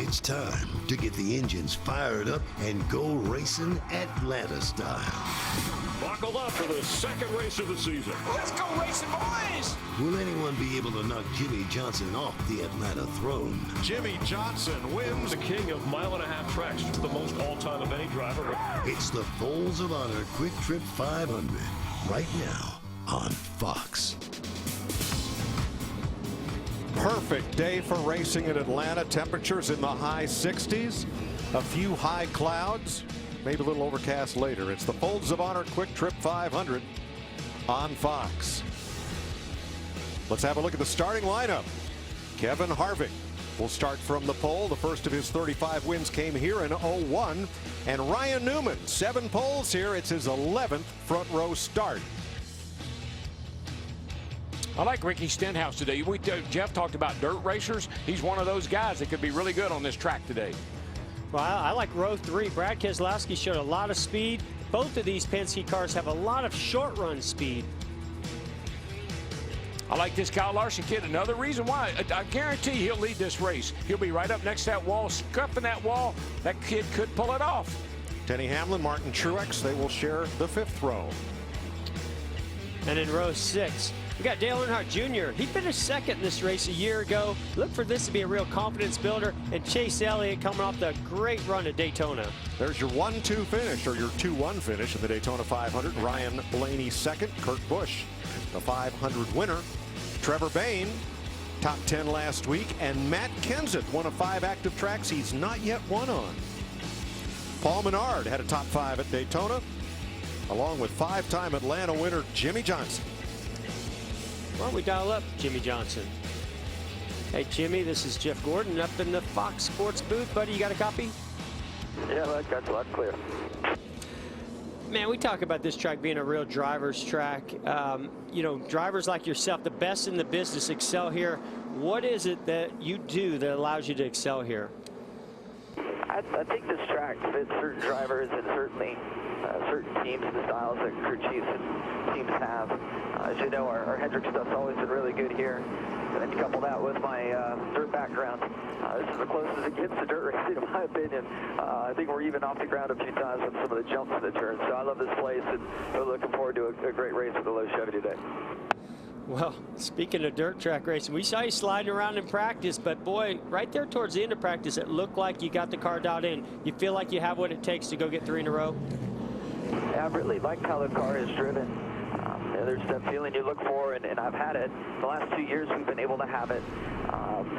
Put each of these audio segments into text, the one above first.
It's time to get the engines fired up and go racing Atlanta style. Buckle up for the second race of the season. Let's go racing, boys! Will anyone be able to knock Jimmy Johnson off the Atlanta throne? Jimmy Johnson wins. The king of mile-and-a-half tracks, the most all-time of any driver. It's the Folds of Honor Quiktrip 500 right now on Fox. Perfect day for racing in Atlanta. Temperatures in the high 60s. A few high clouds. Maybe a little overcast later. It's the Folds of Honor Quiktrip 500 on Fox. Let's have a look at the starting lineup. Kevin Harvick will start from the pole. The first of his 35 wins came here in 01. And Ryan Newman, 7 poles here. It's his 11th front row start. I like Ricky Stenhouse today. Jeff talked about dirt racers. He's one of those guys that could be really good on this track today. Well, I like row 3. Brad Keselowski showed a lot of speed. Both of these Penske cars have a lot of short run speed. I like this Kyle Larson kid. Another reason why. I guarantee he'll lead this race. He'll be right up next to that wall, scuffing that wall. That kid could pull it off. Denny Hamlin, Martin Truex, they will share the 5th row. And in row 6, we got Dale Earnhardt Jr. He finished second in this race a year ago. Look for this to be a real confidence builder. And Chase Elliott coming off the great run at Daytona. There's your 1-2 finish, or your 2-1 finish in the Daytona 500. Ryan Blaney second. Kurt Busch, the 500 winner. Trevor Bayne, top 10 last week. And Matt Kenseth, one of 5 active tracks he's not yet won on. Paul Menard had a top 5 at Daytona, along with 5-time Atlanta winner Jimmy Johnson. Why don't we dial up Jimmy Johnson? Hey, Jimmy, this is Jeff Gordon up in the Fox Sports booth. Buddy, you got a copy? Yeah, that got a lot clear. Man, we talk about this track being a real driver's track. You know, drivers like yourself, the best in the business, excel here. What is it that you do that allows you to excel here? I think this track fits certain drivers and certainly certain teams, the styles that crew chiefs and teams have. As you know, our Hendrick stuff's always been really good here. And then you couple that with my dirt background. This is the closest it gets to dirt racing, in my opinion. I think we're even off the ground a few times on some of the jumps and the turns. So I love this place, and we're looking forward to a great race with the low Chevy today. Well, speaking of dirt track racing, we saw you sliding around in practice, but boy, right there towards the end of practice, it looked like you got the car dialed in. You feel like you have what it takes to go get 3 in a row? Yeah, I really like how the car is driven. There's that feeling you look for, and I've had it. The last 2 years we've been able to have it.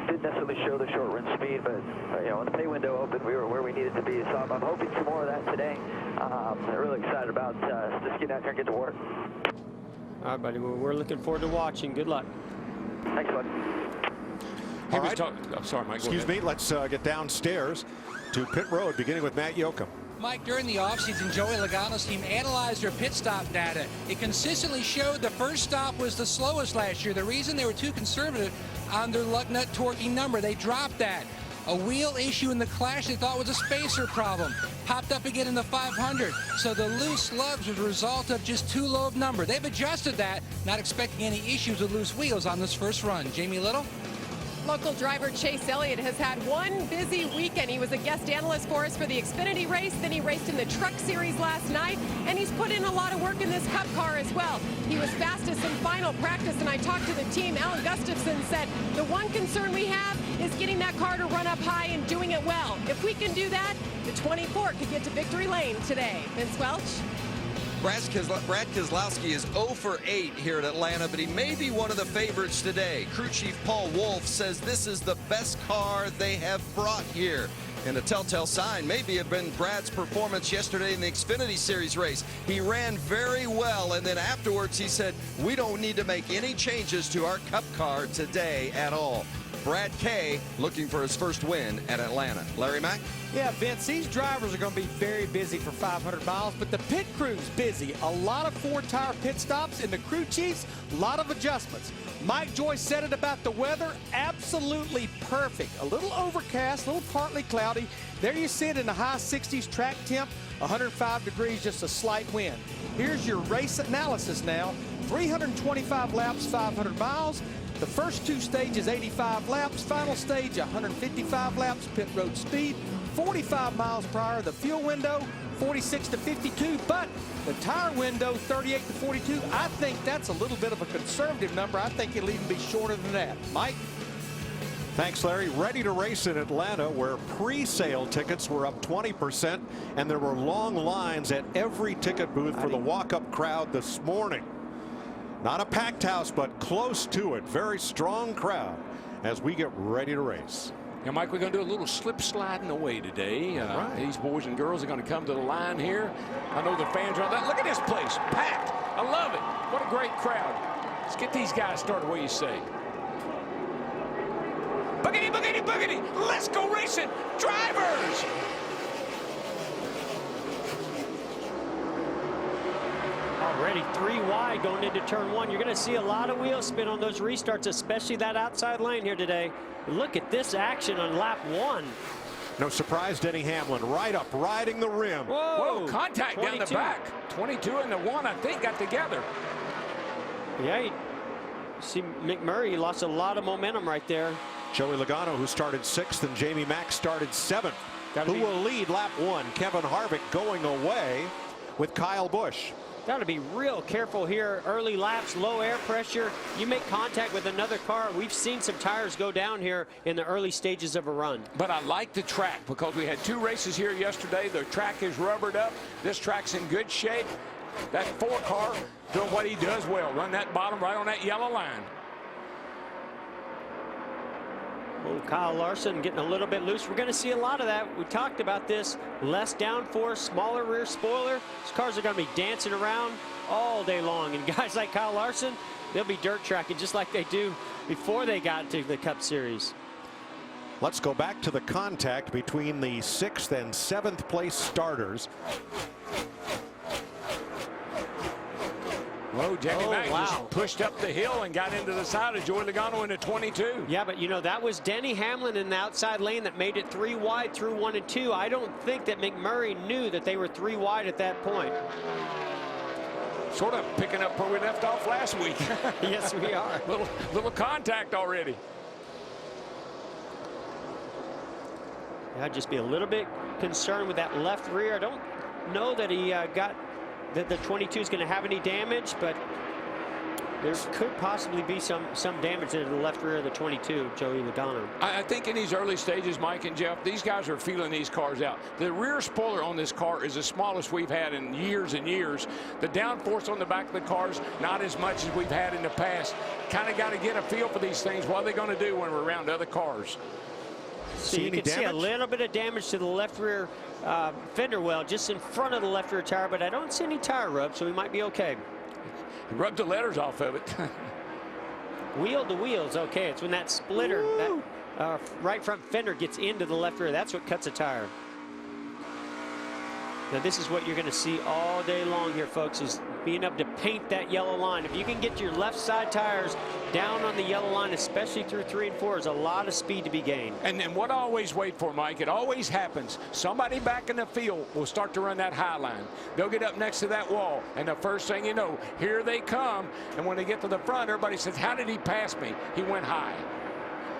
Didn't necessarily show the short run speed, but you know, when the pay window opened, we were where we needed to be. So I'm hoping for more of that today. I'm really excited about just getting out there and get to work. All right, buddy. Well, we're looking forward to watching. Good luck. Thanks, bud. All right. I'm sorry, Mike. Excuse me. Let's get downstairs to pit road, beginning with Matt Yoakum. Mike, during the offseason, Joey Logano's team analyzed their pit stop data. It consistently showed the first stop was the slowest last year. The reason they were too conservative on their lug nut torquing number, they dropped that. A wheel issue in the clash they thought was a spacer problem. Popped up again in the 500. So the loose lugs was a result of just too low of number. They've adjusted that, not expecting any issues with loose wheels on this first run. Jamie Little? Local driver Chase Elliott has had one busy weekend. He was a guest analyst for us for the Xfinity race. Then he raced in the Truck Series last night, and he's put in a lot of work in this Cup car as well. He was fastest in final practice, and I talked to the team. Alan Gustafson said the one concern we have is getting that car to run up high and doing it well. If we can do that, the 24 could get to victory lane today. Vince Welch? Brad Keselowski is 0 for 8 here at Atlanta, but he may be one of the favorites today. Crew Chief Paul Wolfe says this is the best car they have brought here. And a telltale sign maybe have been Brad's performance yesterday in the Xfinity Series race. He ran very well, and then afterwards he said, we don't need to make any changes to our Cup car today at all. Brad K looking for his first win at Atlanta. Larry Mack? Yeah, Vince, these drivers are going to be very busy for 500 miles, but the pit crew's busy. A lot of 4-tire pit stops, and the crew chiefs, a lot of adjustments. Mike Joyce said it about the weather, absolutely perfect. A little overcast, a little partly cloudy. There you sit in the high 60s track temp, 105 degrees, just a slight wind. Here's your race analysis now. 325 laps, 500 miles. The first two stages, 85 laps. Final stage, 155 laps. Pit road speed, 45 miles per hour. The fuel window, 46 to 52. But the tire window, 38 to 42. I think that's a little bit of a conservative number. I think it'll even be shorter than that. Mike? Thanks, Larry. Ready to race in Atlanta, where pre-sale tickets were up 20%, and there were long lines at every ticket booth for the walk-up crowd this morning. Not a packed house, but close to it. Very strong crowd as we get ready to race. Now, Mike, we're going to do a little slip sliding away today. These boys and girls are going to come to the line here. I know the fans are on that. Look at this place, packed. I love it. What a great crowd. Let's get these guys started. What do you say? Boogity, boogity, boogity. Let's go racing. Drivers. Already 3 wide going into turn 1. You're going to see a lot of wheel spin on those restarts, especially that outside lane here today. Look at this action on lap 1. No surprise, Denny Hamlin right up, riding the rim. Whoa, contact 22. Down the back. 22 and the 1, I think, got together. Yeah, you see McMurray lost a lot of momentum right there. Joey Logano, who started 6th, and Jamie Mack started 7th. Who will lead lap 1? Kevin Harvick going away with Kyle Busch. Got to be real careful here. Early laps, low air pressure. You make contact with another car. We've seen some tires go down here in the early stages of a run. But I like the track because we had 2 races here yesterday. The track is rubbered up. This track's in good shape. That 4 car doing what he does well. Run that bottom right on that yellow line. Oh, Kyle Larson getting a little bit loose. We're going to see a lot of that. We talked about this. Less downforce, smaller rear spoiler. These cars are going to be dancing around all day long. And guys like Kyle Larson, they'll be dirt tracking just like they do before they got to the Cup Series. Let's go back to the contact between the 6th and 7th place starters. Whoa, Jamie Mack just pushed up the hill and got into the side of Joey Logano into 22. Yeah, but you know, that was Denny Hamlin in the outside lane that made it 3 wide through 1 and 2. I don't think that McMurray knew that they were 3 wide at that point. Sort of picking up where we left off last week. Yes, we are. Little contact already. I'd just be a little bit concerned with that left rear. I don't know that he got that the 22 is going to have any damage, but there could possibly be some damage to the left rear of the 22, Joey Logano. I think in these early stages, Mike and Jeff, these guys are feeling these cars out. The rear spoiler on this car is the smallest we've had in years and years. The downforce on the back of the cars, not as much as we've had in the past. Kind of got to get a feel for these things. What are they going to do when we're around other cars? So you can see a little bit of damage to the left rear fender well just in front of the left rear tire, but I don't see any tire rub, so we might be okay. Rub the letters off of it. Wheel to wheel's okay. It's when that splitter, that right front fender gets into the left rear. That's what cuts a tire. Now this is what you're going to see all day long here, folks, is being able to paint that yellow line. If you can get your left side tires down on the yellow line, especially through 3 and 4, is a lot of speed to be gained. And then what I always wait for, Mike, it always happens. Somebody back in the field will start to run that high line. They'll get up next to that wall, and the first thing you know, here they come. And when they get to the front, everybody says, how did he pass me? He went high.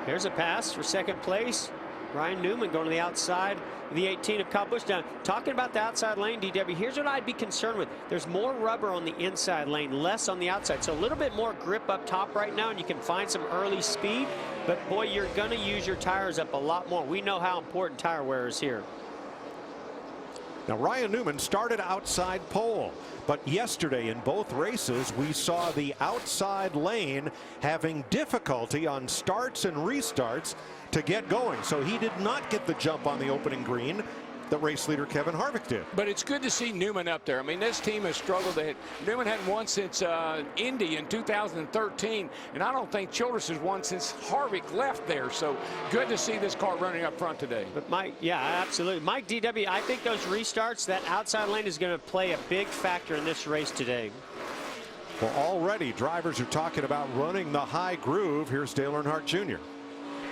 Here's a pass for 2nd place. Ryan Newman going to the outside of the 18 of Kyle Busch. Now, talking about the outside lane, DW, here's what I'd be concerned with. There's more rubber on the inside lane, less on the outside. So a little bit more grip up top right now, and you can find some early speed. But, boy, you're going to use your tires up a lot more. We know how important tire wear is here. Now, Ryan Newman started outside pole, but yesterday in both races, we saw the outside lane having difficulty on starts and restarts to get going. So he did not get the jump on the opening green that race leader Kevin Harvick did. But it's good to see Newman up there. I mean, this team has struggled. Newman hadn't won since Indy in 2013, and I don't think Childress has won since Harvick left there. So good to see this car running up front today. But Mike, yeah, absolutely. Mike, DW, I think those restarts, that outside lane is going to play a big factor in this race today. Well, already drivers are talking about running the high groove. Here's Dale Earnhardt Jr.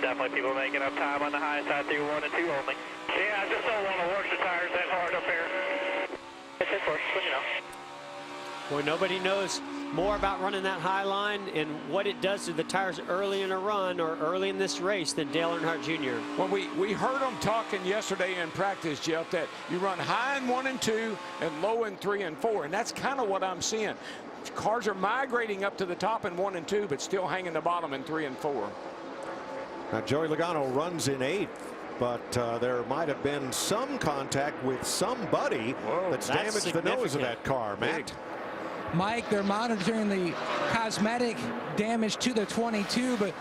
Definitely people making up time on the high side through 1 and 2 only. Yeah, I just don't want to work the tires that hard up here. It's in first, you know. Boy, nobody knows more about running that high line and what it does to the tires early in a run or early in this race than Dale Earnhardt Jr. Well, we heard them talking yesterday in practice, Jeff, that you run high in 1 and 2 and low in 3 and 4, and that's kind of what I'm seeing. Cars are migrating up to the top in 1 and 2, but still hanging the bottom in 3 and 4. Now, Joey Logano runs in 8th, but there might have been some contact with somebody that's damaged the nose of that car, Matt. Mike, they're monitoring the cosmetic damage to the 22, but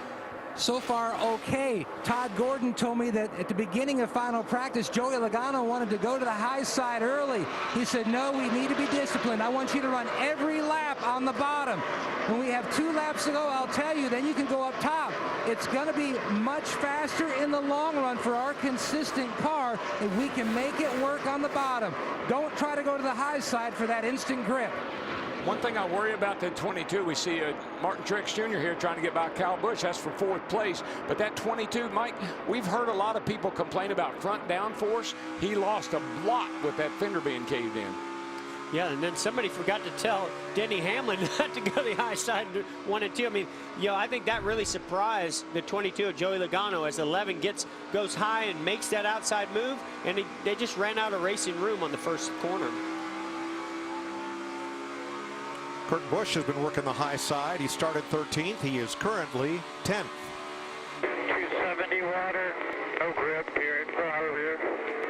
so far okay. Todd Gordon told me that at the beginning of final practice, Joey Logano wanted to go to the high side early. He said, no, we need to be disciplined. I want you to run every lap on the bottom. When we have 2 laps to go, I'll tell you, then you can go up top. It's going to be much faster in the long run for our consistent car if we can make it work on the bottom. Don't try to go to the high side for that instant grip. One thing I worry about the 22, we see Martin Truex Jr. here trying to get by Kyle Busch. That's for 4th place. But that 22, Mike, we've heard a lot of people complain about front downforce. He lost a lot with that fender being caved in. Yeah, and then somebody forgot to tell Denny Hamlin not to go to the high side in 1 and 2. I mean, I think that really surprised the 22 of Joey Logano as 11 goes high and makes that outside move, and they just ran out of racing room on the first corner. Kurt Busch has been working the high side. He started 13th. He is currently 10th. 270 water, no grip here in front here.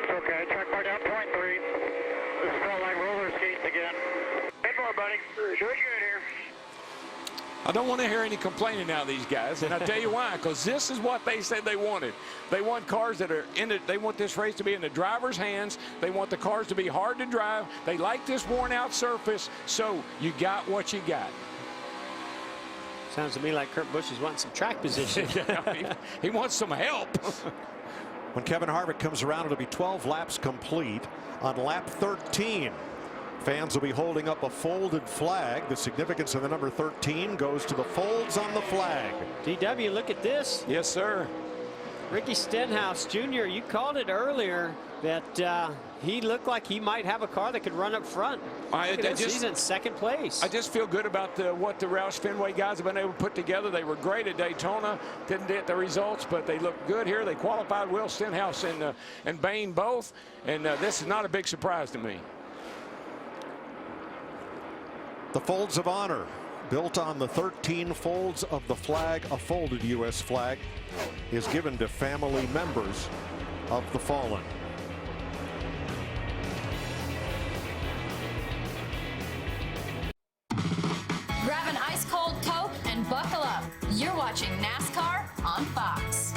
It's okay, track bar down 0.3. This felt like roller skates again. Hey more, buddy. Doing good here. I don't want to hear any complaining out of these guys, and I'll tell you why, because this is what they said they wanted. They want cars that are in it. They want this race to be in the driver's hands. They want the cars to be hard to drive. They like this worn out surface, so you got what you got. Sounds to me like Kurt Busch is wanting some track position. he wants some help. When Kevin Harvick comes around, it'll be 12 laps complete. On lap 13, fans will be holding up a folded flag. The significance of the number 13 goes to the folds on the flag. DW, look at this. Yes, sir. Ricky Stenhouse Jr., you called it earlier that he looked like he might have a car that could run up front. He's in 2nd place. I just feel good about what the Roush Fenway guys have been able to put together. They were great at Daytona. Didn't get the results, but they look good here. They qualified Will Stenhouse and Bain both, and this is not a big surprise to me. The Folds of Honor, built on the 13 folds of the flag, a folded U.S. flag, is given to family members of the fallen. Grab an ice-cold Coke and buckle up. You're watching NASCAR on Fox.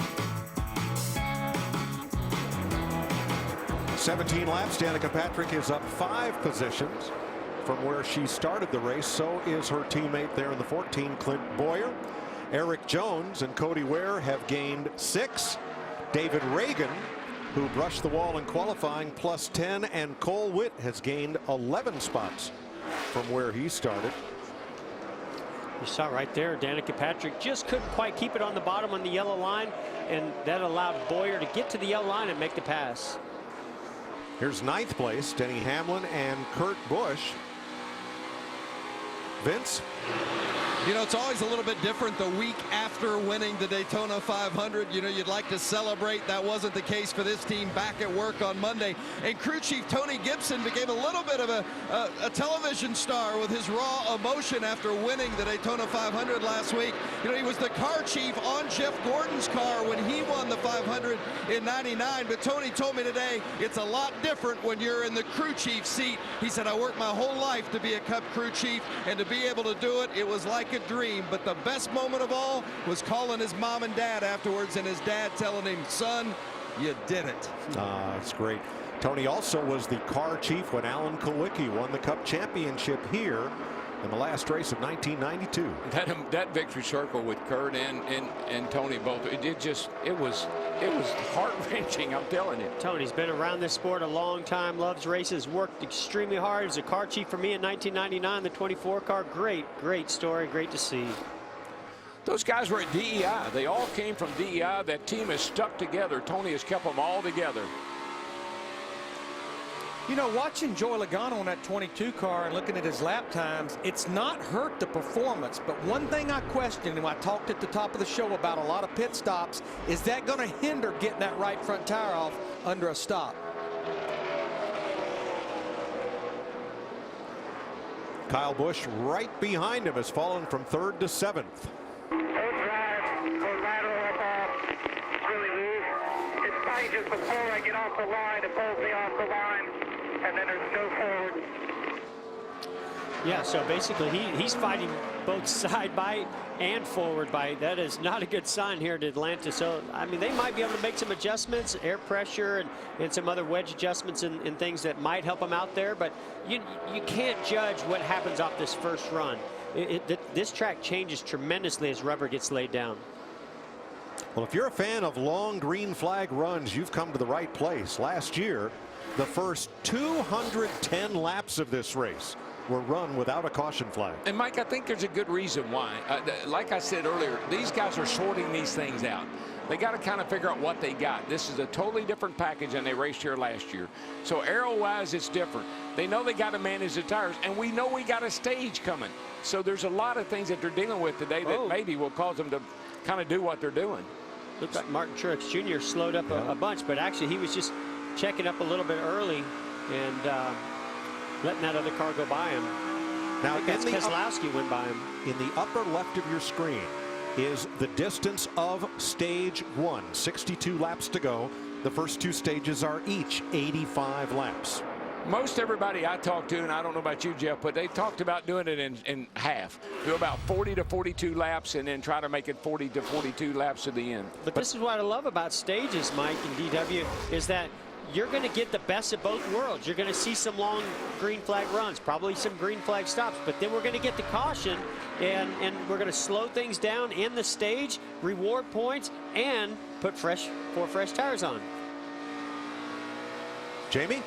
17 laps. Danica Patrick is up 5 positions from where she started the race. So is her teammate there in the 14, Clint Boyer. Eric Jones and Cody Ware have gained 6. David Reagan, who brushed the wall in qualifying, plus 10, and Cole Witt has gained 11 spots from where he started. You saw right there, Danica Patrick just couldn't quite keep it on the bottom on the yellow line, and that allowed Boyer to get to the yellow line and make the pass. Here's 9th place, Denny Hamlin and Kurt Busch. Vince? You know, it's always a little bit different the week after winning the Daytona 500. You know, you'd like to celebrate. That wasn't the case for this team back at work on Monday. And crew chief Tony Gibson became a little bit of a television star with his raw emotion after winning the Daytona 500 last week. You know, he was the car chief on Jeff Gordon's car when he won the 500 in '99. But Tony told me today it's a lot different when you're in the crew chief seat. He said, I worked my whole life to be a Cup crew chief, and to be able to do it, it was like a dream. But the best moment of all was calling his mom and dad afterwards, and his dad telling him, son, you did it. That's great. Tony also was the car chief when Alan Kulwicki won the Cup championship here in the last race of 1992. That victory circle with Kurt and Tony both, it was heart-wrenching, I'm telling you. Tony's been around this sport a long time, loves races, worked extremely hard. He was a car chief for me in 1999, the 24 car. Great story, great to see. Those guys were at DEI. They all came from DEI. That team is stuck together. Tony has kept them all together. You know, watching Joey Logano on that 22 car and looking at his lap times, it's not hurt the performance. But one thing I questioned, and I talked at the top of the show about a lot of pit stops, is that going to hinder getting that right front tire off under a stop? Kyle Busch right behind him has fallen from 3rd to 7th. Just before I get off the line, it pulls me off the line, and then there's no forward. Yeah, so basically he's fighting both side bite and forward bite. That is not a good sign here at Atlanta. So, I mean, they might be able to make some adjustments, air pressure and some other wedge adjustments and things that might help them out there. But you can't judge what happens off this first run. This track changes tremendously as rubber gets laid down. Well, if you're a fan of long green flag runs, you've come to the right place. Last year, the first 210 laps of this race were run without a caution flag. And Mike, I think there's a good reason why. Like I said earlier, these guys are sorting these things out. They got to kind of figure out what they got. This is a totally different package than they raced here last year. So aero-wise, it's different. They know they got to manage the tires, and we know we got a stage coming. So there's a lot of things that they're dealing with today that maybe will cause them to kind of do what they're doing. Looks like Martin Truex Jr. slowed up a bunch, but actually he was just checking up a little bit early and letting that other car go by him. Now, Keselowski went by him. In the upper left of your screen is the distance of stage 1. 62 laps to go. The first 2 stages are each 85 laps. Most everybody I talked to, and I don't know about you, Jeff, but they talked about doing it in half. Do about 40 to 42 laps and then try to make it 40 to 42 laps to the end. But this is what I love about stages, Mike and DW, is that you're going to get the best of both worlds. You're going to see some long green flag runs, probably some green flag stops, but then we're going to get the caution and we're going to slow things down in the stage, reward points, and put 4 fresh tires on. Jamie?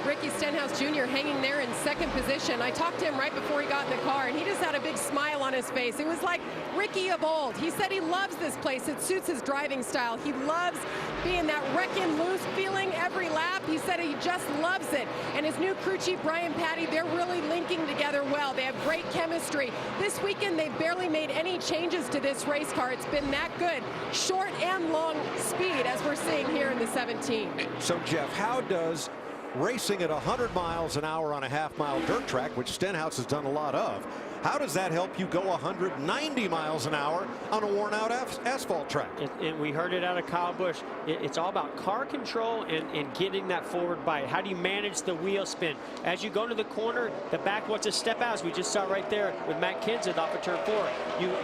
Ricky Stenhouse Jr. hanging there in 2nd position. I talked to him right before he got in the car, and he just had a big smile on his face. It was like Ricky of old. He said he loves this place. It suits his driving style. He loves being that wrecking loose feeling every lap. He said he just loves it. And his new crew chief, Brian Patty, they're really linking together well. They have great chemistry. This weekend, they've barely made any changes to this race car. It's been that good. Short and long speed, as we're seeing here in the 17. So, Jeff, how does racing at 100 miles an hour on a half-mile dirt track, which Stenhouse has done a lot of, how does that help you go 190 miles an hour on a worn-out asphalt track? And we heard it out of Kyle Busch. It's all about car control and getting that forward bite. How do you manage the wheel spin? As you go to the corner, the back wants to step out, as we just saw right there with Matt Kenseth off of turn 4.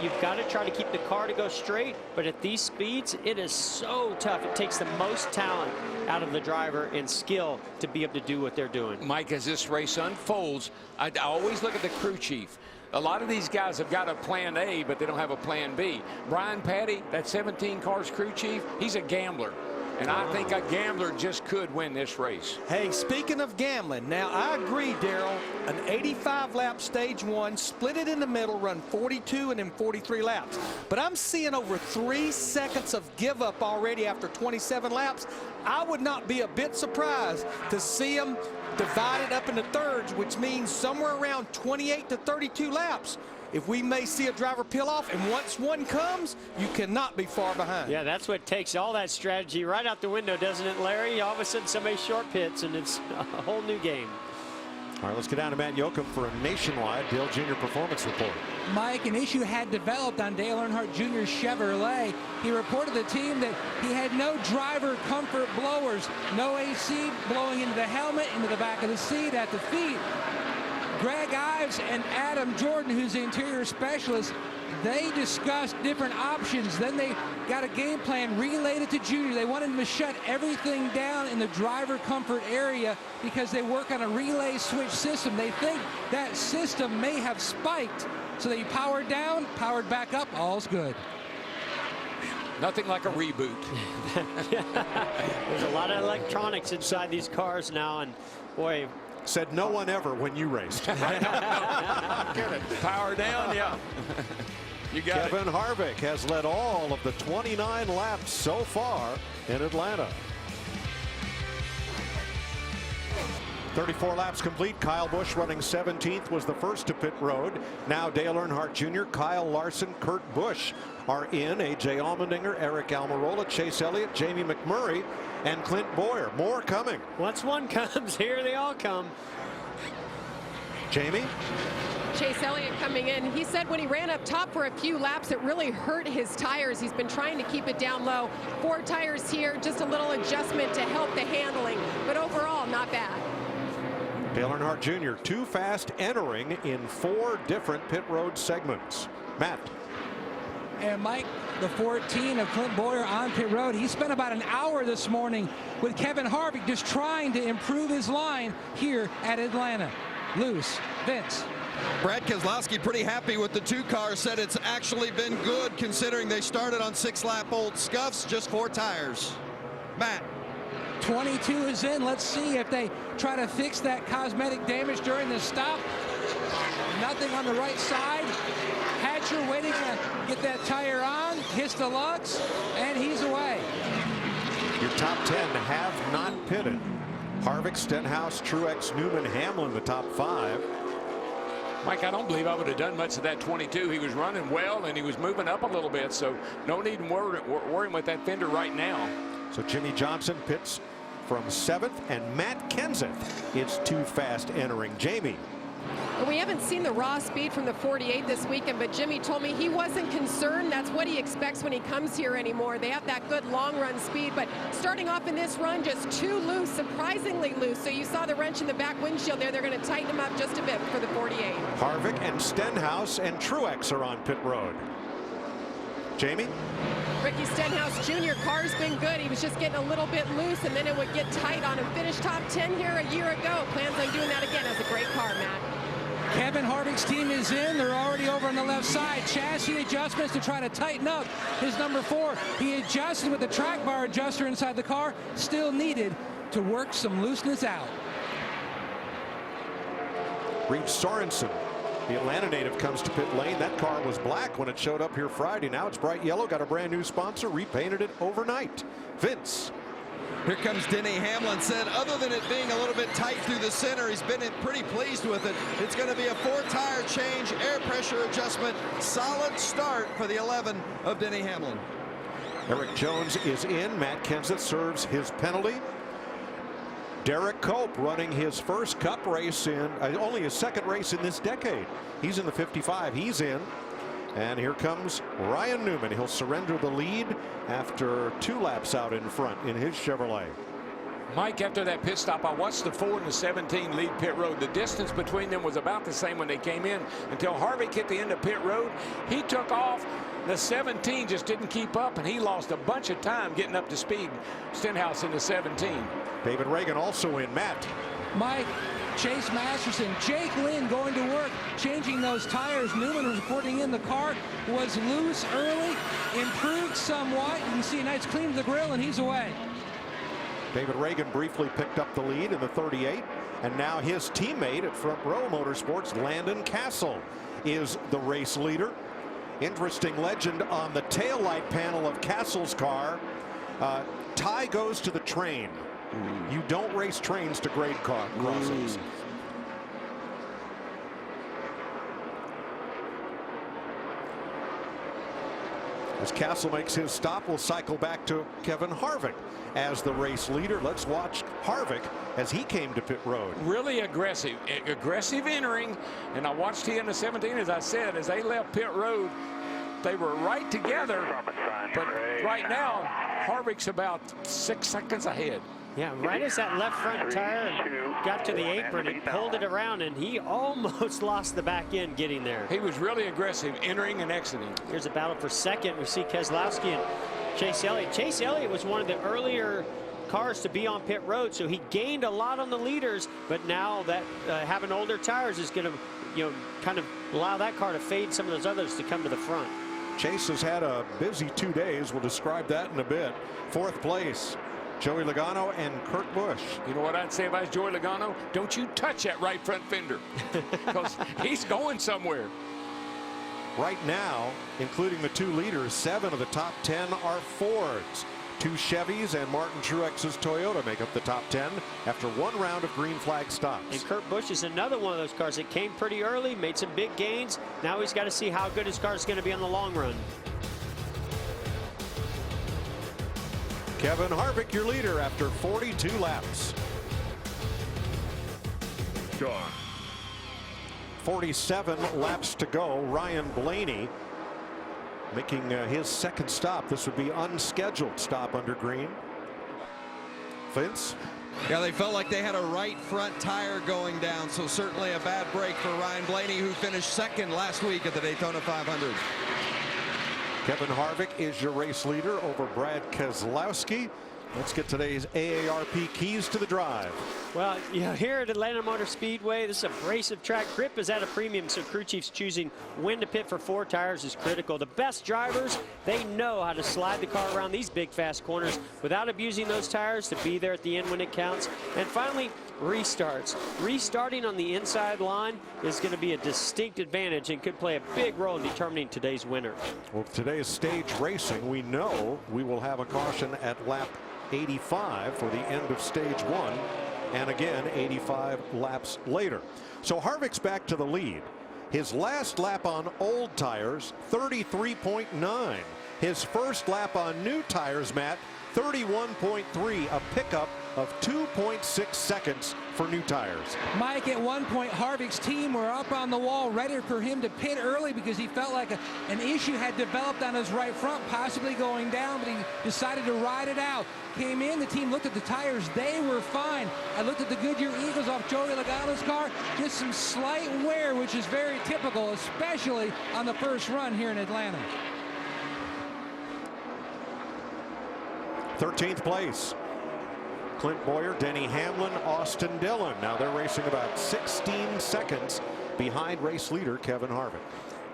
You've got to try to keep the car to go straight, but at these speeds, it is so tough. It takes the most talent out of the driver and skill to be able to do what they're doing. Mike, as this race unfolds, I always look at the crew chief. A lot of these guys have got a plan A, but they don't have a plan B. Brian Patty, that 17 cars crew chief, he's a gambler. And I think a gambler just could win this race. Hey, speaking of gambling, now I agree, Daryl, an 85-lap stage 1, split it in the middle, run 42 and then 43 laps. But I'm seeing over 3 seconds of give up already after 27 laps. I would not be a bit surprised to see them divided up into thirds, which means somewhere around 28 to 32 laps. If we may see a driver peel off, and once one comes, you cannot be far behind. Yeah, that's what takes all that strategy right out the window, doesn't it, Larry? All of a sudden, somebody short pits, and it's a whole new game. All right, let's get down to Matt Yoakum for a nationwide Dale Jr. performance report. Mike, an issue had developed on Dale Earnhardt Jr.'s Chevrolet. He reported to the team that he had no driver comfort blowers, no AC blowing into the helmet, into the back of the seat, at the feet. Greg Ives and Adam Jordan, who's the interior specialist, they discussed different options. Then they got a game plan, relayed it to Junior. They wanted him to shut everything down in the driver comfort area because they work on a relay switch system. They think that system may have spiked. So they powered down, powered back up, all's good. Nothing like a reboot. There's a lot of electronics inside these cars now, and boy, said no one ever when you raced. Power down, yeah. You got Kevin Harvick has led all of the 29 laps so far in Atlanta. 34 laps complete. Kyle Busch running 17th was the first to pit road. Now Dale Earnhardt Jr., Kyle Larson, Kurt Busch are in. A.J. Allmendinger, Eric Almirola, Chase Elliott, Jamie McMurray, and Clint Boyer. More coming. Once one comes, here they all come. Jamie? Chase Elliott coming in. He said when he ran up top for a few laps, it really hurt his tires. He's been trying to keep it down low. 4 tires here, just a little adjustment to help the handling. But overall, not bad. Dale Earnhardt Jr. too fast entering in 4 different pit road segments. Matt. And Mike, the 14 of Clint Boyer on pit road. He spent about an hour this morning with Kevin Harvick just trying to improve his line here at Atlanta. Loose, Vince. Brad Keselowski pretty happy with the 2 cars, said it's actually been good considering they started on 6-lap old scuffs, just 4 tires. Matt. 22 is in. Let's see if they try to fix that cosmetic damage during the stop. Nothing on the right side. Hatcher waiting to get that tire on. Hits the lugs, and he's away. Your top 10 have not pitted. Harvick, Stenhouse, Truex, Newman, Hamlin, the top 5. Mike, I don't believe I would have done much of that 22. He was running well, and he was moving up a little bit, so no need in worrying with that fender right now. So Jimmy Johnson pits from 7th, and Matt Kenseth is too fast entering. Jamie. Well, we haven't seen the raw speed from the 48 this weekend, but Jimmy told me he wasn't concerned. That's what he expects when he comes here anymore. They have that good long run speed, but starting off in this run, just too loose, surprisingly loose. So you saw the wrench in the back windshield there. They're going to tighten him up just a bit for the 48. Harvick and Stenhouse and Truex are on pit road. Jamie? Ricky Stenhouse Jr. car's been good. He was just getting a little bit loose, and then it would get tight on him. Finished top 10 here a year ago. Plans on doing that again. Has a great car, Matt. Kevin Harvick's team is in. They're already over on the left side. Chassis adjustments to try to tighten up his number 4. He adjusted with the track bar adjuster inside the car. Still needed to work some looseness out. Reed Sorensen, the Atlanta native, comes to pit lane. That car was black when it showed up here Friday. Now it's bright yellow. Got a brand new sponsor. Repainted it overnight. Vince. Here comes Denny Hamlin. Said other than it being a little bit tight through the center, he's been pretty pleased with it. It's going to be a 4-tire change, air pressure adjustment. Solid start for the 11 of Denny Hamlin. Eric Jones is in. Matt Kenseth serves his penalty. Derek Cope running his first Cup race in only his 2nd race in this decade. He's in the 55. He's in. And here comes Ryan Newman. He'll surrender the lead after 2 laps out in front in his Chevrolet. Mike, after that pit stop, I watched the 4 and the 17 lead pit road. The distance between them was about the same when they came in until Harvick hit the end of pit road. He took off. The 17 just didn't keep up, and he lost a bunch of time getting up to speed. Stenhouse in the 17. David Reagan also in. Matt. Mike, Chase Masterson, Jake Lynn going to work, changing those tires. Newman was reporting in the car, was loose early, improved somewhat. You can see a nice clean to the grill, and he's away. David Reagan briefly picked up the lead in the 38, and now his teammate at Front Row Motorsports, Landon Castle, is the race leader. Interesting legend on the taillight panel of Castle's car. Tie goes to the train. You don't race trains to grade crossings. As Castle makes his stop, we'll cycle back to Kevin Harvick as the race leader. Let's watch Harvick as he came to pit road. Really aggressive entering, and I watched he in the 17, as I said, as they left pit road. They were right together, but right now Harvick's about 6 seconds ahead. Yeah, right as that left front tire got to the apron, he pulled it around, and he almost lost the back end getting there. He was really aggressive entering and exiting. Here's a battle for second. We see Keselowski and Chase Elliott. Chase Elliott was one of the earlier cars to be on pit road, so he gained a lot on the leaders, but now that having older tires is going to, kind of allow that car to fade some of those others to come to the front. Chase has had a busy 2 days. We'll describe that in a bit. 4th place, Joey Logano and Kurt Busch. You know what I'd say if I was Joey Logano? Don't you touch that right front fender, because he's going somewhere. Right now, including the 2 leaders, 7 of the top 10 are Fords. 2 Chevys and Martin Truex's Toyota make up the top 10 after 1 round of green flag stops. And Kurt Busch is another one of those cars that came pretty early, made some big gains. Now he's got to see how good his car is going to be on the long run. Kevin Harvick, your leader after 42 laps. 47 laps to go. Ryan Blaney making his second stop. This would be unscheduled stop under green. Vince? Yeah, they felt like they had a right front tire going down, so certainly a bad break for Ryan Blaney, who finished second last week at the Daytona 500. Kevin Harvick is your race leader over Brad Keselowski. Let's get today's AARP keys to the drive. Well, you know, here at Atlanta Motor Speedway, this is abrasive track. Grip is at a premium, so crew chiefs choosing when to pit for 4 tires is critical. The best drivers, they know how to slide the car around these big, fast corners without abusing those tires to be there at the end when it counts. And finally, restarts. Restarting on the inside line is going to be a distinct advantage and could play a big role in determining today's winner. Well, today's stage racing, we know we will have a caution at lap 85 for the end of stage 1, and again 85 laps later. So Harvick's back to the lead. His last lap on old tires, 33.9. His first lap on new tires, Matt, 31.3, a pickup of 2.6 seconds for new tires. Mike, at one point, Harvick's team were up on the wall, ready for him to pit early because he felt like an issue had developed on his right front, possibly going down, but he decided to ride it out. Came in, the team looked at the tires, they were fine. I looked at the Goodyear Eagles off Joey Logano's car, just some slight wear, which is very typical, especially on the first run here in Atlanta. 13th place. Clint Boyer, Denny Hamlin, Austin Dillon. Now they're racing about 16 seconds behind race leader Kevin Harvick.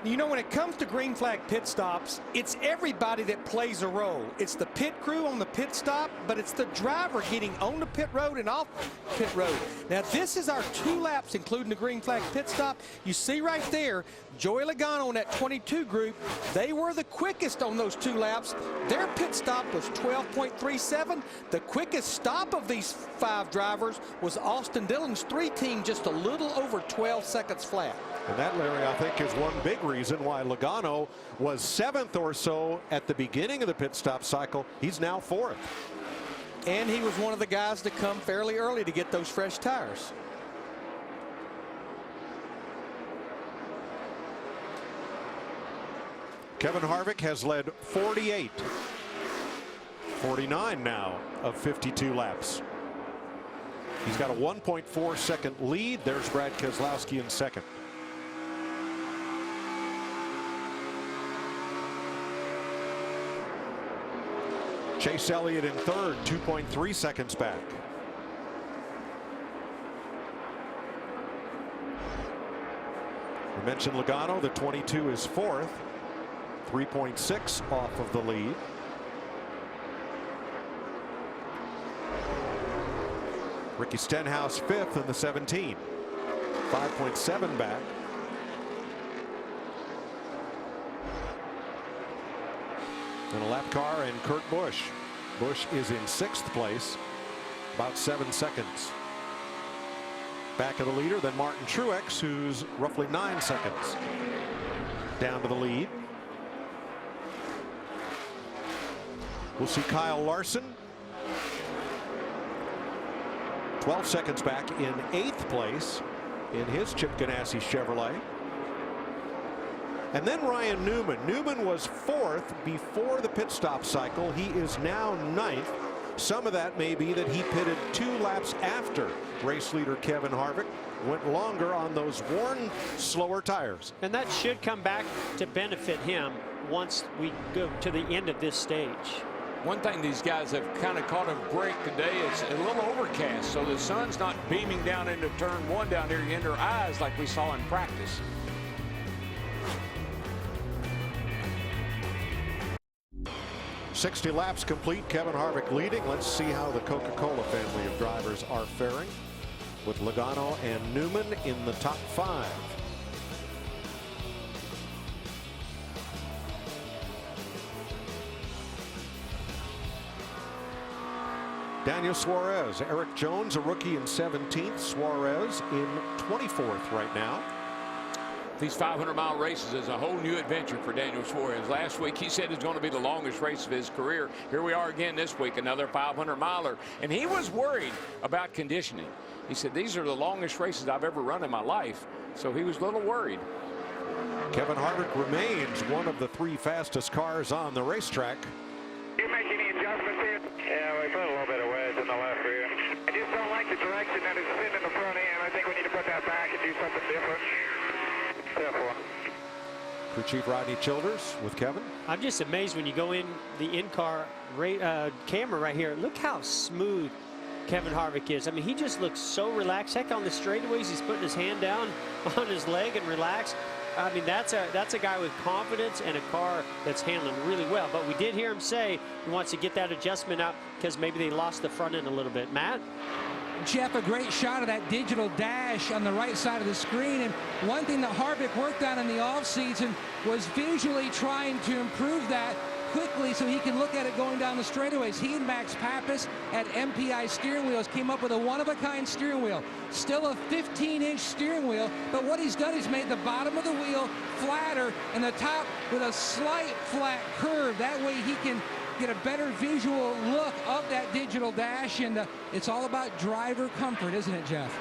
You know, when it comes to green flag pit stops, it's everybody that plays a role. It's the pit crew on the pit stop, but it's the driver getting on the pit road and off pit road. Now, this is our 2 laps, including the green flag pit stop. You see right there, Joey Logano in that 22 group, they were the quickest on those 2 laps. Their pit stop was 12.37. The quickest stop of these 5 drivers was Austin Dillon's 3 team, just a little over 12 seconds flat. And that, Larry, I think is one big reason why Logano was 7th or so at the beginning of the pit stop cycle. He's now 4th. And he was one of the guys to come fairly early to get those fresh tires. Kevin Harvick has led 49 now of 52 laps. He's got a 1.4 second lead. There's Brad Keselowski in second. Chase Elliott in third, 2.3 seconds back. We mentioned Logano, the 22 is 4th, 3.6 off of the lead. Ricky Stenhouse 5th in the 17, 5.7 back. And a lap car and Kurt Busch. Busch is in 6th place, about 7 seconds back of the leader. Then Martin Truex, who's roughly 9 seconds down to the lead. We'll see Kyle Larson 12 seconds back in 8th place in his Chip Ganassi Chevrolet. And then Ryan Newman. Newman was 4th before the pit stop cycle. He is now 9th. Some of that may be that he pitted 2 laps after race leader Kevin Harvick went longer on those worn, slower tires. And that should come back to benefit him once we go to the end of this stage. One thing these guys have kind of caught a break today, it's a little overcast, so the sun's not beaming down into turn 1 down here in their eyes like we saw in practice. .60 laps complete. Kevin Harvick leading. Let's see how the Coca-Cola family of drivers are faring with Logano and Newman in the top 5. Daniel Suarez, Eric Jones, a rookie in 17th. Suarez in 24th right now. These 500-mile races is a whole new adventure for Daniel Suarez. Last week he said it's going to be the longest race of his career. Here we are again this week, another 500-miler. And he was worried about conditioning. He said, these are the longest races I've ever run in my life. So he was a little worried. Kevin Harvick remains one of the 3 fastest cars on the racetrack. You make any adjustments here? Yeah, we put a little bit of wedge in the left rear. I just don't like the direction that it's sitting in the front end. I think we need to put that back and do something different. Crew Chief Rodney Childers with Kevin. I'm just amazed when you go in the in-car camera right here. Look how smooth Kevin Harvick is. I mean, he just looks so relaxed. Heck, on the straightaways, he's putting his hand down on his leg and relaxed. I mean, that's a guy with confidence and a car that's handling really well. But we did hear him say he wants to get that adjustment out because maybe they lost the front end a little bit. Matt? Jeff, a great shot of that digital dash on the right side of the screen. And one thing that Harvick worked on in the offseason was visually trying to improve that quickly so he can look at it going down the straightaways. He and Max Pappas at MPI steering wheels came up with a one-of-a-kind steering wheel. Still a 15-inch steering wheel, but what he's done is made the bottom of the wheel flatter and the top with a slight flat curve. That way he can get a better visual look of that digital dash, and it's all about driver comfort, isn't it, Jeff?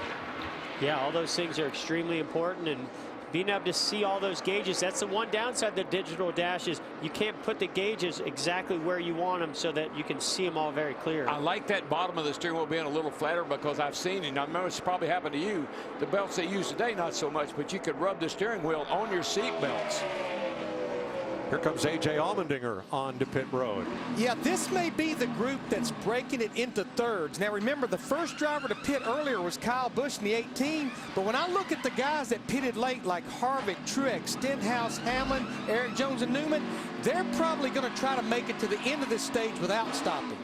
Yeah, all those things are extremely important, and being able to see all those gauges, that's the one downside of the digital dash is you can't put the gauges exactly where you want them so that you can see them all very clear. I like that bottom of the steering wheel being a little flatter because I've seen it. And I remember it's probably happened to you. The belts they use today, not so much, but you could rub the steering wheel on your seat belts. Here comes A.J. Allmendinger onto pit road. Yeah, this may be the group that's breaking it into thirds. Now remember, the first driver to pit earlier was Kyle Busch in the 18, but when I look at the guys that pitted late like Harvick, Truex, Stenhouse, Hamlin, Eric Jones, and Newman, they're probably going to try to make it to the end of this stage without stopping.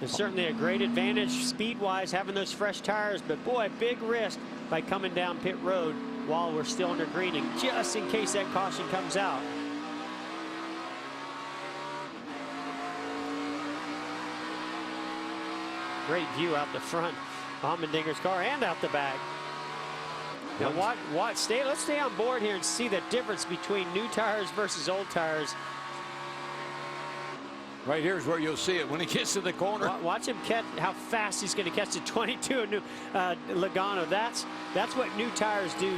There's certainly a great advantage speed-wise having those fresh tires, but boy, big risk by coming down pit road while we're still under greening, just in case that caution comes out. Great view out the front, Allmendinger's car, and out the back. Now let's stay on board here and see the difference between new tires versus old tires. Right here is where you'll see it when he gets to the corner. Watch him catch how fast he's going to catch the 22 of Logano. That's what new tires do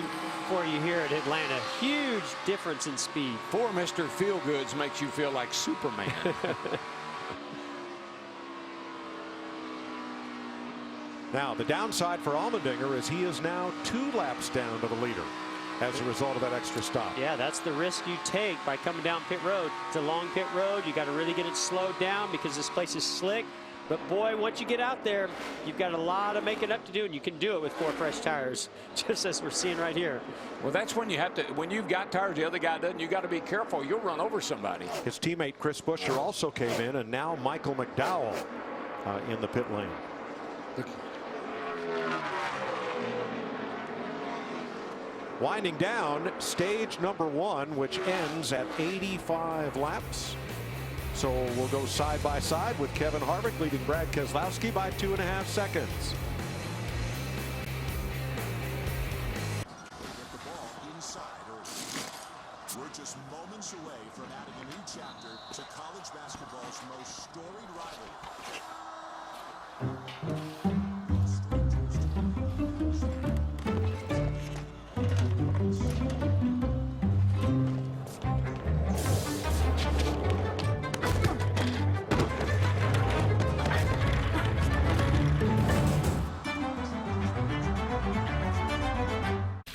for you here at Atlanta. Huge difference in speed. Poor Mr. Feelgoods makes you feel like Superman. Now, the downside for Allmendinger is he is now 2 laps down to the leader as a result of that extra stop. Yeah, that's the risk you take by coming down pit road. It's a long pit road. You got to really get it slowed down because this place is slick. But boy, once you get out there, you've got a lot of making up to do, and you can do it with 4 fresh tires, just as we're seeing right here. Well, that's when you have to, when you've got tires, the other guy doesn't, you got to be careful. You'll run over somebody. His teammate Chris Buescher also came in, and now Michael McDowell in the pit lane. Winding down stage number 1, which ends at 85 laps. So we'll go side by side with Kevin Harvick leading Brad Keselowski by 2.5 seconds. Get the ball inside early. We're just moments away from adding a new chapter to college basketball's most storied rivalry.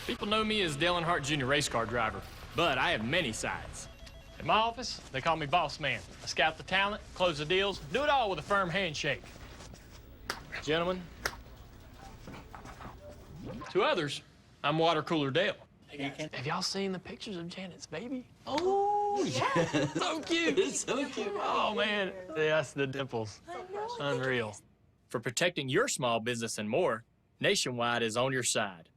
People know me as Dale Earnhardt Jr. race car driver, but I have many sides. At my office, they call me Boss Man. I scout the talent, close the deals, do it all with a firm handshake. Gentlemen, to others, I'm Water Cooler Dale. Have y'all seen the pictures of Janet's baby? Oh, yeah. So cute. It's so cute. Oh, man. Yes, the dimples. Unreal. For protecting your small business and more, Nationwide is on your side.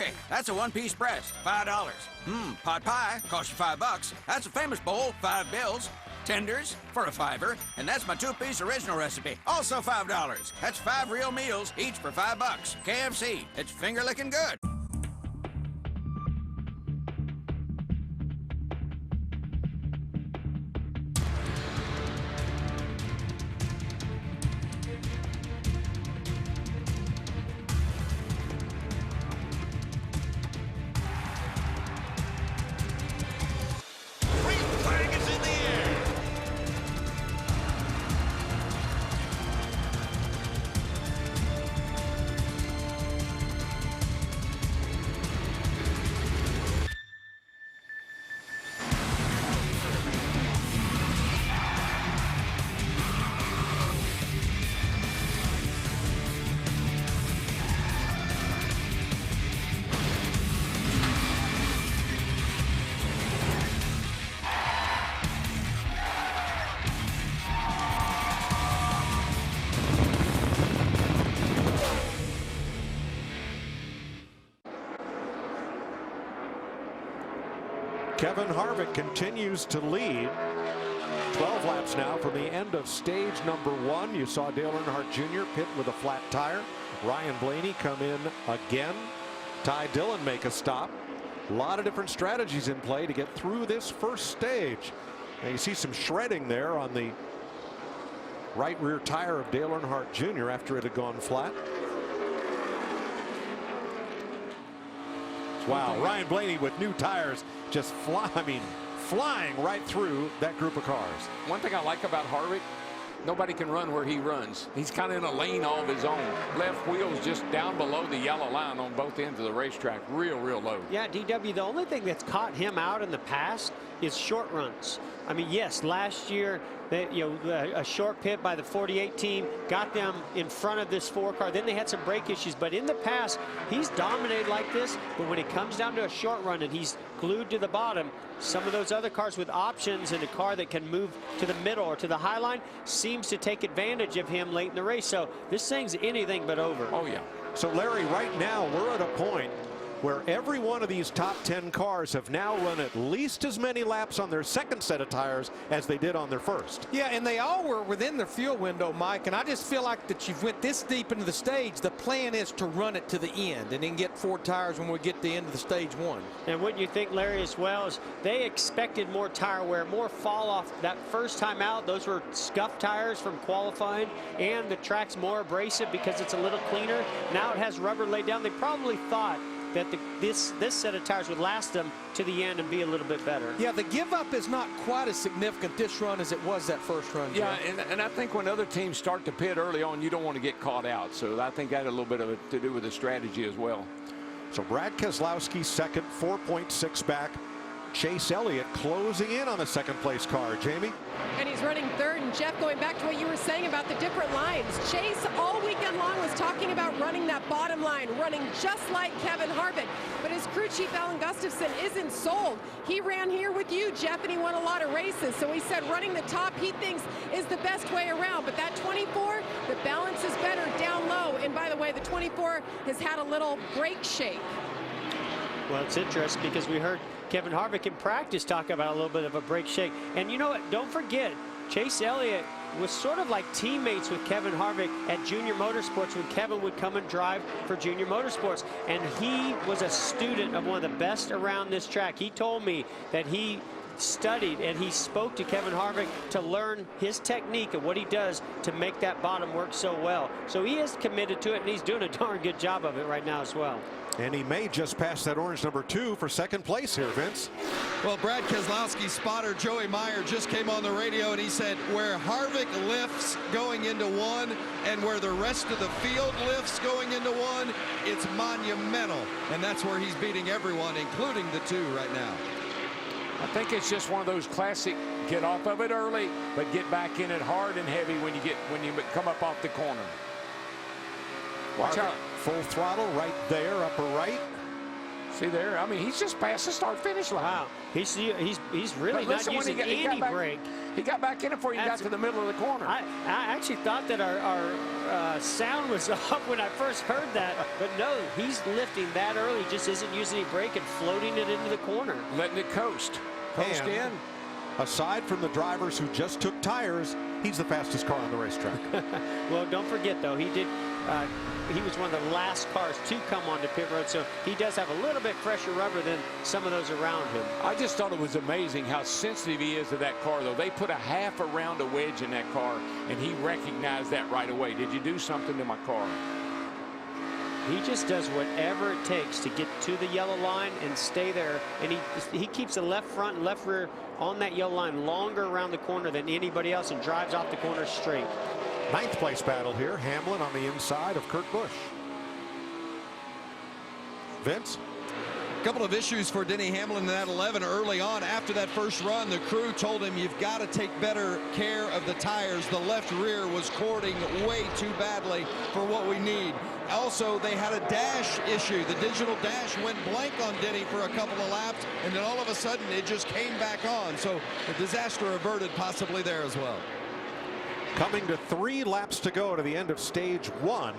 Okay, that's a one-piece breast, $5. Pot pie costs you $5. That's a famous bowl, 5 bills. Tenders for a $5, and that's my 2-piece original recipe, also $5. That's 5 real meals, each for $5. KFC, it's finger-licking good. Kevin Harvick continues to lead. 12 laps now from the end of stage number 1. You saw Dale Earnhardt Jr. pit with a flat tire. Ryan Blaney come in again. Ty Dillon make a stop. A lot of different strategies in play to get through this first stage. Now you see some shredding there on the right rear tire of Dale Earnhardt Jr. after it had gone flat. Wow, Ryan Blaney with new tires just flying right through that group of cars. One thing I like about Harvick, nobody can run where he runs. He's kind of in a lane all of his own. Left wheel's just down below the yellow line on both ends of the racetrack. Real low. Yeah, DW, the only thing that's caught him out in the past is short runs. I mean, yes, last year, a short pit by the 48 team got them in front of this 4 car. Then they had some brake issues, but in the past, he's dominated like this. But when it comes down to a short run and he's glued to the bottom, some of those other cars with options and a car that can move to the middle or to the high line seems to take advantage of him late in the race. So this thing's anything but over. Oh, yeah. So, Larry, right now, we're at a point where every one of these top 10 cars have now run at least as many laps on their second set of tires as they did on their first. Yeah, and they all were within their fuel window, Mike, and I just feel like that you've went this deep into the stage. The plan is to run it to the end and then get 4 tires when we get to the end of the stage 1. And wouldn't you think, Larry, as well, is they expected more tire wear, more fall off that first time out. Those were scuffed tires from qualifying, and the track's more abrasive because it's a little cleaner. Now it has rubber laid down. They probably thought that this set of tires would last them to the end and be a little bit better. Yeah, the give up is not quite as significant this run as it was that first run. Yeah, and I think when other teams start to pit early on, you don't want to get caught out. So I think that had a little bit of it to do with the strategy as well. So Brad Keselowski second, 4.6 back. Chase Elliott closing in on the second place car. Jamie? And he's running third. And Jeff, going back to what you were saying about the different lines, Chase all weekend long was talking about running that bottom line, running just like Kevin Harvick. But his crew chief, Alan Gustafson, isn't sold. He ran here with you, Jeff, and he won a lot of races. So he said running the top, he thinks, is the best way around. But that 24, the balance is better down low. And by the way, the 24 has had a little brake shake. Well, it's interesting because we heard Kevin Harvick in practice talk about a little bit of a brake shake. And you know what? Don't forget, Chase Elliott was sort of like teammates with Kevin Harvick at Junior Motorsports when Kevin would come and drive for Junior Motorsports. And he was a student of one of the best around this track. He told me that he studied and he spoke to Kevin Harvick to learn his technique and what he does to make that bottom work so well. So he is committed to it, and he's doing a darn good job of it right now as well. And he may just pass that orange number 2 for second place here, Vince. Well, Brad Keselowski's spotter, Joey Meyer, just came on the radio and he said where Harvick lifts going into 1 and where the rest of the field lifts going into 1, it's monumental. And that's where he's beating everyone, including the 2 right now. I think it's just one of those classic get off of it early, but get back in it hard and heavy when you come up off the corner. Watch out. Full throttle right there, upper right. See there? I mean, he's just past the start-finish line. Wow. He's really not using any brake. He got back in it before he got to the middle of the corner. I actually thought that our sound was off when I first heard that, but no, he's lifting that early, just isn't using any brake and floating it into the corner. Letting it coast. Coast in. Aside from the drivers who just took tires, he's the fastest car on the racetrack. Well, don't forget, though, he was one of the last cars to come onto pit road, so he does have a little bit fresher rubber than some of those around him. I just thought it was amazing how sensitive he is to that car, though. They put a half a round of wedge in that car, and he recognized that right away. Did you do something to my car? He just does whatever it takes to get to the yellow line and stay there, and he keeps the left front and left rear on that yellow line longer around the corner than anybody else and drives off the corner straight. 9th place battle here. Hamlin on the inside of Kurt Busch. Vince? A couple of issues for Denny Hamlin in that 11 early on. After that first run, the crew told him, you've got to take better care of the tires. The left rear was cording way too badly for what we need. Also, they had a dash issue. The digital dash went blank on Denny for a couple of laps, and then all of a sudden it just came back on. So the disaster averted possibly there as well. Coming to 3 laps to go to the end of stage 1,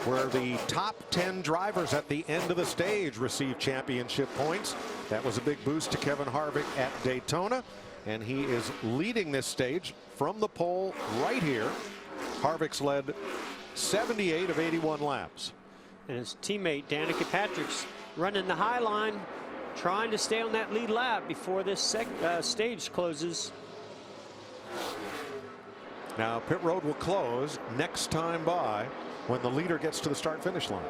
where the top 10 drivers at the end of the stage receive championship points. That was a big boost to Kevin Harvick at Daytona, and he is leading this stage from the pole right here. Harvick's led 78 of 81 laps. And his teammate Danica Patrick's running the high line, trying to stay on that lead lap before this stage closes. Now pit road will close next time by when the leader gets to the start-finish line.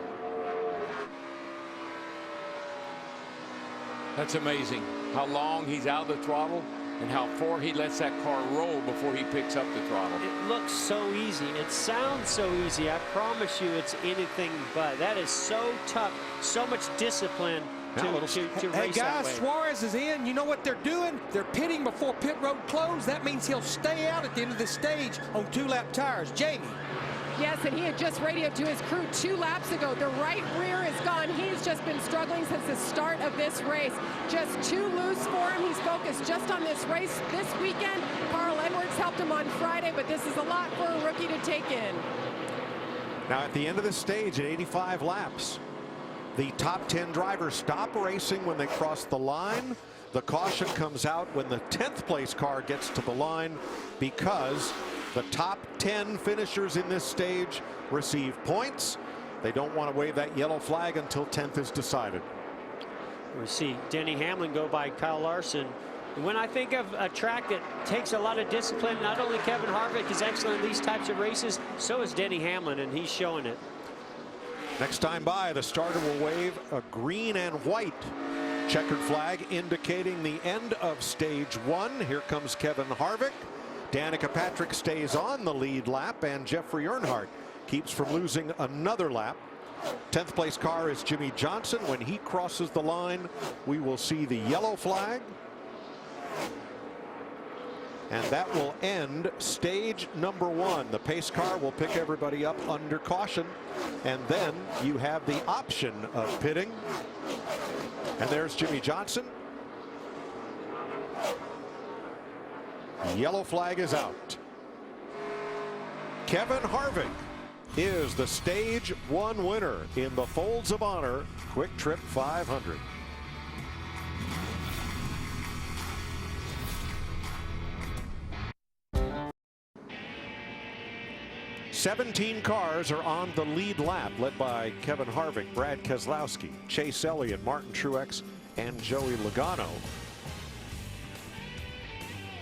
That's amazing how long he's out of the throttle and how far he lets that car roll before he picks up the throttle. It looks so easy. It sounds so easy. I promise you it's anything but. That is so tough. So much discipline to race hey guys, that way. Suarez is in. You know what they're doing? They're pitting before pit road close. That means he'll stay out at the end of the stage on 2-lap tires. Jamie. Yes, and he had just radioed to his crew 2 laps ago. The right rear is gone. He's just been struggling since the start of this race. Just too loose for him. He's focused just on this race this weekend. Carl Edwards helped him on Friday, but this is a lot for a rookie to take in. Now at the end of the stage at 85 laps, the top 10 drivers stop racing when they cross the line. The caution comes out when the 10th place car gets to the line, because the top 10 finishers in this stage receive points. They don't want to wave that yellow flag until 10th is decided. We see Denny Hamlin go by Kyle Larson. When I think of a track that takes a lot of discipline, not only Kevin Harvick is excellent in these types of races, so is Denny Hamlin, and he's showing it. Next time by, the starter will wave a green and white checkered flag indicating the end of stage 1. Here comes Kevin Harvick. Danica Patrick stays on the lead lap, and Jeffrey Earnhardt keeps from losing another lap. 10th place car is Jimmy Johnson. When he crosses the line, we will see the yellow flag. And that will end stage number 1. The pace car will pick everybody up under caution, and then you have the option of pitting. And there's Jimmy Johnson. Yellow flag is out. Kevin Harvick is the stage 1 winner in the Folds of Honor Quiktrip 500. "17 cars are on the lead lap, led by Kevin Harvick, Brad Keselowski, Chase Elliott, Martin Truex, and Joey Logano.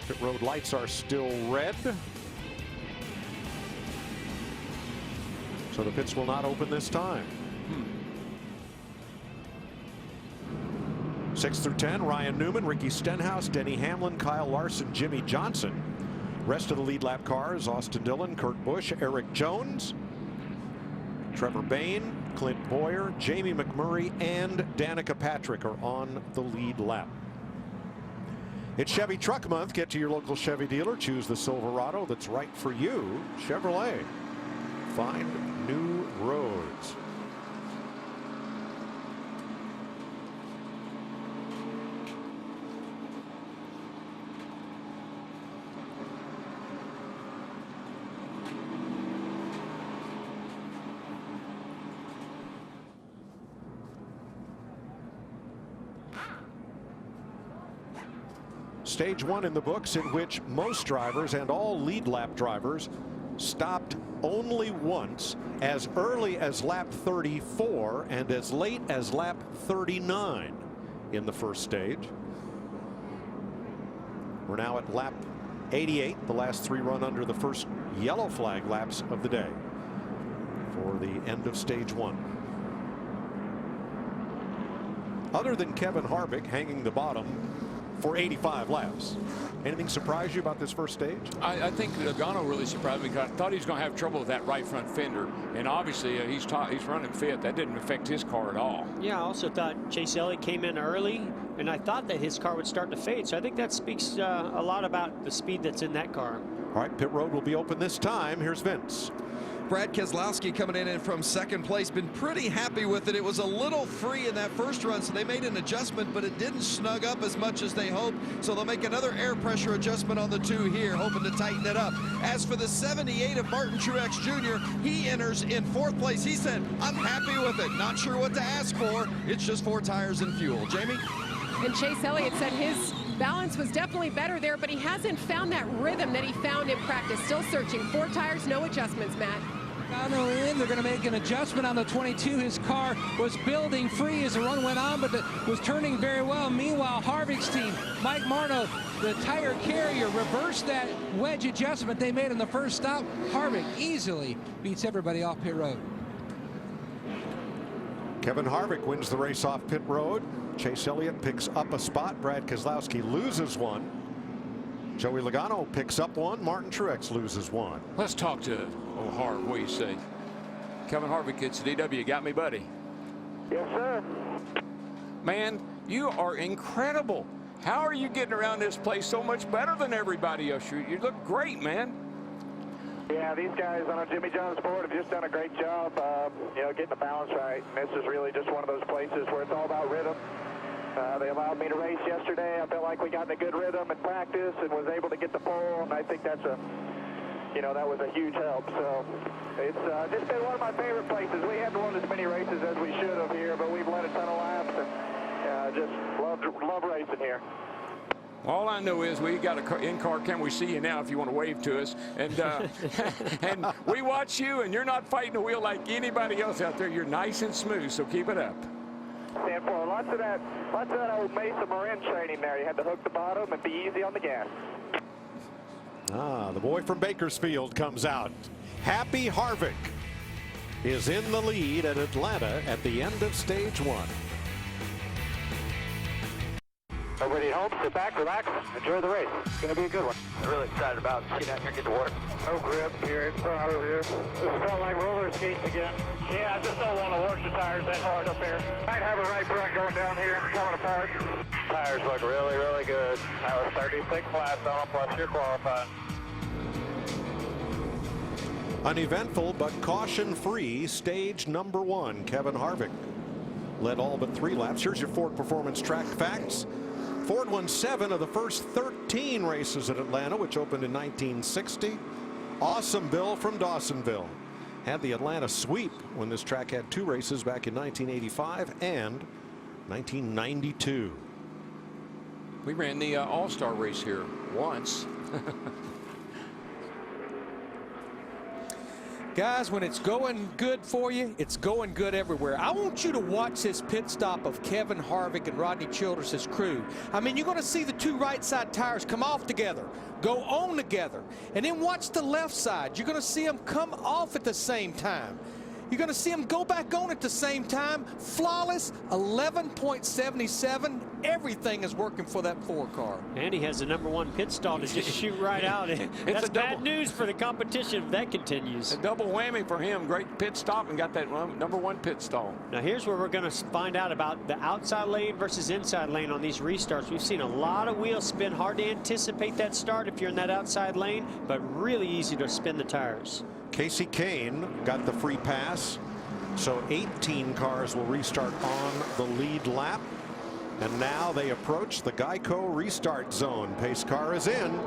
Pit road lights are still red, so the pits will not open this time. 6 through 10, Ryan Newman, Ricky Stenhouse, Denny Hamlin, Kyle Larson, Jimmy Johnson. Rest of the lead lap cars: Austin Dillon, Kurt Busch, Eric Jones, Trevor Bayne, Clint Boyer, Jamie McMurray, and Danica Patrick are on the lead lap. It's Chevy Truck Month. Get to your local Chevy dealer. Choose the Silverado that's right for you. Chevrolet. Find new roads. Stage one in the books in which most drivers and all lead lap drivers stopped only once, as early as lap 34 and as late as lap 39 in the first stage. We're now at lap 88. The last three run under the first yellow flag laps of the day for the end of stage one. Other than Kevin Harvick hanging the bottom for 85 laps. Anything surprise you about this first stage? I think Logano really surprised me because I thought he was going to have trouble with that right front fender, and obviously he's running fifth. That didn't affect his car at all. Yeah, I also thought Chase Elliott came in early, and I thought that his car would start to fade. So I think that speaks a lot about the speed that's in that car. All right, pit road will be open this time. Here's Vince. Brad Keselowski coming in from second place, been pretty happy with it. It was a little free in that first run, so they made an adjustment, but it didn't snug up as much as they hoped. So they'll make another air pressure adjustment on the two here, hoping to tighten it up. As for the 78 of Martin Truex Jr., he enters in fourth place. He said, I'm happy with it. Not sure what to ask for. It's just 4 tires and fuel. Jamie? And Chase Elliott said his balance was definitely better there, but he hasn't found that rhythm that he found in practice. Still searching. 4 tires, no adjustments, Matt. In, they're going to make an adjustment on the 22. His car was building free as the run went on, but was turning very well. Meanwhile, Harvick's team, Mike Marno, the tire carrier, reversed that wedge adjustment they made in the first stop. Harvick easily beats everybody off pit road. Kevin Harvick wins the race off pit road. Chase Elliott picks up a spot. Brad Keselowski loses one. Joey Logano picks up one. Martin Truex loses one. Let's talk to Harv. What do you say? Kevin Harvick gets DW. You got me, buddy? Yes, sir. Man, you are incredible. How are you getting around this place so much better than everybody else? You look great, man. Yeah, these guys on a Jimmy John's board have just done a great job, getting the balance right. And this is really just one of those places where it's all about rhythm. They allowed me to race yesterday. I felt like we got in a good rhythm in practice and was able to get the pole, and I think that's that was a huge help. So it's just been one of my favorite places. We haven't won as many races as we should have here, but we've led a ton of laps, and just love racing here. All I know is we got a in-car camera. We see you now if you want to wave to us. And and we watch you, and you're not fighting the wheel like anybody else out there. You're nice and smooth, so keep it up. Stand for lots of that old Mesa Marin training there. You had to hook the bottom and be easy on the gas. The boy from Bakersfield comes out. Happy Harvick is in the lead at Atlanta at the end of stage one. Everybody at home, sit back, relax, enjoy the race. It's going to be a good one. I'm really excited about getting out here and get to work. No grip here in front over here. This felt like roller skates again. Yeah, I just don't want to work the tires that hard up here. Might have a right front going down here, coming apart. Tires look really, really good. That was 36 laps on them, plus you're qualified. Uneventful but caution-free stage number one. Kevin Harvick led all but 3 laps. Here's your Ford Performance Track facts. Ford won 7 of the first 13 races at Atlanta, which opened in 1960. Awesome Bill from Dawsonville had the Atlanta sweep when this track had 2 races back in 1985 and 1992. We ran the All-Star race here once. Guys, when it's going good for you, it's going good everywhere. I want you to watch this pit stop of Kevin Harvick and Rodney Childress' crew. I mean, you're going to see the 2 right side tires come off together, go on together, and then watch the left side. You're going to see them come off at the same time. You're going to see them go back on at the same time. Flawless, 11.77. Everything is working for that 4 car. And he has the #1 pit stall to just shoot right out. That's bad news for the competition if that continues. A double whammy for him. Great pit stop and got that #1 pit stall. Now here's where we're going to find out about the outside lane versus inside lane on these restarts. We've seen a lot of wheel spin. Hard to anticipate that start if you're in that outside lane, but really easy to spin the tires. Casey Kane got the free pass, so 18 cars will restart on the lead lap. And now they approach the Geico restart zone. Pace car is in.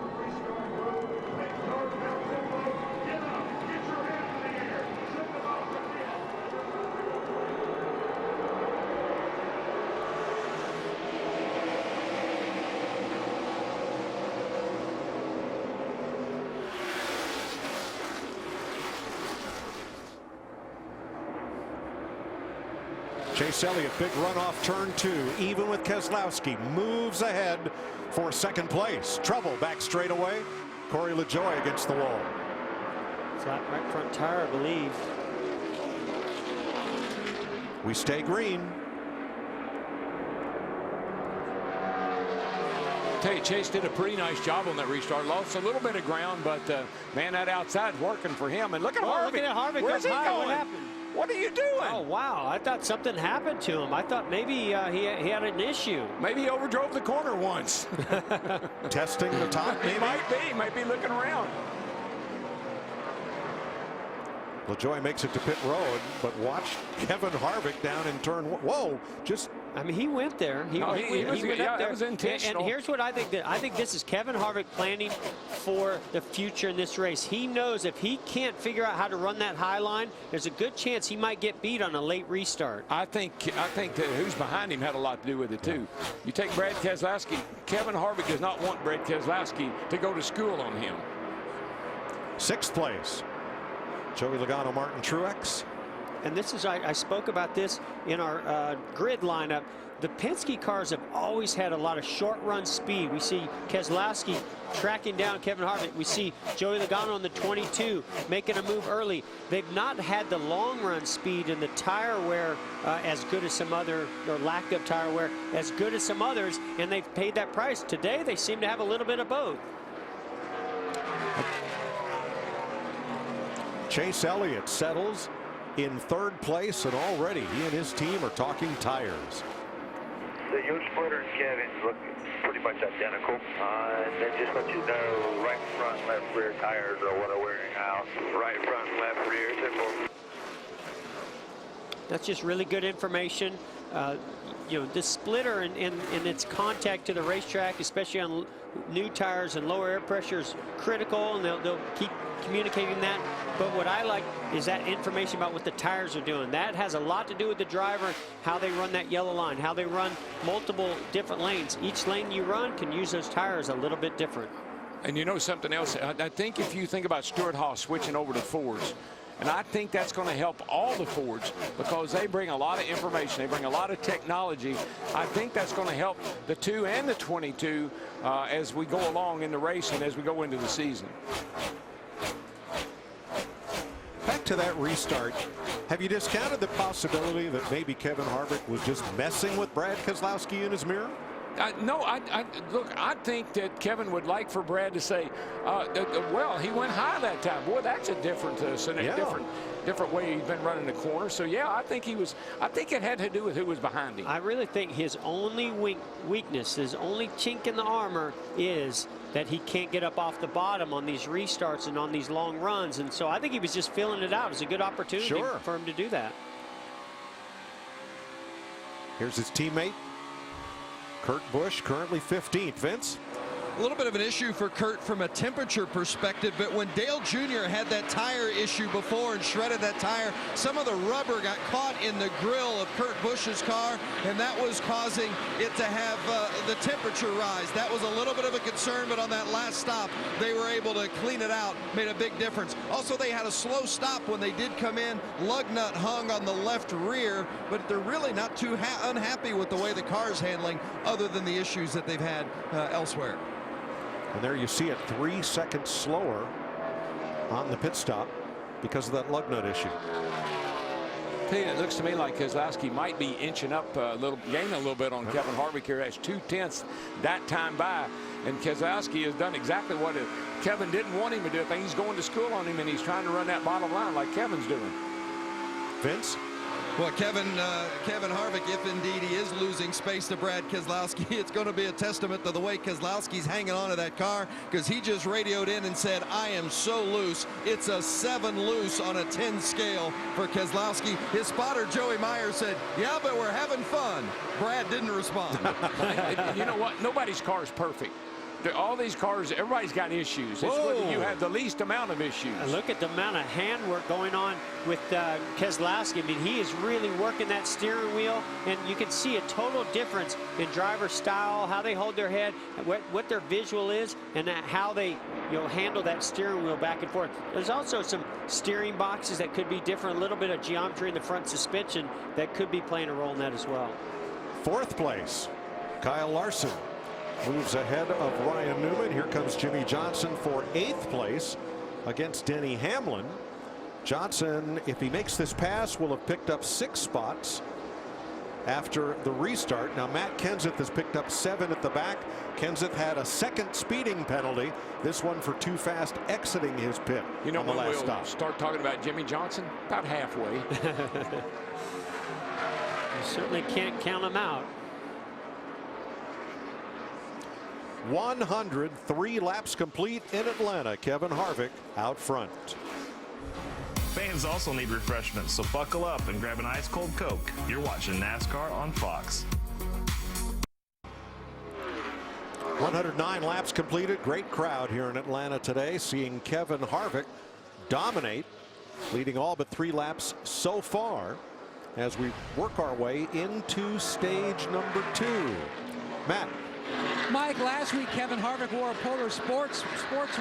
Chase Elliott, big run off turn 2, even with Keselowski, moves ahead for second place. Trouble back straight away. Corey LaJoie against the wall. Flat right front tire, I believe. We stay green. Tell you, Chase did a pretty nice job on that restart. Lost a little bit of ground, but man, that outside's working for him. And look at Harvick. Look at Harvick. Where's he going? What happened? What are you doing? Oh, wow. I thought something happened to him. I thought maybe he had an issue. Maybe he overdrove the corner once. Testing the top, maybe? He might be looking around. LaJoie makes it to pit road, but watch Kevin Harvick down in turn 1. Whoa, just... I mean, he went there. He went up there. That was intentional. And here's what I think. I think this is Kevin Harvick planning for the future in this race. He knows if he can't figure out how to run that high line, there's a good chance he might get beat on a late restart. I think that who's behind him had a lot to do with it too. You take Brad Keselowski. Kevin Harvick does not want Brad Keselowski to go to school on him. 6th place. Joey Logano, Martin Truex. And this is, I spoke about this in our grid lineup. The Penske cars have always had a lot of short run speed. We see Keselowski tracking down Kevin Harvick. We see Joey Logano on the 22 making a move early. They've not had the long run speed and the tire wear as good as some other, or lack of tire wear, as good as some others, and they've paid that price. Today they seem to have a little bit of both. Chase Elliott settles in 3rd place, and already he and his team are talking tires. So your splitter and Kevin's look pretty much identical. And then just let you know, right front, left rear tires are what are wearing out. Right front, left rear, simple. That's just really good information. You know, this splitter and its contact to the racetrack, especially on new tires and lower air pressure, is critical, and they'll keep communicating that. But what I like is that information about what the tires are doing. That has a lot to do with the driver, how they run that yellow line, how they run multiple different lanes. Each lane you run can use those tires a little bit different. And you know something else? I think if you think about Stuart Haas switching over to Fords, and I think that's going to help all the Fords because they bring a lot of information. They bring a lot of technology. I think that's going to help the 2 and the 22 as we go along in the race and as we go into the season. Back to that restart. Have you discounted the possibility that maybe Kevin Harvick was just messing with Brad Keselowski in his mirror? No, look, I think that Kevin would like for Brad to say, well, he went high that time. Boy, that's a different different way he's been running the corner. So yeah, I think it had to do with who was behind him. I really think his only weakness, his only chink in the armor is that he can't get up off the bottom on these restarts and on these long runs. And so I think he was just filling it out. It's a good opportunity for him to do that. Here's his teammate, Kurt Busch, currently 15th. Vince? A little bit of an issue for Kurt from a temperature perspective, but when Dale Jr. had that tire issue before and shredded that tire, some of the rubber got caught in the grill of Kurt Busch's car, and that was causing it to have the temperature rise. That was a little bit of a concern, but on that last stop, they were able to clean it out, made a big difference. Also, they had a slow stop when they did come in. Lug nut hung on the left rear, but they're really not too unhappy with the way the car's handling, other than the issues that they've had elsewhere. And there you see it 3 seconds slower on the pit stop because of that lug nut issue. It looks to me like Keselowski might be inching up gaining a little bit on Kevin Harvick here. That's 2/10 that time by. And Keselowski has done exactly what Kevin didn't want him to do. I think he's going to school on him, and he's trying to run that bottom line like Kevin's doing. Vince? Well, Kevin Harvick, if indeed he is losing space to Brad Keselowski, it's going to be a testament to the way Keselowski's hanging on to that car, because he just radioed in and said, I am so loose. It's a 7 loose on a 10 scale for Keselowski. His spotter, Joey Meyer, said, yeah, but we're having fun. Brad didn't respond. You know what? Nobody's car is perfect. All these cars, everybody's got issues. It's whether you have the least amount of issues. And look at the amount of handwork going on with Keselowski. I mean, he is really working that steering wheel, and you can see a total difference in driver style, how they hold their head, what their visual is, and how they handle that steering wheel back and forth. There's also some steering boxes that could be different, a little bit of geometry in the front suspension that could be playing a role in that as well. 4th place, Kyle Larson moves ahead of Ryan Newman. Here comes Jimmy Johnson for 8th place against Denny Hamlin. Johnson, if he makes this pass, will have picked up 6 spots after the restart. Now Matt Kenseth has picked up 7 at the back. Kenseth had a 2nd speeding penalty, this one for too fast exiting his pit. You know, on the when last we'll stop. start talking about Jimmy Johnson, about halfway. You certainly can't count him out. 103 laps complete in Atlanta. Kevin Harvick out front. Fans also need refreshments, so buckle up and grab an ice cold Coke. You're watching NASCAR on Fox. 109 laps completed. Great crowd here in Atlanta today, seeing Kevin Harvick dominate, leading all but 3 laps so far as we work our way into stage number 2. Matt. Mike, last week Kevin Harvick wore a Polar Sports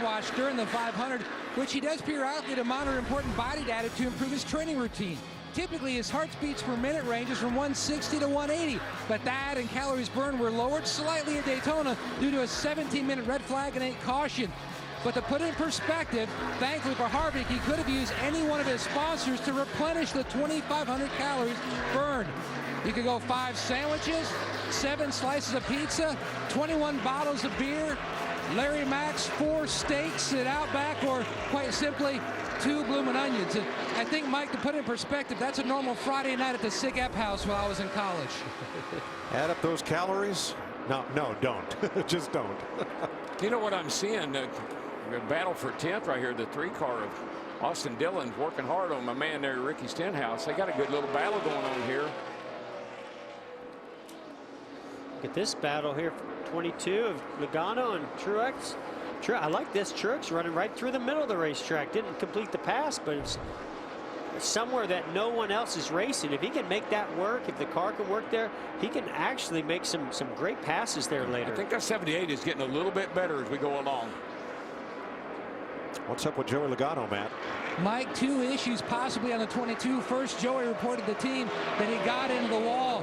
watch during the 500, which he does periodically to monitor important body data to improve his training routine. Typically, his heart beats per minute ranges from 160 to 180, but that and calories burned were lowered slightly at Daytona due to a 17-minute red flag and 8 caution. But to put it in perspective, thankfully for Harvick, he could have used any one of his sponsors to replenish the 2,500 calories burned. You could go 5 sandwiches, 7 slices of pizza, 21 bottles of beer, Larry Mack's 4 steaks at Outback, or quite simply 2 bloomin' onions. And I think, Mike, to put it in perspective, that's a normal Friday night at the Sig Ep house while I was in college. Add up those calories? No, don't. Just don't. You know what I'm seeing? The battle for 10th right here. The 3 car of Austin Dillon's working hard on my man there, Ricky Stenhouse. They got a good little battle going on here. Look at this battle here, 22 of Logano and Truex. I like this. Truex running right through the middle of the racetrack. Didn't complete the pass, but it's somewhere that no one else is racing. If he can make that work, if the car can work there, he can actually make some great passes there later. I think that 78 is getting a little bit better as we go along. What's up with Joey Logano, Matt? Mike, 2 issues possibly on the 22. First, Joey reported to the team that he got into the wall.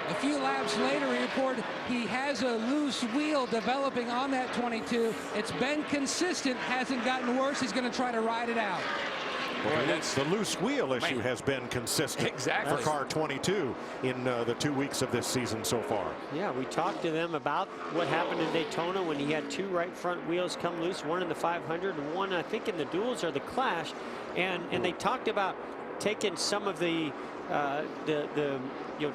A few laps later, he reported he has a loose wheel developing on that 22. It's been consistent, hasn't gotten worse. He's going to try to ride it out. Well, the loose wheel issue has been consistent for car 22 in the 2 weeks of this season so far. Yeah, we talked to them about what happened in Daytona when he had 2 right front wheels come loose, one in the 500 and one, I think, in the duels or the Clash. And they talked about taking some of the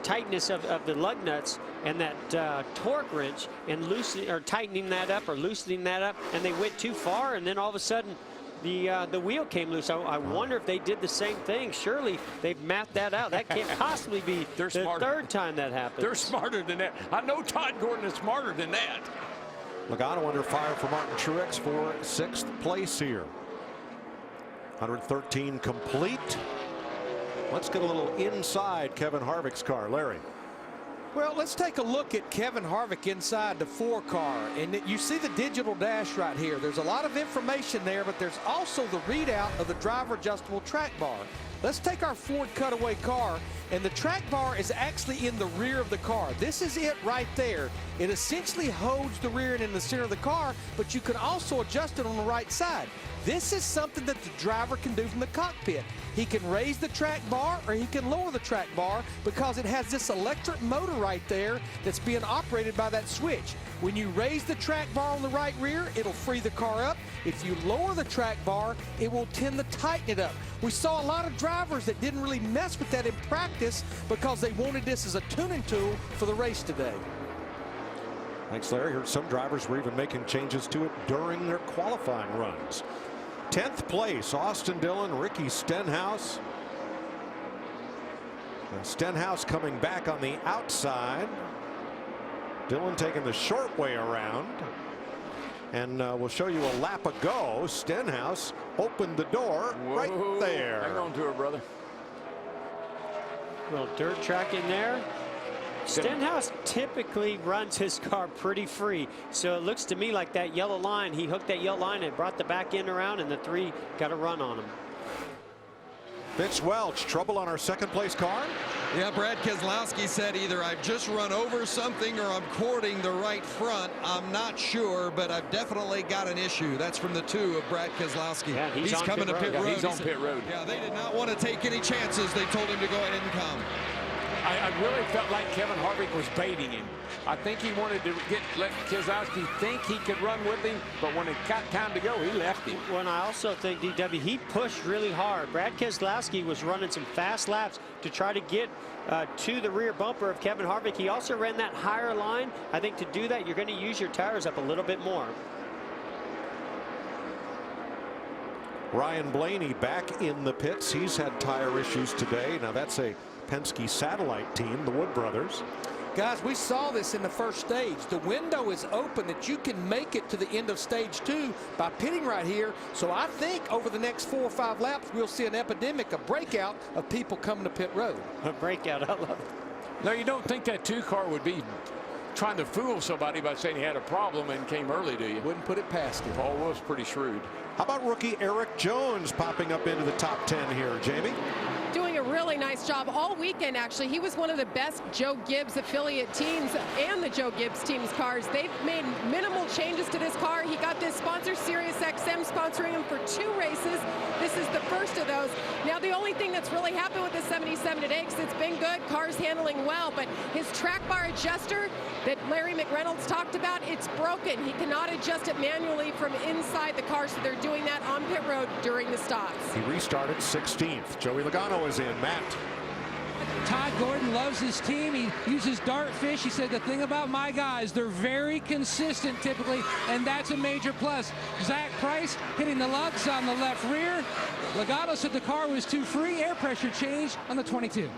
tightness of the lug nuts and that torque wrench and loosening or tightening that up or loosening that up, and they went too far, and then all of a sudden the wheel came loose. I wonder if they did the same thing. Surely they've mapped that out. That can't possibly be the third time that happens. They're smarter than that. I know Todd Gordon is smarter than that. Logano under fire for Martin Truex for 6th place here. 113 complete. Let's get a little inside Kevin Harvick's car. Larry. Well, let's take a look at Kevin Harvick inside the 4 car. And you see the digital dash right here. There's a lot of information there, but there's also the readout of the driver adjustable track bar. Let's take our Ford cutaway car, and the track bar is actually in the rear of the car. This is it right there. It essentially holds the rear end in the center of the car, but you can also adjust it on the right side. This is something that the driver can do from the cockpit. He can raise the track bar or he can lower the track bar because it has this electric motor right there that's being operated by that switch. When you raise the track bar on the right rear, it'll free the car up. If you lower the track bar, it will tend to tighten it up. We saw a lot of drivers that didn't really mess with that in practice because they wanted this as a tuning tool for the race today. Thanks, Larry. Heard some drivers were even making changes to it during their qualifying runs. 10th place, Austin Dillon, Ricky Stenhouse. And Stenhouse coming back on the outside. Dillon taking the short way around. And we'll show you a lap ago. Stenhouse opened the door right there. Hang on to her, brother. Little dirt track in there. Stenhouse typically runs his car pretty free, so it looks to me like that yellow line, he hooked that yellow line and brought the back end around, and the 3 got a run on him. Vince Welch, trouble on our second place car? Yeah, Brad Keselowski said either I've just run over something or I'm courting the right front. I'm not sure, but I've definitely got an issue. That's from the 2 of Brad Keselowski. Yeah, he's on coming pit to pit road. road. Yeah, he's on pit road. Yeah, they did not want to take any chances. They told him to go ahead and come. I really felt like Kevin Harvick was baiting him. I think he wanted to let Keselowski think he could run with him, but when it got time to go, he left him. Well, I also think, DW, he pushed really hard. Brad Keselowski was running some fast laps to try to get to the rear bumper of Kevin Harvick. He also ran that higher line. I think to do that, you're going to use your tires up a little bit more. Ryan Blaney back in the pits. He's had tire issues today. Now that's a Penske satellite team, the Wood brothers. Guys, we saw this in the first stage. The window is open that you can make it to the end of stage 2 by pitting right here. So I think over the next 4 or 5 laps, we'll see an epidemic, a breakout of people coming to pit road. A breakout, I love it. Now, you don't think that 2 car would be trying to fool somebody by saying he had a problem and came early, do you? Wouldn't put it past him. Paul Wolf's pretty shrewd. How about rookie Eric Jones popping up into the top 10 here, Jamie? Doing a really nice job all weekend, actually. He was one of the best Joe Gibbs affiliate teams and the Joe Gibbs team's cars. They've made minimal changes to this car. He got this sponsor, SiriusXM, sponsoring him for 2 races. This is the first of those. Now, the only thing that's really happened with the 77 today, because it's been good, car's handling well, but his track bar adjuster that Larry McReynolds talked about, it's broken. He cannot adjust it manually from inside the car, so they're doing that on pit road during the stops. He restarted 16th. Joey Logano is in. Matt. Todd Gordon loves his team. He uses dart fish. He said the thing about my guys, they're very consistent typically, and that's a major plus. Zach Price hitting the lugs on the left rear. Logano said the car was too free. Air pressure change on the 22.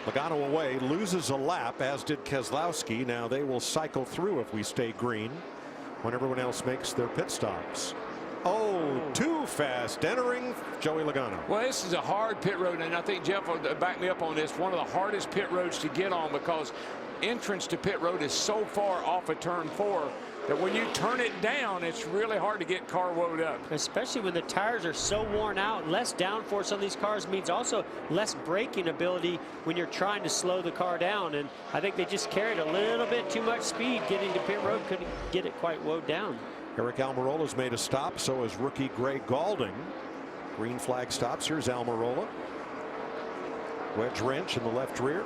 Logano away, loses a lap, as did Keselowski. Now they will cycle through if we stay green when everyone else makes their pit stops. Oh, too fast entering Joey Logano. Well, this is a hard pit road, and I think Jeff will back me up on this. One of the hardest pit roads to get on because entrance to pit road is so far off of turn 4 that when you turn it down, it's really hard to get car woed up. Especially when the tires are so worn out. Less downforce on these cars means also less braking ability when you're trying to slow the car down. And I think they just carried a little bit too much speed getting to pit road. Couldn't get it quite woed down. Eric Almirola's made a stop. So has rookie Greg Galding. Green flag stops. Here's Almirola. Wedge wrench in the left rear.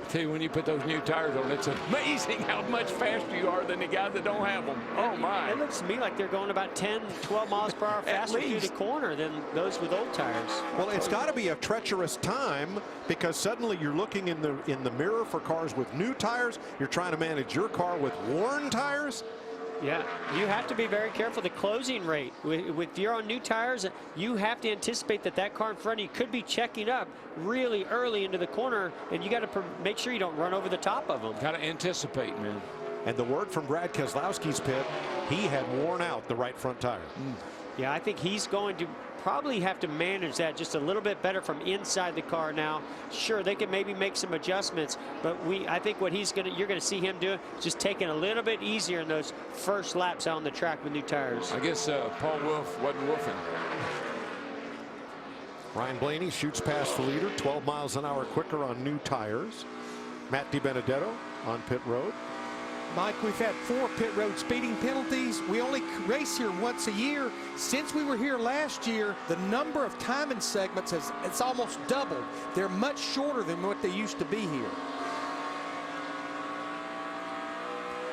I tell you, when you put those new tires on, it's amazing how much faster you are than the guys that don't have them. Oh, my. It looks to me like they're going about 10, 12 miles per hour faster through the corner than those with old tires. Well, it's got to be a treacherous time because suddenly you're looking in the mirror for cars with new tires. You're trying to manage your car with worn tires. Yeah, you have to be very careful. The closing rate, if you're on new tires, you have to anticipate that car in front of you could be checking up really early into the corner, and you got to make sure you don't run over the top of them. Got to anticipate, man. And the word from Brad Keselowski's pit, he had worn out the right front tire. Yeah, I think he's going to probably have to manage that just a little bit better from inside the car now. Sure, they can maybe make some adjustments, but I think what you're going to see him do just taking a little bit easier in those first laps out on the track with new tires. I guess Paul Wolf wasn't wolfing. Ryan Blaney shoots past the leader, 12 miles an hour quicker on new tires. Matt DiBenedetto on pit road. Mike, we've had 4 pit road speeding penalties. We only race here once a year. Since we were here last year, the number of timing segments it's almost doubled. They're much shorter than what they used to be here.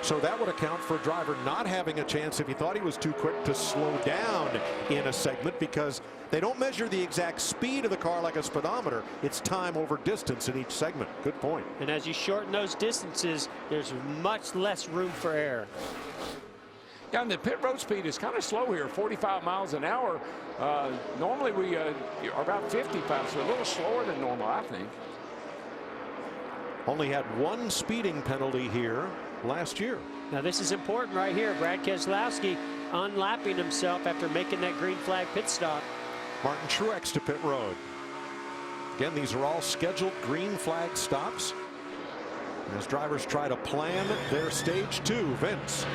So that would account for a driver not having a chance if he thought he was too quick to slow down in a segment, because they don't measure the exact speed of the car like a speedometer. It's time over distance in each segment. Good point. And as you shorten those distances, there's much less room for error. Yeah, and the pit road speed is kind of slow here, 45 miles an hour. Normally we are about 55, so a little slower than normal, I think. Only had 1 speeding penalty here last year. Now this is important right here. Brad Keselowski unlapping himself after making that green flag pit stop. Martin Truex to pit road. Again, these are all scheduled green flag stops as drivers try to plan their stage 2. Vince.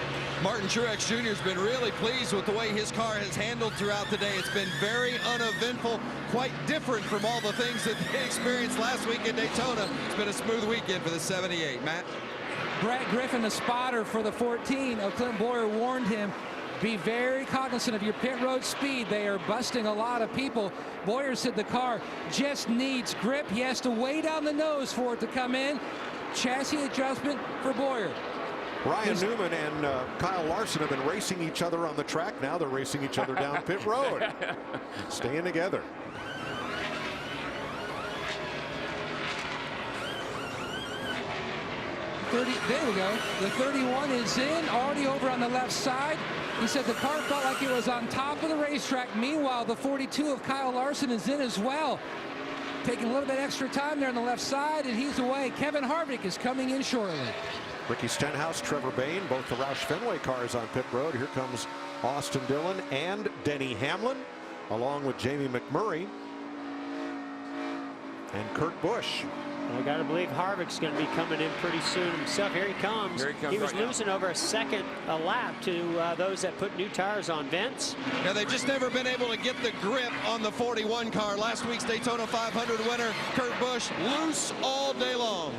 Martin Truex Jr. has been really pleased with the way his car has handled throughout the day. It's been very uneventful, quite different from all the things that they experienced last week at Daytona. It's been a smooth weekend for the 78. Matt? Brett Griffin, the spotter for the 14 of Clint Boyer, warned him, be very cognizant of your pit road speed. They are busting a lot of people. Boyer said the car just needs grip. He has to weigh down the nose for it to come in. Chassis adjustment for Boyer. Ryan Newman and Kyle Larson have been racing each other on the track. Now they're racing each other down pit road. Staying together. There we go. The 31 is in, already over on the left side. He said the car felt like it was on top of the racetrack. Meanwhile, the 42 of Kyle Larson is in as well. Taking a little bit extra time there on the left side, and he's away. Kevin Harvick is coming in shortly. Ricky Stenhouse, Trevor Bayne, both the Roush Fenway cars on pit road. Here comes Austin Dillon and Denny Hamlin, along with Jamie McMurray and Kurt Busch. I got to believe Harvick's going to be coming in pretty soon himself. Here he comes. He was losing over a second a lap to those that put new tires on. Vince? Yeah, they've just never been able to get the grip on the 41 car. Last week's Daytona 500 winner, Kurt Busch, loose all day long.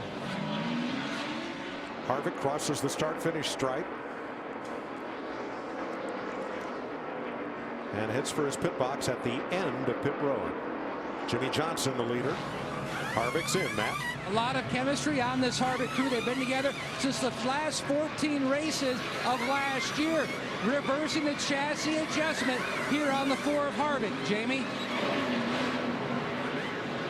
Harvick crosses the start-finish stripe and heads for his pit box at the end of pit road. Jimmy Johnson, the leader. Harvick's in, Matt. A lot of chemistry on this Harvick crew. They've been together since the last 14 races of last year. Reversing the chassis adjustment here on the 4 of Harvick. Jamie?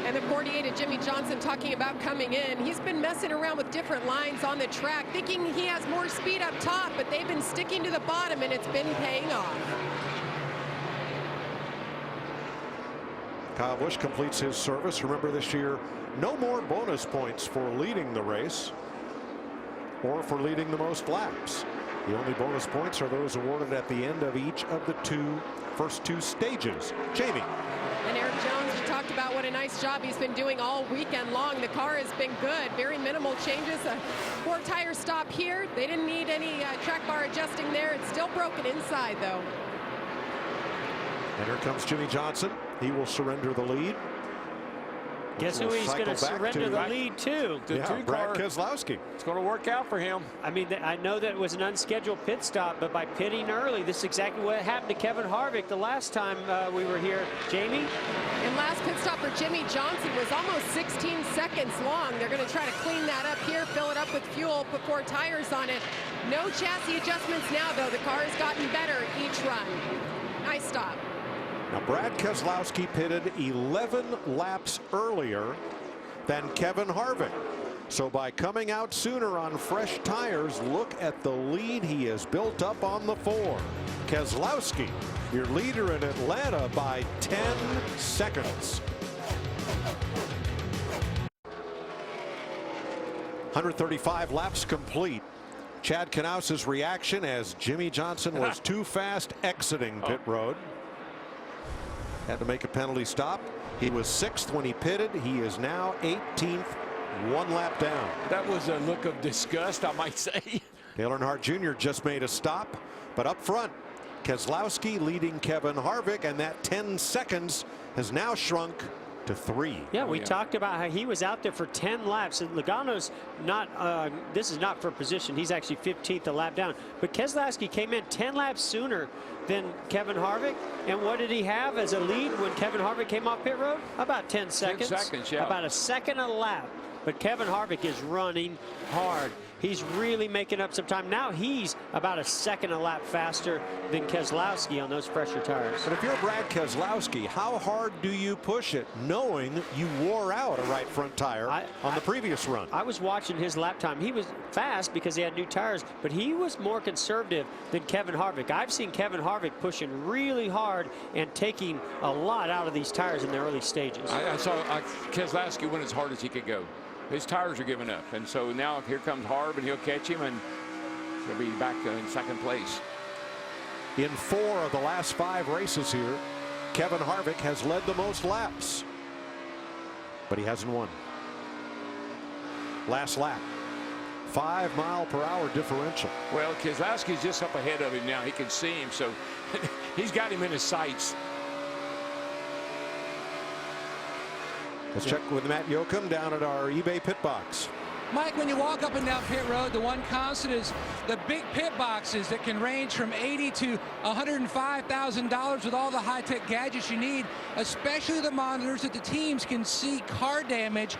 And the 48 of Jimmy Johnson talking about coming in. He's been messing around with different lines on the track, thinking he has more speed up top, but they've been sticking to the bottom, and it's been paying off. Kyle Busch completes his service. Remember, this year, no more bonus points for leading the race or for leading the most laps. The only bonus points are those awarded at the end of each of the first two stages. Jamie. And Eric Jones, you talked about what a nice job he's been doing all weekend long. The car has been good. Very minimal changes. A 4-tire stop here. They didn't need any track bar adjusting there. It's still broken inside, though. And here comes Jimmy Johnson. He will surrender the lead. Guess who he's going to surrender the lead to? Brad Keselowski. It's going to work out for him. I mean, I know that it was an unscheduled pit stop, but by pitting early, this is exactly what happened to Kevin Harvick the last time we were here. Jamie? And last pit stop for Jimmy Johnson was almost 16 seconds long. They're going to try to clean that up here, fill it up with fuel, put 4 tires on it. No chassis adjustments now, though. The car has gotten better each run. Nice stop. Now, Brad Keselowski pitted 11 laps earlier than Kevin Harvick. So by coming out sooner on fresh tires, look at the lead he has built up on the 4. Keselowski, your leader in Atlanta by 10 seconds. 135 laps complete. Chad Knaus's reaction as Jimmy Johnson was too fast exiting pit road. Had to make a penalty stop. He was 6th when he pitted. He is now 18th, 1 lap down. That was a look of disgust, I might say. Dale Earnhardt Jr. just made a stop, but up front, Keselowski leading Kevin Harvick, and that 10 seconds has now shrunk to 3. Yeah, we talked about how he was out there for 10 laps, and Logano's not, this is not for position. He's actually 15th a lap down. But Keselowski came in 10 laps sooner than Kevin Harvick. And what did he have as a lead when Kevin Harvick came off pit road? About 10 seconds. 10 seconds, yeah. About a second a lap. But Kevin Harvick is running hard. He's really making up some time. Now he's about a second a lap faster than Keselowski on those fresher tires. But if you're Brad Keselowski, how hard do you push it knowing you wore out a right front tire on the previous run? I was watching his lap time. He was fast because he had new tires, but he was more conservative than Kevin Harvick. I've seen Kevin Harvick pushing really hard and taking a lot out of these tires in the early stages. I saw Keselowski went as hard as he could go. His tires are giving up, and so now here comes Harv, and he'll catch him, and he'll be back in 2nd place. In 4 of the last 5 races here, Kevin Harvick has led the most laps. but he hasn't won. Last lap. 5-mile-per-hour differential. Well, Keselowski's just up ahead of him now. He can see him, so he's got him in his sights. Let's check with Matt Yoakum down at our eBay pit box. Mike, when you walk up and down pit road, the one constant is the big pit boxes that can range from $80,000 to $105,000 with all the high-tech gadgets you need, especially the monitors that the teams can see car damage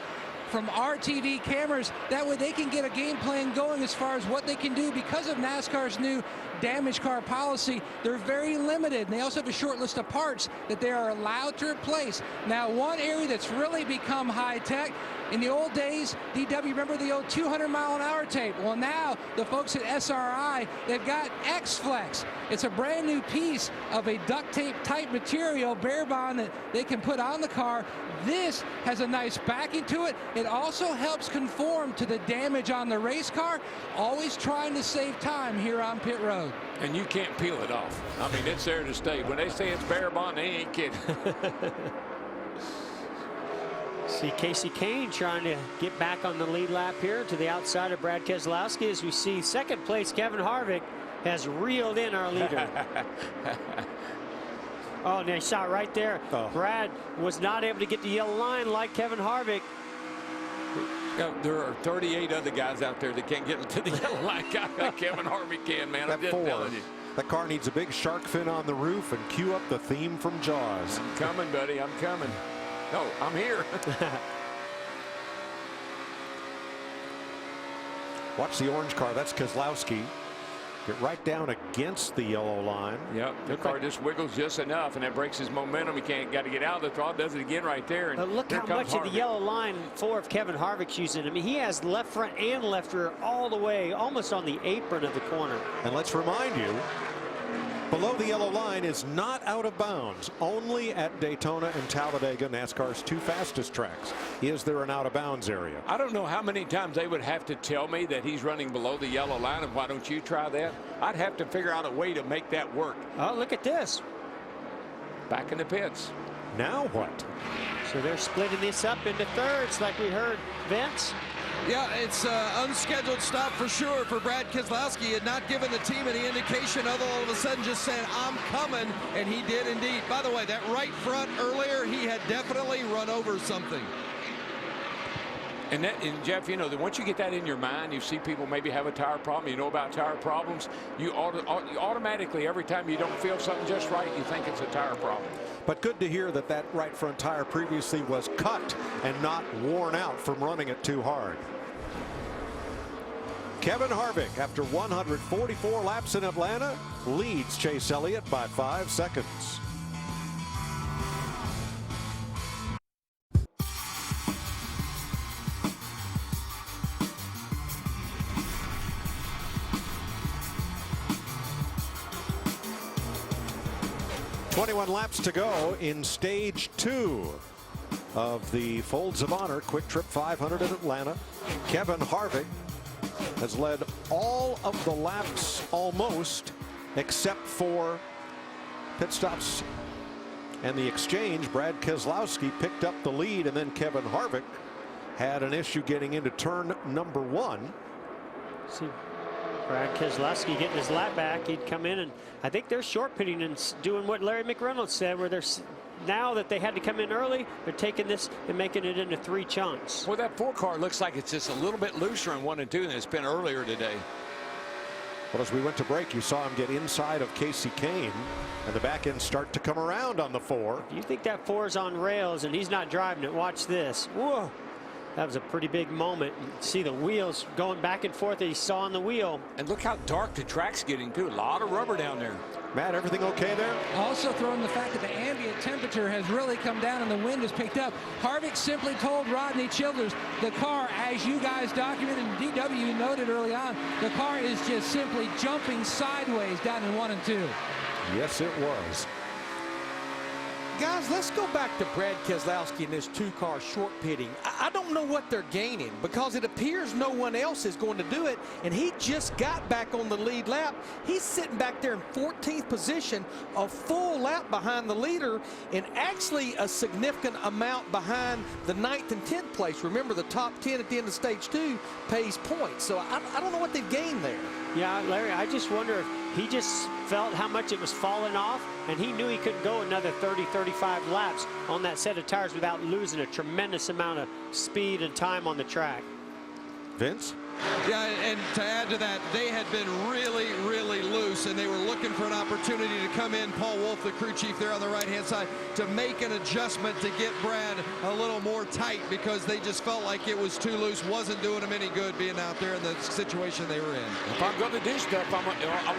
from RTV cameras. That way they can get a game plan going as far as what they can do. Because of NASCAR's new damaged car policy, they're very limited, and they also have a short list of parts that they are allowed to replace. Now, one area that's really become high-tech, in the old days, DW, remember the old 200-mile-an-hour tape? Well, now the folks at SRI, they've got X-Flex. It's a brand new piece of a duct tape type material, bare bond, that they can put on the car. This has a nice backing to it. It also helps conform to the damage on the race car, always trying to save time here on pit road. And you can't peel it off. I mean, it's there to stay. When they say it's bare bond, they ain't kidding. See Casey Kane trying to get back on the lead lap here to the outside of Brad Keselowski, as we see second place Kevin Harvick has reeled in our leader. Oh, nice shot right there. Oh. Brad was not able to get the yellow line like Kevin Harvick. Yeah, there are 38 other guys out there that can't get into the yellow line like Kevin Harvick can, man. I'm just telling you. That car needs a big shark fin on the roof and cue up the theme from Jaws. I'm coming, buddy. I'm coming. No, I'm here. Watch the orange car. That's Keselowski. Get right down against the yellow line. Yep, the car just wiggles just enough, and that breaks his momentum. He can't got to get out of the throttle. Does it again right there. And but look how much of the yellow line of Kevin Harvick's using. I mean, he has left front and left rear all the way, almost on the apron of the corner. And let's remind you, below the yellow line is not out of bounds. Only at Daytona and Talladega, NASCAR's two fastest tracks, is there an out of bounds area. I don't know how many times they would have to tell me that he's running below the yellow line, and why don't you try that? I'd have to figure out a way to make that work. Oh, look at this. Back in the pits. Now what? So they're splitting this up into thirds like we heard Vince. Yeah, it's an unscheduled stop for sure for Brad Keselowski. He had not given the team any indication other all of a sudden just saying, I'm coming, and he did indeed. By the way, that right front earlier, he had definitely run over something. And Jeff, you know, that once you get that in your mind, you see people maybe have a tire problem, you know about tire problems, you automatically, every time you don't feel something just right, you think it's a tire problem. But good to hear that that right front tire previously was cut and not worn out from running it too hard. Kevin Harvick, after 144 laps in Atlanta, leads Chase Elliott by 5 seconds. .21 laps to go in stage 2 of the Folds of Honor Quiktrip 500 in Atlanta. Kevin Harvick has led all of the laps almost, except for pit stops and the exchange. Brad Keselowski picked up the lead, and then Kevin Harvick had an issue getting into turn number 1. See Brad Keselowski getting his lap back. He'd come in, and I think they're short pitting and doing what Larry McReynolds said, where they're now that they had to come in early, they're taking this and making it into 3 chunks. Well, that 4 car looks like it's just a little bit looser in 1 and 2 than it's been earlier today. Well, as we went to break, you saw him get inside of Casey Kane, and the back end start to come around on the 4. You think that 4 is on rails and he's not driving it? Watch this. Whoa. That was a pretty big moment. You see the wheels going back and forth that he saw on the wheel. And look how dark the track's getting, too. A lot of rubber down there. Matt, everything okay there? Also throwing the fact that the ambient temperature has really come down and the wind has picked up. Harvick simply told Rodney Childers, the car, as you guys documented and DW noted early on, the car is just simply jumping sideways down in 1 and 2. Yes, it was. Guys, let's go back to Brad Keselowski in this two-car short pitting. I don't know what they're gaining because it appears no one else is going to do it, and he just got back on the lead lap. He's sitting back there in 14th position, a full lap behind the leader, and actually a significant amount behind the 9th and 10th place. Remember, the top 10 at the end of stage 2 pays points, so I don't know what they've gained there. Yeah, Larry, I just wonder if he just felt how much it was falling off, and he knew he couldn't go another 30, 35 laps on that set of tires without losing a tremendous amount of speed and time on the track. Vince? Yeah, and to add to that, they had been really, really loose, and they were looking for an opportunity to come in. Paul Wolf, the crew chief there on the right-hand side, to make an adjustment to get Brad a little more tight because they just felt like it was too loose, wasn't doing them any good being out there in the situation they were in. If I'm going to do stuff, I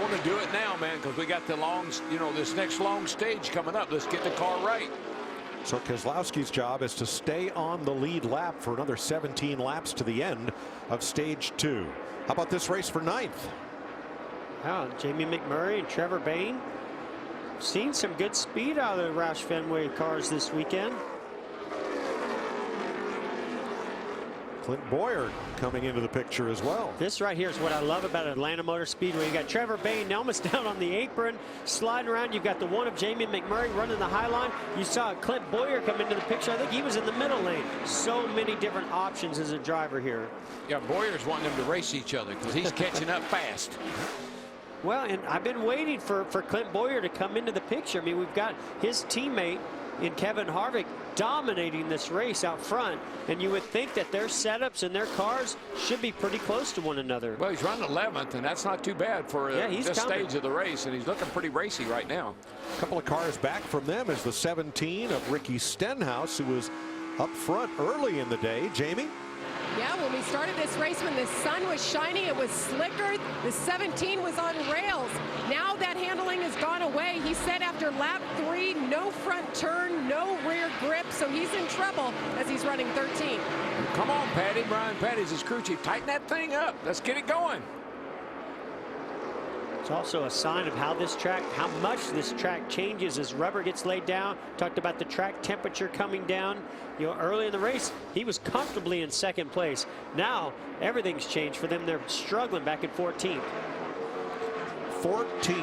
want to do it now, man, because we got the long, this next long stage coming up. Let's get the car right. So Keselowski's job is to stay on the lead lap for another 17 laps to the end of stage 2. How about this race for 9th? Wow, Jamie McMurray and Trevor Bayne. Seen some good speed out of the Roush Fenway cars this weekend. Clint Boyer coming into the picture as well. This right here is what I love about Atlanta Motor Speedway. You got Trevor Bayne almost down on the apron, sliding around. You've got the one of Jamie McMurray running the high line. You saw Clint Boyer come into the picture. I think he was in the middle lane. So many different options as a driver here. Yeah, Boyer's wanting them to race each other because he's catching up fast. Well, and I've been waiting for Clint Boyer to come into the picture. I mean, we've got his teammate in Kevin Harvick dominating this race out front, and you would think that their setups and their cars should be pretty close to one another. Well, he's running 11th, and that's not too bad for this stage of the race, and he's looking pretty racy right now. A couple of cars back from them is the 17 of Ricky Stenhouse, who was up front early in the day. Jamie? Yeah, when we started this race, when the sun was shining, it was slicker. The 17 was on rails. Now that handling has gone away. He said after lap 3, no front turn, no rear grip, so he's in trouble as he's running 13. Come on, Patty. Brian Patty's his crew chief. Tighten that thing up. Let's get it going. It's also a sign of how much this track changes as rubber gets laid down. Talked about the track temperature coming down. You know, early in the race, he was comfortably in 2nd place. Now, everything's changed for them. They're struggling back at 14th. 14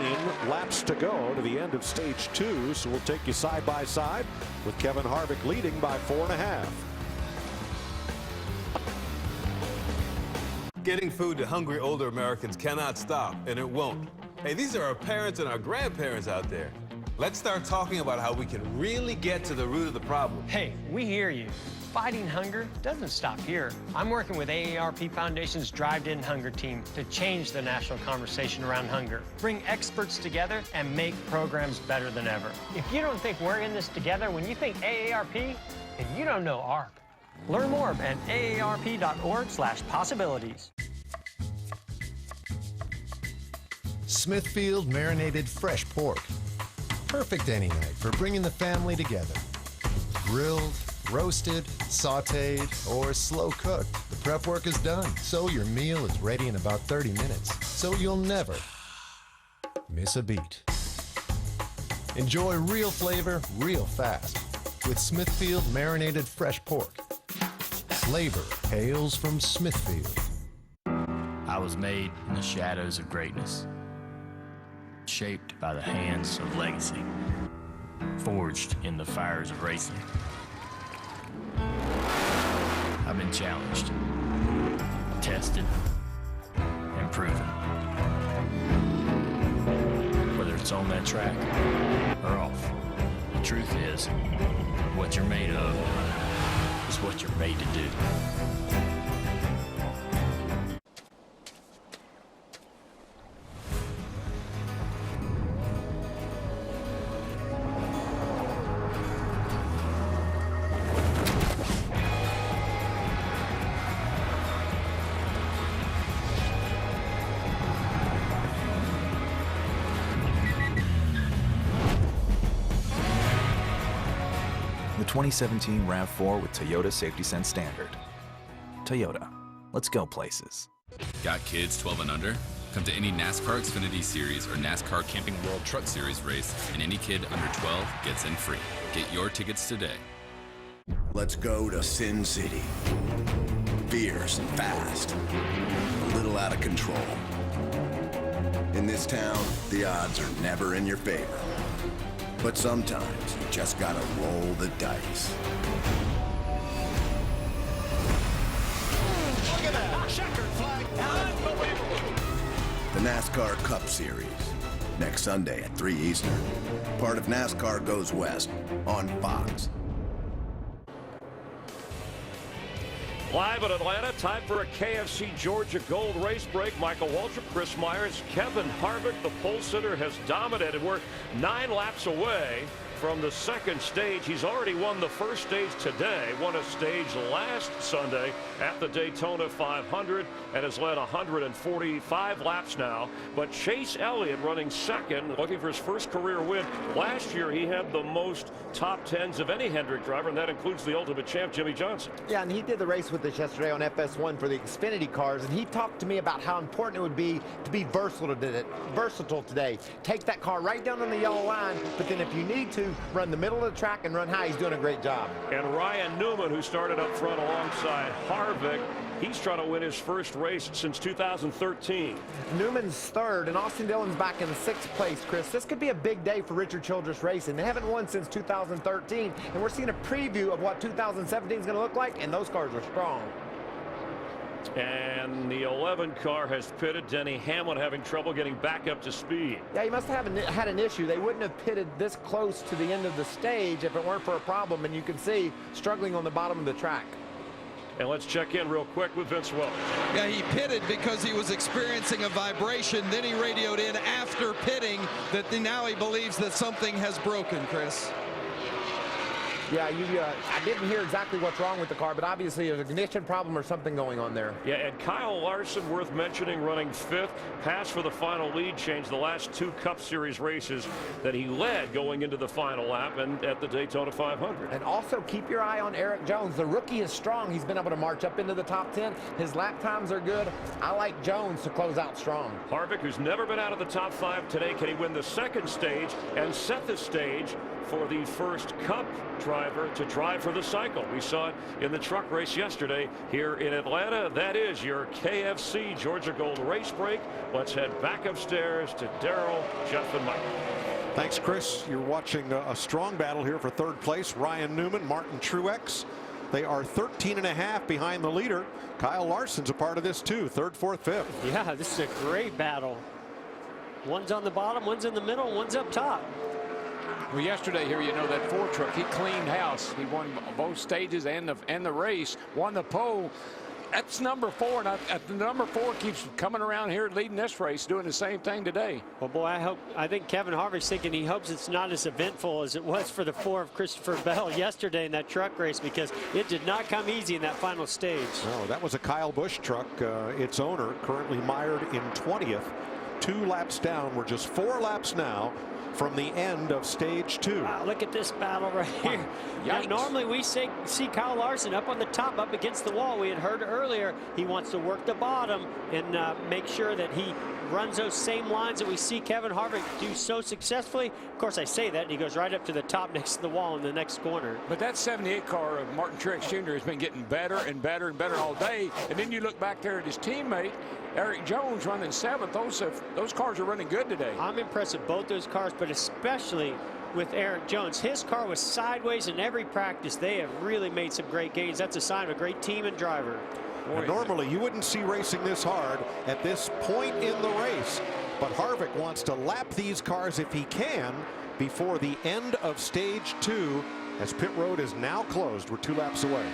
laps to go to the end of stage 2, so we'll take you side by side with Kevin Harvick leading by 4.5. Getting food to hungry older Americans cannot stop, and it won't. Hey, these are our parents and our grandparents out there. Let's start talking about how we can really get to the root of the problem. Hey, we hear you. Fighting hunger doesn't stop here. I'm working with AARP Foundation's Drive to End Hunger team to change the national conversation around hunger, bring experts together, and make programs better than ever. If you don't think we're in this together when you think AARP, then you don't know ARP. Learn more at aarp.org/possibilities. Smithfield marinated fresh pork. Perfect any night for bringing the family together. Grilled, roasted, sautéed, or slow cooked. The prep work is done, so your meal is ready in about 30 minutes. So you'll never miss a beat. Enjoy real flavor, real fast with Smithfield marinated fresh pork. Flavor hails from Smithfield. I was made in the shadows of greatness, shaped by the hands of legacy, forged in the fires of racing. I've been challenged, tested, and proven. Whether it's on that track or off, the truth is, what you're made of is what you're made to do. The 2017 RAV4 with Toyota Safety Sense Standard. Toyota, let's go places. Got kids 12 and under? Come to any NASCAR Xfinity Series or NASCAR Camping World Truck Series race, and any kid under 12 gets in free. Get your tickets today. Let's go to Sin City. Fierce and fast. A little out of control. In this town, the odds are never in your favor. But sometimes you just gotta roll the dice. Look at that checkered flag. Unbelievable. The NASCAR Cup Series. Next Sunday at 3 Eastern. Part of NASCAR Goes West on Fox. Live in Atlanta, time for a KFC Georgia Gold race break. Michael Waltrip, Chris Myers, Kevin Harvick. The pole sitter has dominated. We're 9 laps away from the second stage. He's already won the first stage today, won a stage last Sunday at the Daytona 500, and has led 145 laps now. But Chase Elliott running second, looking for his first career win. Last year he had the most top 10s of any Hendrick driver, and that includes the ultimate champ Jimmy Johnson. Yeah, and he did the race with us yesterday on FS1 for the Xfinity cars, and he talked to me about how important it would be to be versatile today. Take that car right down on the yellow line, but then if you need to, run the middle of the track and run high. He's doing a great job. And Ryan Newman, who started up front alongside Harvick, he's trying to win his first race since 2013. Newman's third, and Austin Dillon's back in 6th place, Chris. This could be a big day for Richard Childress Racing. They haven't won since 2013, and we're seeing a preview of what 2017 is going to look like, and those cars are strong. And the 11 car has pitted. Denny Hamlin having trouble getting back up to speed. Yeah, he must have had an issue. They wouldn't have pitted this close to the end of the stage if it weren't for a problem, and you can see struggling on the bottom of the track. And let's check in real quick with Vince Welch. Yeah, he pitted because he was experiencing a vibration. Then he radioed in after pitting that now he believes that something has broken, Chris. Yeah, I didn't hear exactly what's wrong with the car, but obviously there's an ignition problem or something going on there. Yeah, and Kyle Larson, worth mentioning, running 5th, passed for the final lead change the last 2 Cup Series races that he led going into the final lap and at the Daytona 500. And also keep your eye on Eric Jones. The rookie is strong. He's been able to march up into the top 10. His lap times are good. I like Jones to close out strong. Harvick, who's never been out of the top 5 today, can he win the second stage and set the stage for the first Cup driver to drive for the cycle? We saw it in the truck race yesterday here in Atlanta. That is your KFC Georgia Gold race break. Let's head back upstairs to Darrell, Jeff, and Mike. Thanks, Chris. You're watching a strong battle here for 3rd place. Ryan Newman, Martin Truex. They are 13.5 behind the leader. Kyle Larson's a part of this too. 3rd, 4th, 5th. Yeah, this is a great battle. One's on the bottom, one's in the middle, one's up top. Well, yesterday here, you know, that Ford truck, he cleaned house. He won both stages and the race, won the pole. That's number 4, and the number 4 keeps coming around here leading this race, doing the same thing today. Well, boy, I think Kevin Harvick's thinking he hopes it's not as eventful as it was for the 4 of Christopher Bell yesterday in that truck race, because it did not come easy in that final stage. No, that was a Kyle Busch truck. Its owner currently mired in 20th. 2 laps down. We're just 4 laps now from the end of stage 2. Wow, look at this battle right here. Now, normally we see Kyle Larson up on the top, up against the wall. We had heard earlier he wants to work the bottom and make sure that he runs those same lines that we see Kevin Harvick do so successfully. Of course, I say that, and he goes right up to the top next to the wall in the next corner. But that 78 car of Martin Truex Jr. has been getting better and better and better all day. And then you look back there at his teammate, Eric Jones, running 7th. Those cars are running good today. I'm impressed with both those cars, but especially with Eric Jones. His car was sideways in every practice. They have really made some great gains. That's a sign of a great team and driver. And normally you wouldn't see racing this hard at this point in the race, but Harvick wants to lap these cars if he can before the end of stage 2, as pit road is now closed. We're 2 laps away.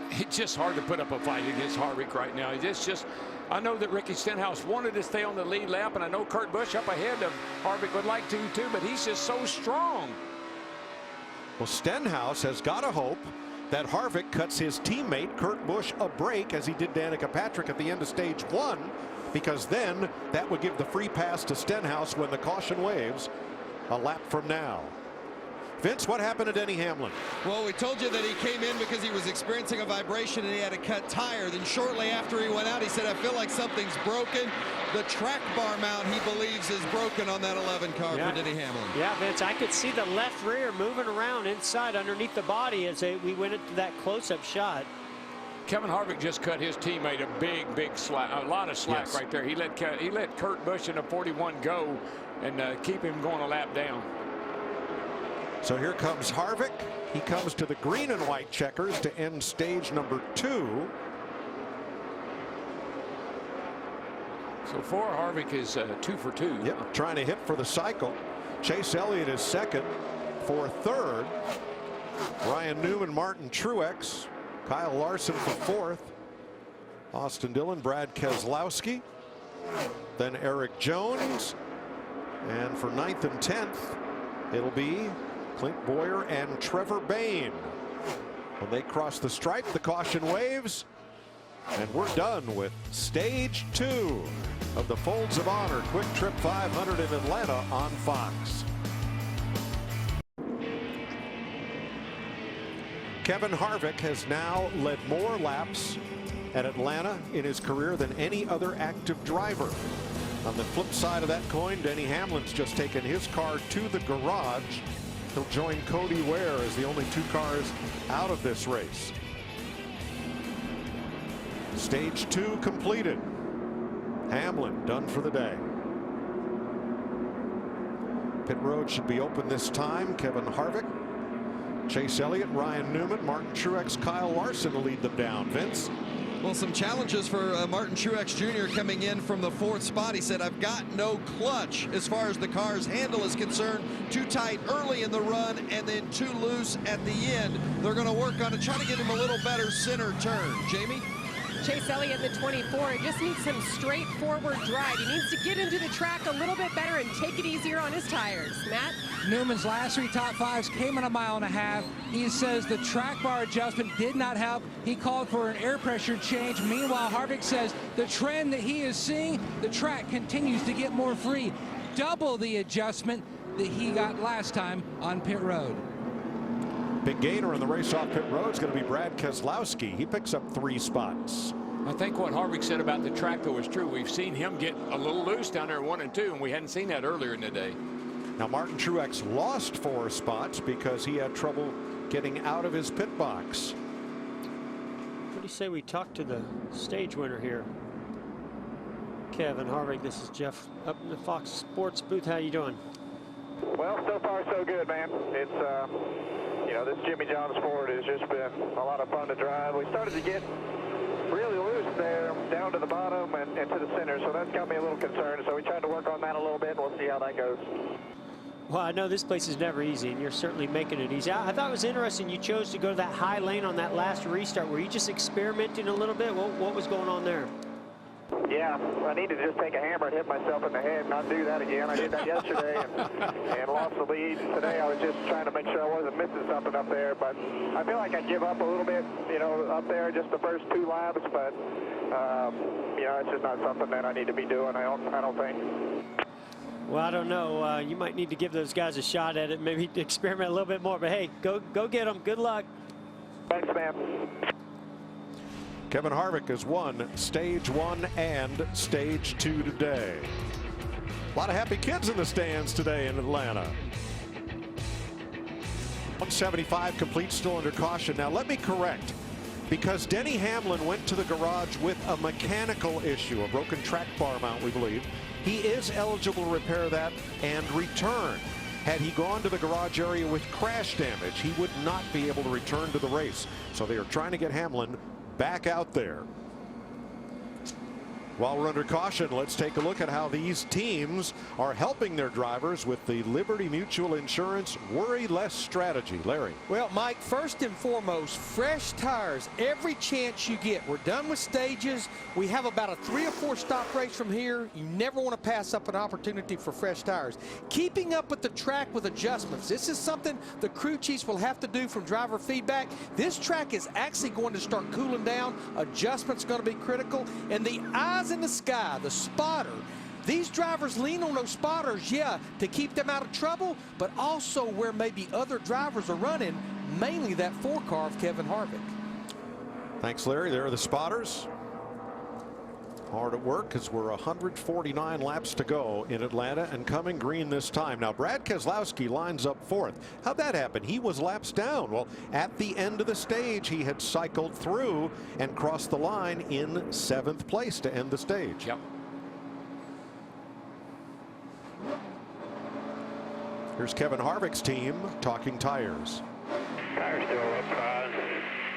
It's just hard to put up a fight against Harvick right now. It's just, I know that Ricky Stenhouse wanted to stay on the lead lap, and I know Kurt Busch up ahead of Harvick would like to too, but he's just so strong. Well, Stenhouse has got to hope that Harvick cuts his teammate Kurt Busch a break, as he did Danica Patrick at the end of stage 1, because then that would give the free pass to Stenhouse when the caution waves a lap from now. Vince, what happened to Denny Hamlin? Well, we told you that he came in because he was experiencing a vibration and he had a cut tire. Then shortly after he went out, he said, I feel like something's broken. The track bar mount, he believes, is broken on that 11 car for Denny Hamlin. Yeah, Vince, I could see the left rear moving around inside underneath the body as we went into that close-up shot. Kevin Harvick just cut his teammate a big slack, a lot of slack right there. He let Kurt Busch in a 41 go and keep him going a lap down. So here comes Harvick. He comes to the green and white checkers to end stage number 2. So far, Harvick is 2 for 2. Yep, trying to hit for the cycle. Chase Elliott is second. For third, Ryan Newman, Martin Truex, Kyle Larson for fourth, Austin Dillon, Brad Keselowski, then Eric Jones, and for 9th and 10th, it'll be Clint Boyer and Trevor Bayne. When they cross the stripe, the caution waves, and we're done with stage 2 of the Folds of Honor Quiktrip 500 in Atlanta on Fox. Kevin Harvick has now led more laps at Atlanta in his career than any other active driver. On the flip side of that coin, Denny Hamlin's just taken his car to the garage. He'll join Cody Ware as the only 2 cars out of this race. Stage 2 completed. Hamlin done for the day. Pit road should be open this time. Kevin Harvick, Chase Elliott, Ryan Newman, Martin Truex, Kyle Larson to lead them down. Vince? Well, some challenges for Martin Truex Jr. coming in from the 4th spot. He said, I've got no clutch as far as the car's handle is concerned. Too tight early in the run and then too loose at the end. They're going to work on it, try to get him a little better center turn. Jamie? Chase Elliott in the 24, he just needs some straightforward drive. He needs to get into the track a little bit better and take it easier on his tires. Matt? Newman's last 3 top 5s came in a 1.5 miles. He says the track bar adjustment did not help. He called for an air pressure change. Meanwhile, Harvick says the trend that he is seeing, the track continues to get more free. Double the adjustment that he got last time on pit road. Big gainer in the race off pit road is going to be Brad Keselowski. He picks up 3 spots. I think what Harvick said about the track, though, is true. We've seen him get a little loose down there 1 and 2, and we hadn't seen that earlier in the day. Now, Martin Truex lost 4 spots because he had trouble getting out of his pit box. What do you say we talk to the stage winner here? Kevin Harvick, this is Jeff up in the Fox Sports booth. How you doing? Well, so far so good, man. It's you know, this Jimmy John's Ford has just been a lot of fun to drive. We started to get really loose there down to the bottom and to the center, so that's got me a little concerned. So we tried to work on that a little bit, and we'll see how that goes. Well, I know this place is never easy, and you're certainly making it easy. I thought it was interesting you chose to go to that high lane on that last restart. Were you just experimenting a little bit? What was going on there? Yeah, I need to just take a hammer and hit myself in the head and not do that again. I did that yesterday and lost the lead. Today I was just trying to make sure I wasn't missing something up there, but I feel like I give up a little bit, you know, up there just the first 2 laps, but you know, it's just not something that I need to be doing, I don't think. Well, I don't know. You might need to give those guys a shot at it, maybe experiment a little bit more, but hey, go get them. Good luck. Thanks, man. Kevin Harvick has won stage 1 and stage 2 today. A lot of happy kids in the stands today in Atlanta. 175 complete, still under caution. Now let me correct, because Denny Hamlin went to the garage with a mechanical issue, a broken track bar mount, we believe. He is eligible to repair that and return. Had he gone to the garage area with crash damage, he would not be able to return to the race. So they are trying to get Hamlin back out there. While we're under caution, let's take a look at how these teams are helping their drivers with the Liberty Mutual Insurance Worry Less strategy. Larry. Well, Mike, first and foremost, fresh tires every chance you get. We're done with stages. We have about a 3 or 4 stop race from here. You never want to pass up an opportunity for fresh tires. Keeping up with the track with adjustments. This is something the crew chiefs will have to do from driver feedback. This track is actually going to start cooling down. Adjustments going to be critical. And the eyes in the sky, the spotter, These drivers lean on those spotters, yeah, to keep them out of trouble, but also where maybe other drivers are running, mainly that 4 car of Kevin Harvick. Thanks, Larry. There are the spotters. Hard at work as we're 149 laps to go in Atlanta and coming green this time. Now, Brad Keselowski lines up 4th. How'd that happen? He was laps down. Well, at the end of the stage, he had cycled through and crossed the line in 7th place to end the stage. Yep. Here's Kevin Harvick's team talking tires. Tires still look fine.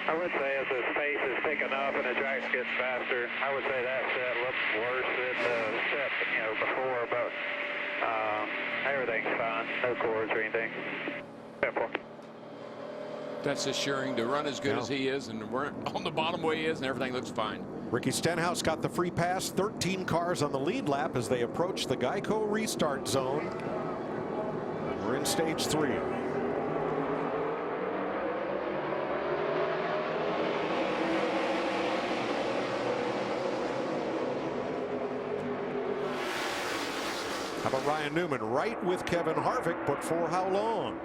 I would say as the space is picking up and the track gets faster, I would say that set looks worse than the set, before, but everything's fine. No cords or anything. Simple. That's assuring to run as good as he is and we're on the bottom way he is, and everything looks fine. Ricky Stenhouse got the free pass. 13 cars on the lead lap as they approach the Geico restart zone. We're in stage 3. How about Ryan Newman right with Kevin Harvick, but for how long?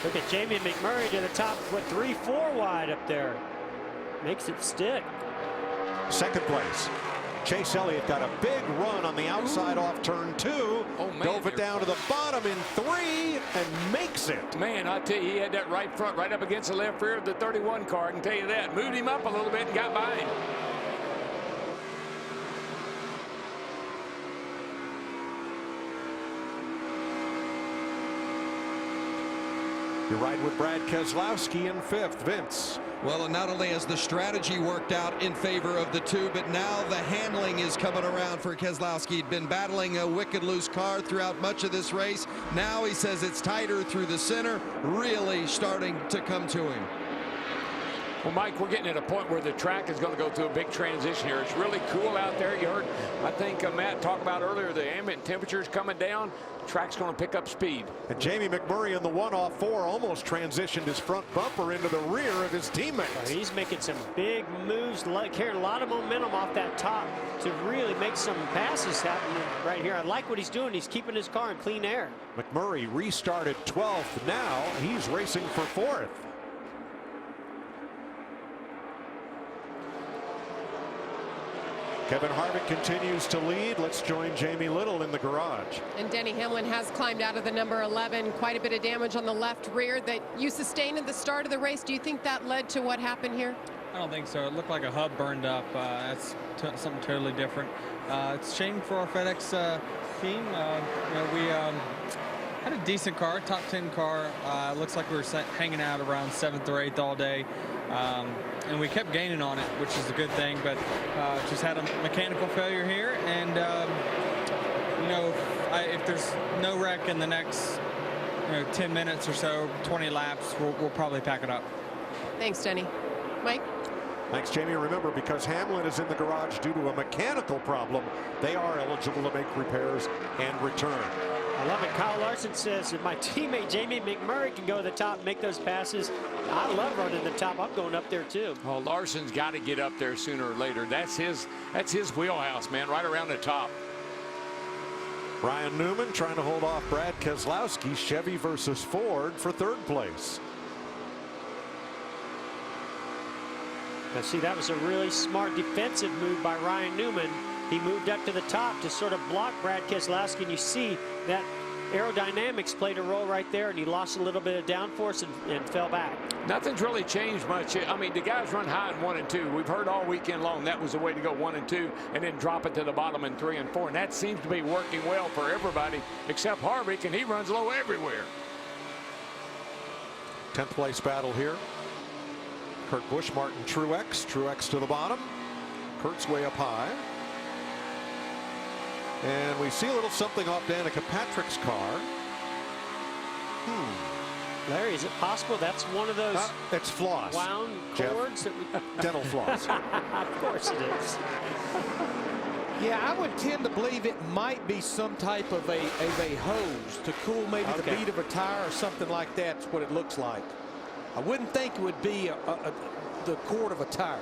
Look at Jamie McMurray to the top with 3-4 wide up there. Makes it stick. 2nd place. Chase Elliott got a big run on the outside off turn 2. Dove it down to the bottom in 3 and makes it. Man, I tell you, he had that right front right up against the left rear of the 31 car. I can tell you that. Moved him up a little bit and got by him. You're right with Brad Keselowski in 5th. Vince. Well, and not only has the strategy worked out in favor of the 2, but now the handling is coming around for Keselowski. He'd been battling a wicked loose car throughout much of this race. Now he says it's tighter through the center, really starting to come to him. Well, Mike, we're getting at a point where the track is going to go through a big transition here. It's really cool out there. You heard, I think, Matt talk about earlier, the ambient temperatures coming down. Track's going to pick up speed. And Jamie McMurray in the 1-off-4 almost transitioned his front bumper into the rear of his teammates. He's making some big moves, carrying a lot of momentum off that top to really make some passes happen right here. I like what he's doing. He's keeping his car in clean air. McMurray restarted 12th. Now he's racing for 4th. Kevin Harvick continues to lead. Let's join Jamie Little in the garage. And Denny Hamlin has climbed out of the number 11. Quite a bit of damage on the left rear that you sustained at the start of the race. Do you think that led to what happened here? I don't think so. It looked like a hub burned up. That's something totally different. It's a shame for our FedEx team. We had a decent car, top 10 car. Looks like we were hanging out around 7th or 8th all day. And we kept gaining on it, which is a good thing, but just had a mechanical failure here. And, if there's no wreck in the next 10 minutes or so, 20 laps, we'll probably pack it up. Thanks, Denny. Mike? Thanks, Jamie. Remember, because Hamlin is in the garage due to a mechanical problem, they are eligible to make repairs and return. I love it. Kyle Larson says if my teammate Jamie McMurray can go to the top and make those passes, I love running the top. I'm going up there too. Oh, Larson's got to get up there sooner or later. That's his wheelhouse, man, right around the top. Ryan Newman trying to hold off Brad Keselowski, Chevy versus Ford for 3rd place. Now see, that was a really smart defensive move by Ryan Newman. He moved up to the top to sort of block Brad Keselowski, and you see that aerodynamics played a role right there, and he lost a little bit of downforce and fell back. Nothing's really changed much. I mean, the guys run high in 1 and 2. We've heard all weekend long that was the way to go, 1 and 2, and then drop it to the bottom in 3 and 4. And that seems to be working well for everybody except Harvick, and he runs low everywhere. 10th place battle here. Kurt Busch, Martin Truex. Truex to the bottom. Kurt's way up high. And we see a little something off Danica Patrick's car. Larry, is it possible that's one of those it's floss. wound cords? That we... Dental floss. Of course it is. Yeah, I would tend to believe it might be some type of a hose to cool maybe the bead of a tire or something like that's what it looks like. I wouldn't think it would be the cord of a tire.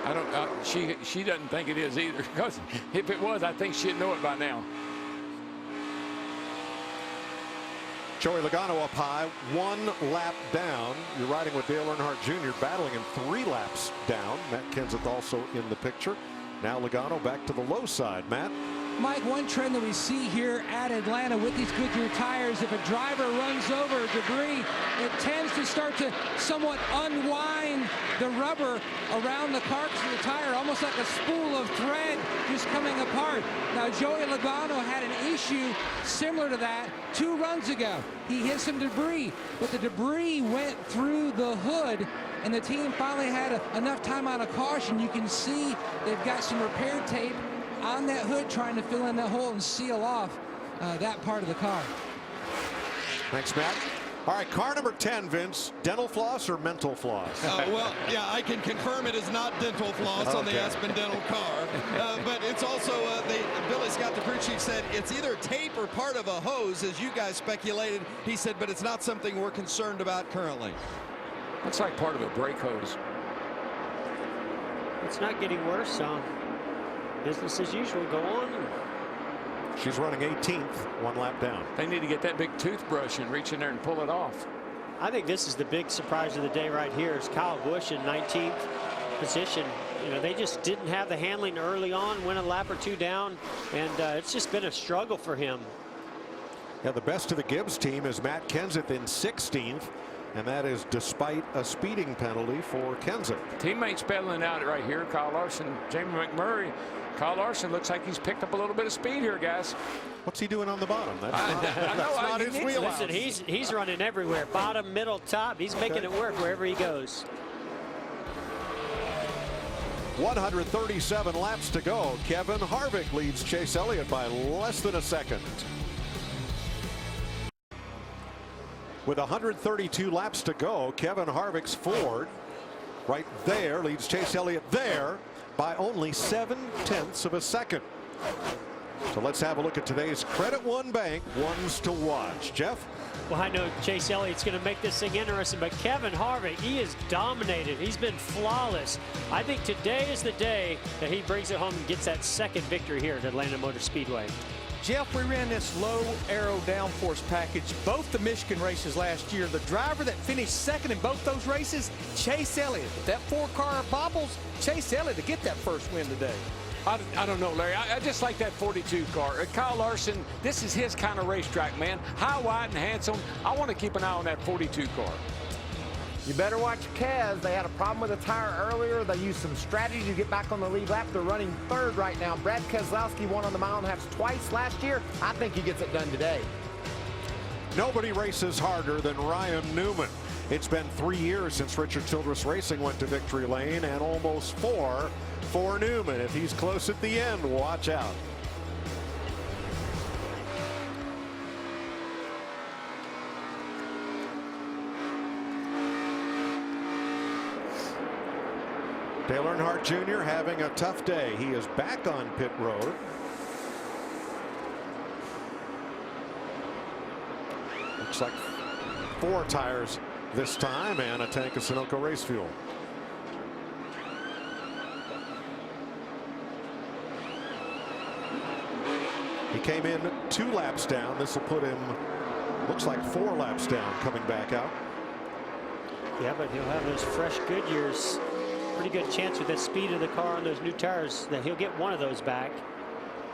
I don't. She doesn't think it is either. Because if it was, I think she'd know it by now. Joey Logano up high, 1 lap down. You're riding with Dale Earnhardt Jr. battling him 3 laps down. Matt Kenseth also in the picture. Now Logano back to the low side. Matt? Mike, one trend that we see here at Atlanta with these Goodyear tires, if a driver runs over debris, it tends to start to somewhat unwind the rubber around the carcass of the tire, almost like a spool of thread just coming apart. Now, Joey Logano had an issue similar to that 2 runs ago. He hit some debris, but the debris went through the hood, and the team finally had enough time out of caution. You can see they've got some repair tape on that hood trying to fill in that hole and seal off that part of the car. Thanks, Matt. All right, car number 10, Vince. Dental floss or mental floss? Well, yeah, I can confirm it is not dental floss on the Aspen Dental car. But it's also, Billy Scott, the crew chief, said it's either tape or part of a hose, as you guys speculated. He said, but it's not something we're concerned about currently. Looks like part of a brake hose. It's not getting worse, so business as usual. Go on. She's running 18th, 1 lap down. They need to get that big toothbrush and reach in there and pull it off. I think this is the big surprise of the day right here is Kyle Busch in 19th position. You know, they just didn't have the handling early on, went a lap or 2 down, and it's just been a struggle for him. Yeah, the best of the Gibbs team is Matt Kenseth in 16th, and that is despite a speeding penalty for Kenseth. Teammates battling out right here. Kyle Larson, Jamie McMurray. Kyle Larson looks like he's picked up a little bit of speed here, guys. What's he doing on the bottom? That's not his wheelhouse. Listen, he's running everywhere. Bottom, middle, top. He's making it work wherever he goes. 137 laps to go. Kevin Harvick leads Chase Elliott by less than a second. With 132 laps to go, Kevin Harvick's Ford right there leads Chase Elliott there by only 0.7 of a second. So let's have a look at today's Credit One Bank ones to watch. Jeff? Well, I know Chase Elliott's going to make this thing interesting, but Kevin Harvick, he is dominated. He's been flawless. I think today is the day that he brings it home and gets that second victory here at Atlanta Motor Speedway. Jeff, we ran this low aero downforce package both the Michigan races last year. The driver that finished second in both those races, Chase Elliott. If that 4-car bobbles, Chase Elliott to get that first win today. I don't know, Larry. I just like that 42 car. Kyle Larson, this is his kind of racetrack, man. High, wide, and handsome. I want to keep an eye on that 42 car. You better watch Kaz. They had a problem with the tire earlier. They used some strategy to get back on the lead lap. They're running 3rd right now. Brad Keselowski won on the mile and a half twice last year. I think he gets it done today. Nobody races harder than Ryan Newman. It's been 3 years since Richard Childress Racing went to victory lane, and almost 4 for Newman. If he's close at the end, watch out. Dale Earnhardt Jr. having a tough day. He is back on pit road. Looks like 4 tires this time and a tank of Sunoco race fuel. He came in 2 laps down. This will put him, looks like 4 laps down coming back out. Yeah, but he'll have those fresh Goodyears. Pretty good chance with the speed of the car and those new tires that he'll get one of those back.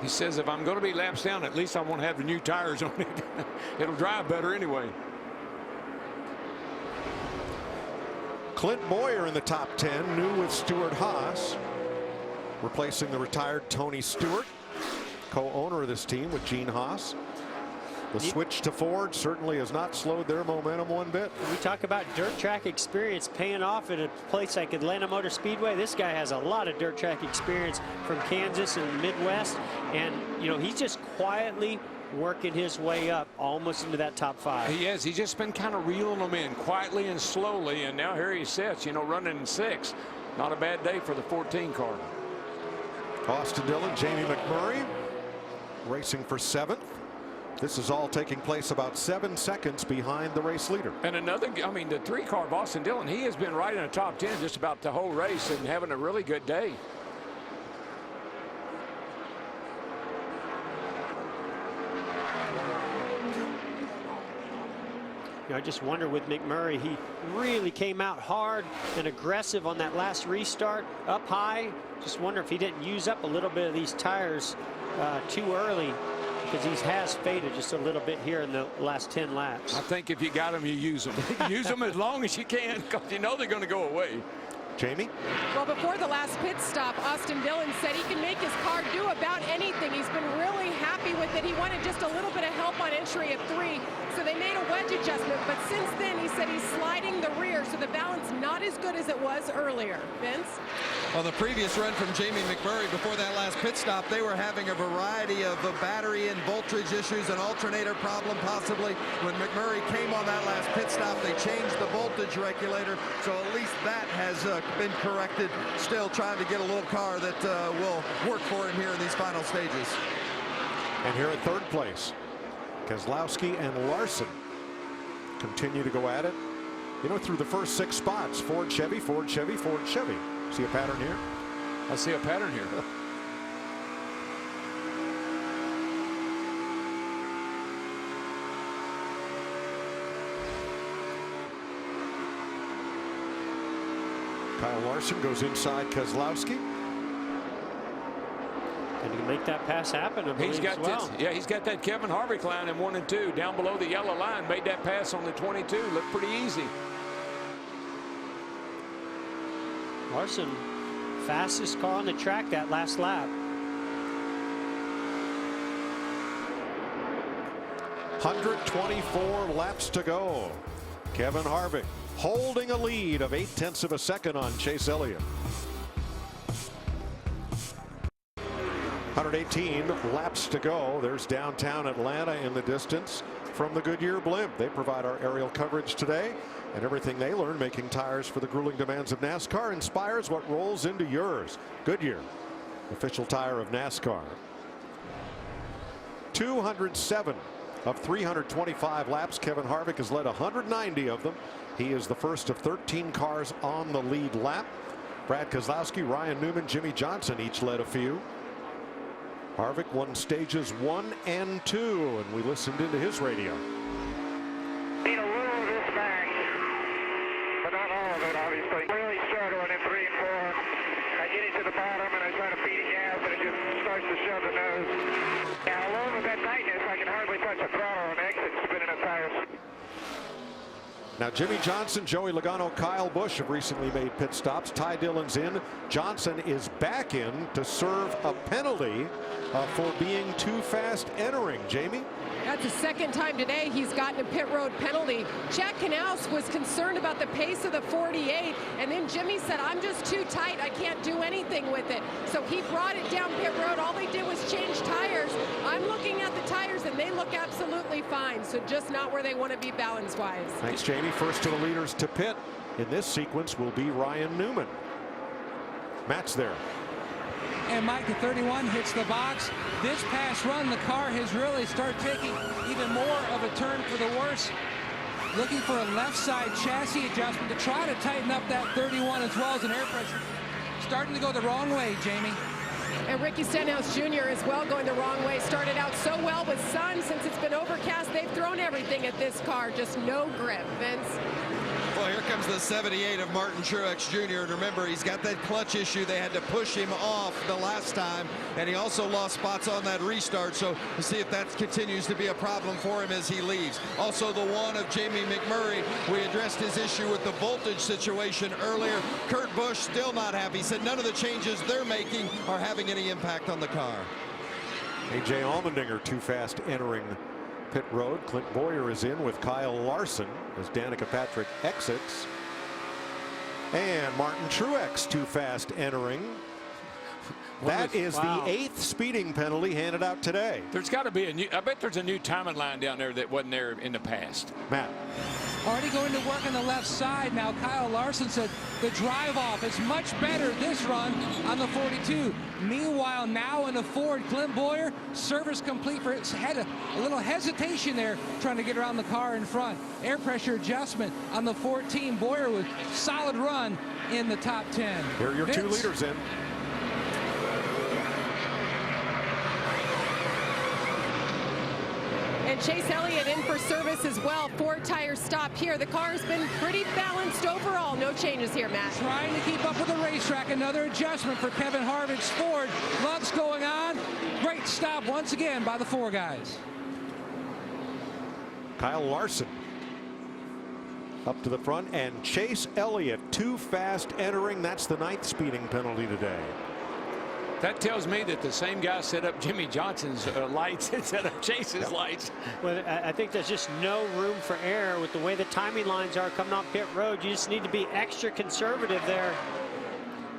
He says if I'm going to be laps down, at least I want to have the new tires on it. It'll drive better anyway. Clint Boyer in the top 10, new with Stuart Haas, replacing the retired Tony Stewart, co-owner of this team with Gene Haas. The switch to Ford certainly has not slowed their momentum one bit. We talk about dirt track experience paying off at a place like Atlanta Motor Speedway. This guy has a lot of dirt track experience from Kansas and the Midwest. And, you know, he's just quietly working his way up almost into that top 5. He is. He's just been kind of reeling them in quietly and slowly. And now here he sits, you know, running in 6. Not a bad day for the 14 car. Austin Dillon, Jamie McMurray racing for 7th. This is all taking place about 7 seconds behind the race leader. And another, I mean, the 3-car Boston Dillon, he has been right in the top 10 just about the whole race and having a really good day. I just wonder with McMurray, he really came out hard and aggressive on that last restart, up high. Just wonder if he didn't use up a little bit of these tires too early, because he has faded just a little bit here in the last 10 laps. I think if you got them, you use them. Use them as long as you can, because you know they're going to go away. Jamie? Well, before the last pit stop, Austin Dillon said he can make his car do about anything. He's been really happy with it. He wanted just a little bit of help on entry of 3, so they made a wedge adjustment. But since then, he said he's sliding the rear, so the balance not as good as it was earlier. Vince? On the previous run from Jamie McMurray before that last pit stop, they were having a variety of battery and voltage issues, an alternator problem possibly. When McMurray came on that last pit stop, they changed the voltage regulator, so at least that has been corrected. Still trying to get a little car that will work for him here in these final stages. And here at third place, Keselowski and Larson continue to go at it. You know, through the first 6 spots, Ford, Chevy, Ford, Chevy, Ford, Chevy. See a pattern here? I see a pattern here. Kyle Larson goes inside Keselowski. And he can make that pass happen, I believe, He's got as well. yeah, he's got that Kevin Harvick line in 1 and 2 down below the yellow line. Made that pass on the 22. Looked pretty easy. Larson, fastest car on the track that last lap. 124 laps to go. Kevin Harvick holding a lead of 0.8 of a second on Chase Elliott. 118 laps to go. There's downtown Atlanta in the distance from the Goodyear blimp. They provide our aerial coverage today, and everything they learn making tires for the grueling demands of NASCAR inspires what rolls into yours. Goodyear, official tire of NASCAR. 207 of 325 laps. Kevin Harvick has led 190 of them. He is the first of 13 cars on the lead lap. Brad Keselowski, Ryan Newman, Jimmy Johnson each led a few. Harvick won stages 1 and 2, and we listened into his radio. Need a little of this back, but not all of it, obviously. Really struggling in 3 and 4. I get it to the bottom, and I try to feed it gas, and it just starts to shove the nose. Yeah, alone with that tightness, I can hardly touch the throttle and exit spinning the tires. Now Jimmy Johnson, Joey Logano, Kyle Busch have recently made pit stops. Ty Dillon's in. Johnson is back in to serve a penalty for being too fast entering. Jamie? That's the second time today he's gotten a pit road penalty. Jack Knaus was concerned about the pace of the 48, and then Jimmy said, I'm just too tight. I can't do anything with it. So he brought it down pit road. All they did was change tires. I'm looking at the tires, and they look absolutely fine. So just not where they want to be balance-wise. Thanks, Jamie. First to the leaders to pit in this sequence will be Ryan Newman. Matt's there. And Mike, the 31 hits the box. This past run, the car has really started taking even more of a turn for the worse. Looking for a left side chassis adjustment to try to tighten up that 31 as well as an air pressure. Starting to go the wrong way, Jamie. And Ricky Stenhouse Jr. as well going the wrong way. Started out so well with sun. Since it's been overcast, they've thrown everything at this car. Just no grip, Vince. Well, here comes the 78 of Martin Truex Jr. And remember, he's got that clutch issue. They had to push him off the last time, and he also lost spots on that restart. So we'll see if that continues to be a problem for him as he leaves. Also, the 1 of Jamie McMurray. We addressed his issue with the voltage situation earlier. Kurt Busch still not happy. He said none of the changes they're making are having any impact on the car. A.J. Allmendinger too fast entering pit road. Clint Boyer is in with Kyle Larson as Danica Patrick exits. And Martin Truex too fast entering That is the 8th speeding penalty handed out today. There's got to be a new, I bet there's a new timing line down there that wasn't there in the past. Matt. Already going to work on the left side now. Kyle Larson said the drive off is much better this run on the 42. Meanwhile, now in the Ford, Glenn Boyer, service complete for his had a little hesitation there trying to get around the car in front. Air pressure adjustment on the 14. Boyer with solid run in the top 10. Here are your Vince. 2 leaders in. And Chase Elliott in for service as well. 4-tire stop here. The car has been pretty balanced overall. No changes here, Matt. Trying to keep up with the racetrack. Another adjustment for Kevin Harvick's Ford. Love's going on. Great stop once again by the 4 guys. Kyle Larson up to the front, and Chase Elliott too fast entering. That's the 9th speeding penalty today. That tells me that the same guy set up Jimmy Johnson's lights and set up Chase's lights. Well, I think there's just no room for error with the way the timing lines are coming off pit road. You just need to be extra conservative there.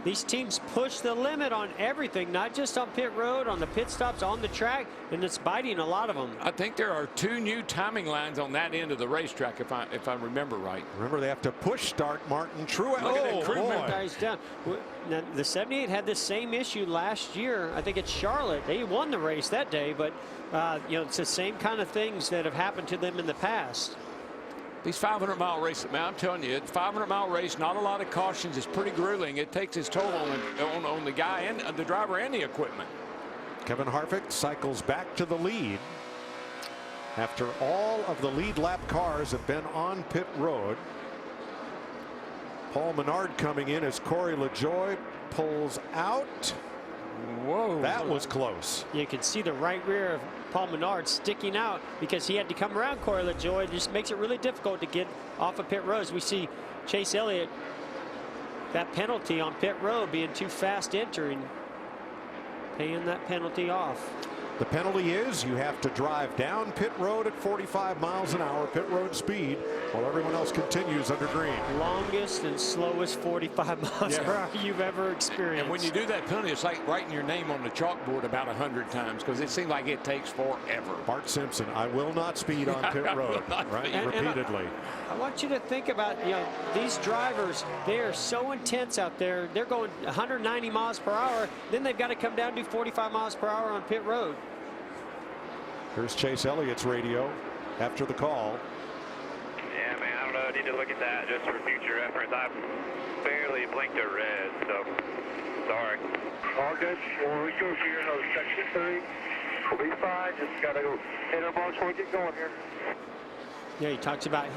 These teams push the limit on everything, not just on pit road, on the pit stops, on the track, and it's biting a lot of them. I think there are 2 new timing lines on that end of the racetrack, if I remember right. Remember, they have to push start Martin Truex. Look at that crew member. Guys down. Now, the 78 had this same issue last year. I think it's Charlotte. They won the race that day, but you know, it's the same kind of things that have happened to them in the past. These 500-mile races, man, I'm telling you, it's a 500-mile race, not a lot of cautions. It's pretty grueling. It takes its toll on the guy and the driver and the equipment. Kevin Harvick cycles back to the lead after all of the lead lap cars have been on pit road. Paul Menard coming in as Corey LaJoie pulls out. Whoa. That was close. You can see the right rear of Paul Menard sticking out because he had to come around Corey LaJoie. It just makes it really difficult to get off of pit roads. We see Chase Elliott, that penalty on pit road, being too fast entering, paying that penalty off. The penalty is you have to drive down pit road at 45 miles an hour pit road speed while everyone else continues under green. Longest and slowest 45 miles per hour you've ever experienced. And when you do that penalty, it's like writing your name on the chalkboard about 100 times because it seems like it takes forever. Bart Simpson, I will not speed on pit road, right? Repeatedly. I want you to think about, you know, these drivers, they are so intense out there. They're going 190 miles per hour. Then they've got to come down to 45 miles per hour on pit road. Here's Chase Elliott's radio after the call. Yeah, man, I don't know. I need to look at that just for future reference. I barely blinked a red, so sorry. All good. Well, we go here in section 3. We'll be fine. Just got to hit our marks before we get going here. Yeah, he talks about,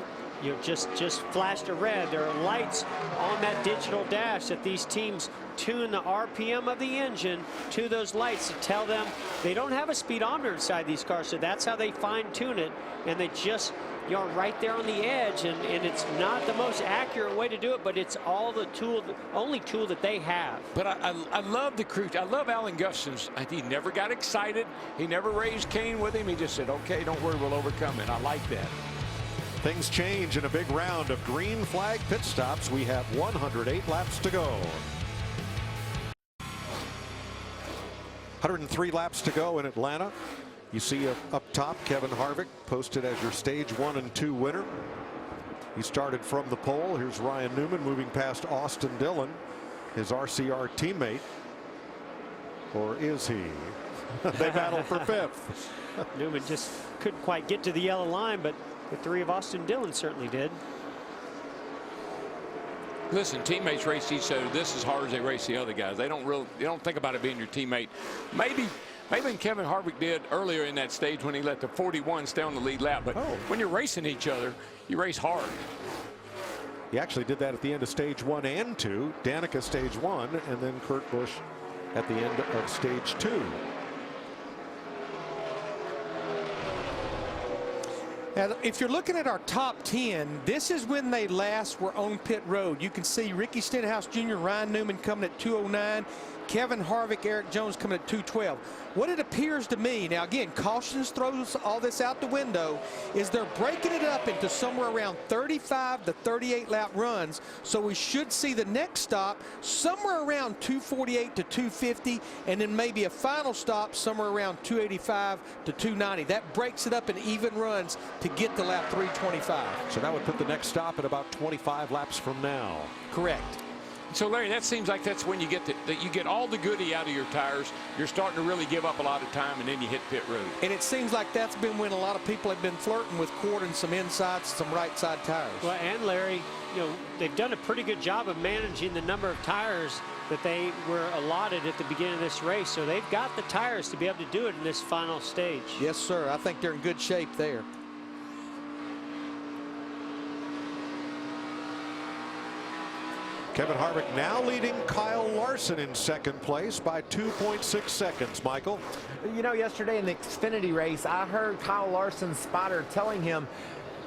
you know, just flashed a red. There are lights on that digital dash that these teams tune the RPM of the engine to those lights to tell them they don't have a speedometer inside these cars, so that's how they fine-tune it, and they just, you know, right there on the edge, and it's not the most accurate way to do it, but it's all the tool, the only tool that they have. But I love the crew. I love Alan Gustafson's. He never got excited. He never raised Cain with him. He just said, okay, don't worry, we'll overcome it. I like that. Things change in a big round of green flag pit stops. We have 108 laps to go. 103 laps to go in Atlanta. You see up top Kevin Harvick posted as your stage 1 and 2 winner. He started from the pole. Here's Ryan Newman moving past Austin Dillon, his RCR teammate. Or is he? They battle for 5th. Newman just couldn't quite get to the yellow line, but the 3 of Austin Dillon certainly did. Listen, teammates race each other just as hard as they race the other guys. They don't think about it being your teammate. Maybe Kevin Harvick did earlier in that stage when he let the 41 stay on the lead lap. But when you're racing each other, you race hard. He actually did that at the end of stage 1 and 2. Danica stage 1, and then Kurt Busch at the end of stage 2. Now, if you're looking at our top 10, this is when they last were on pit road. You can see Ricky Stenhouse Jr., Ryan Newman coming at 209. Kevin Harvick, Eric Jones coming at 212. What it appears to me, now again, cautions throws all this out the window, is they're breaking it up into somewhere around 35 to 38 lap runs. So we should see the next stop somewhere around 248 to 250, and then maybe a final stop somewhere around 285 to 290. That breaks it up in even runs to get to lap 325. So that would put the next stop at about 25 laps from now. Correct. So, Larry, that seems like that's when you get you get all the goodie out of your tires. You're starting to really give up a lot of time, and then you hit pit road. And it seems like that's been when a lot of people have been flirting with quartering some inside, some right side tires. Well, and Larry, you know, they've done a pretty good job of managing the number of tires that they were allotted at the beginning of this race. So they've got the tires to be able to do it in this final stage. Yes, sir. I think they're in good shape there. Kevin Harvick now leading Kyle Larson in second place by 2.6 seconds, Michael. You know, yesterday in the Xfinity race, I heard Kyle Larson's spotter telling him,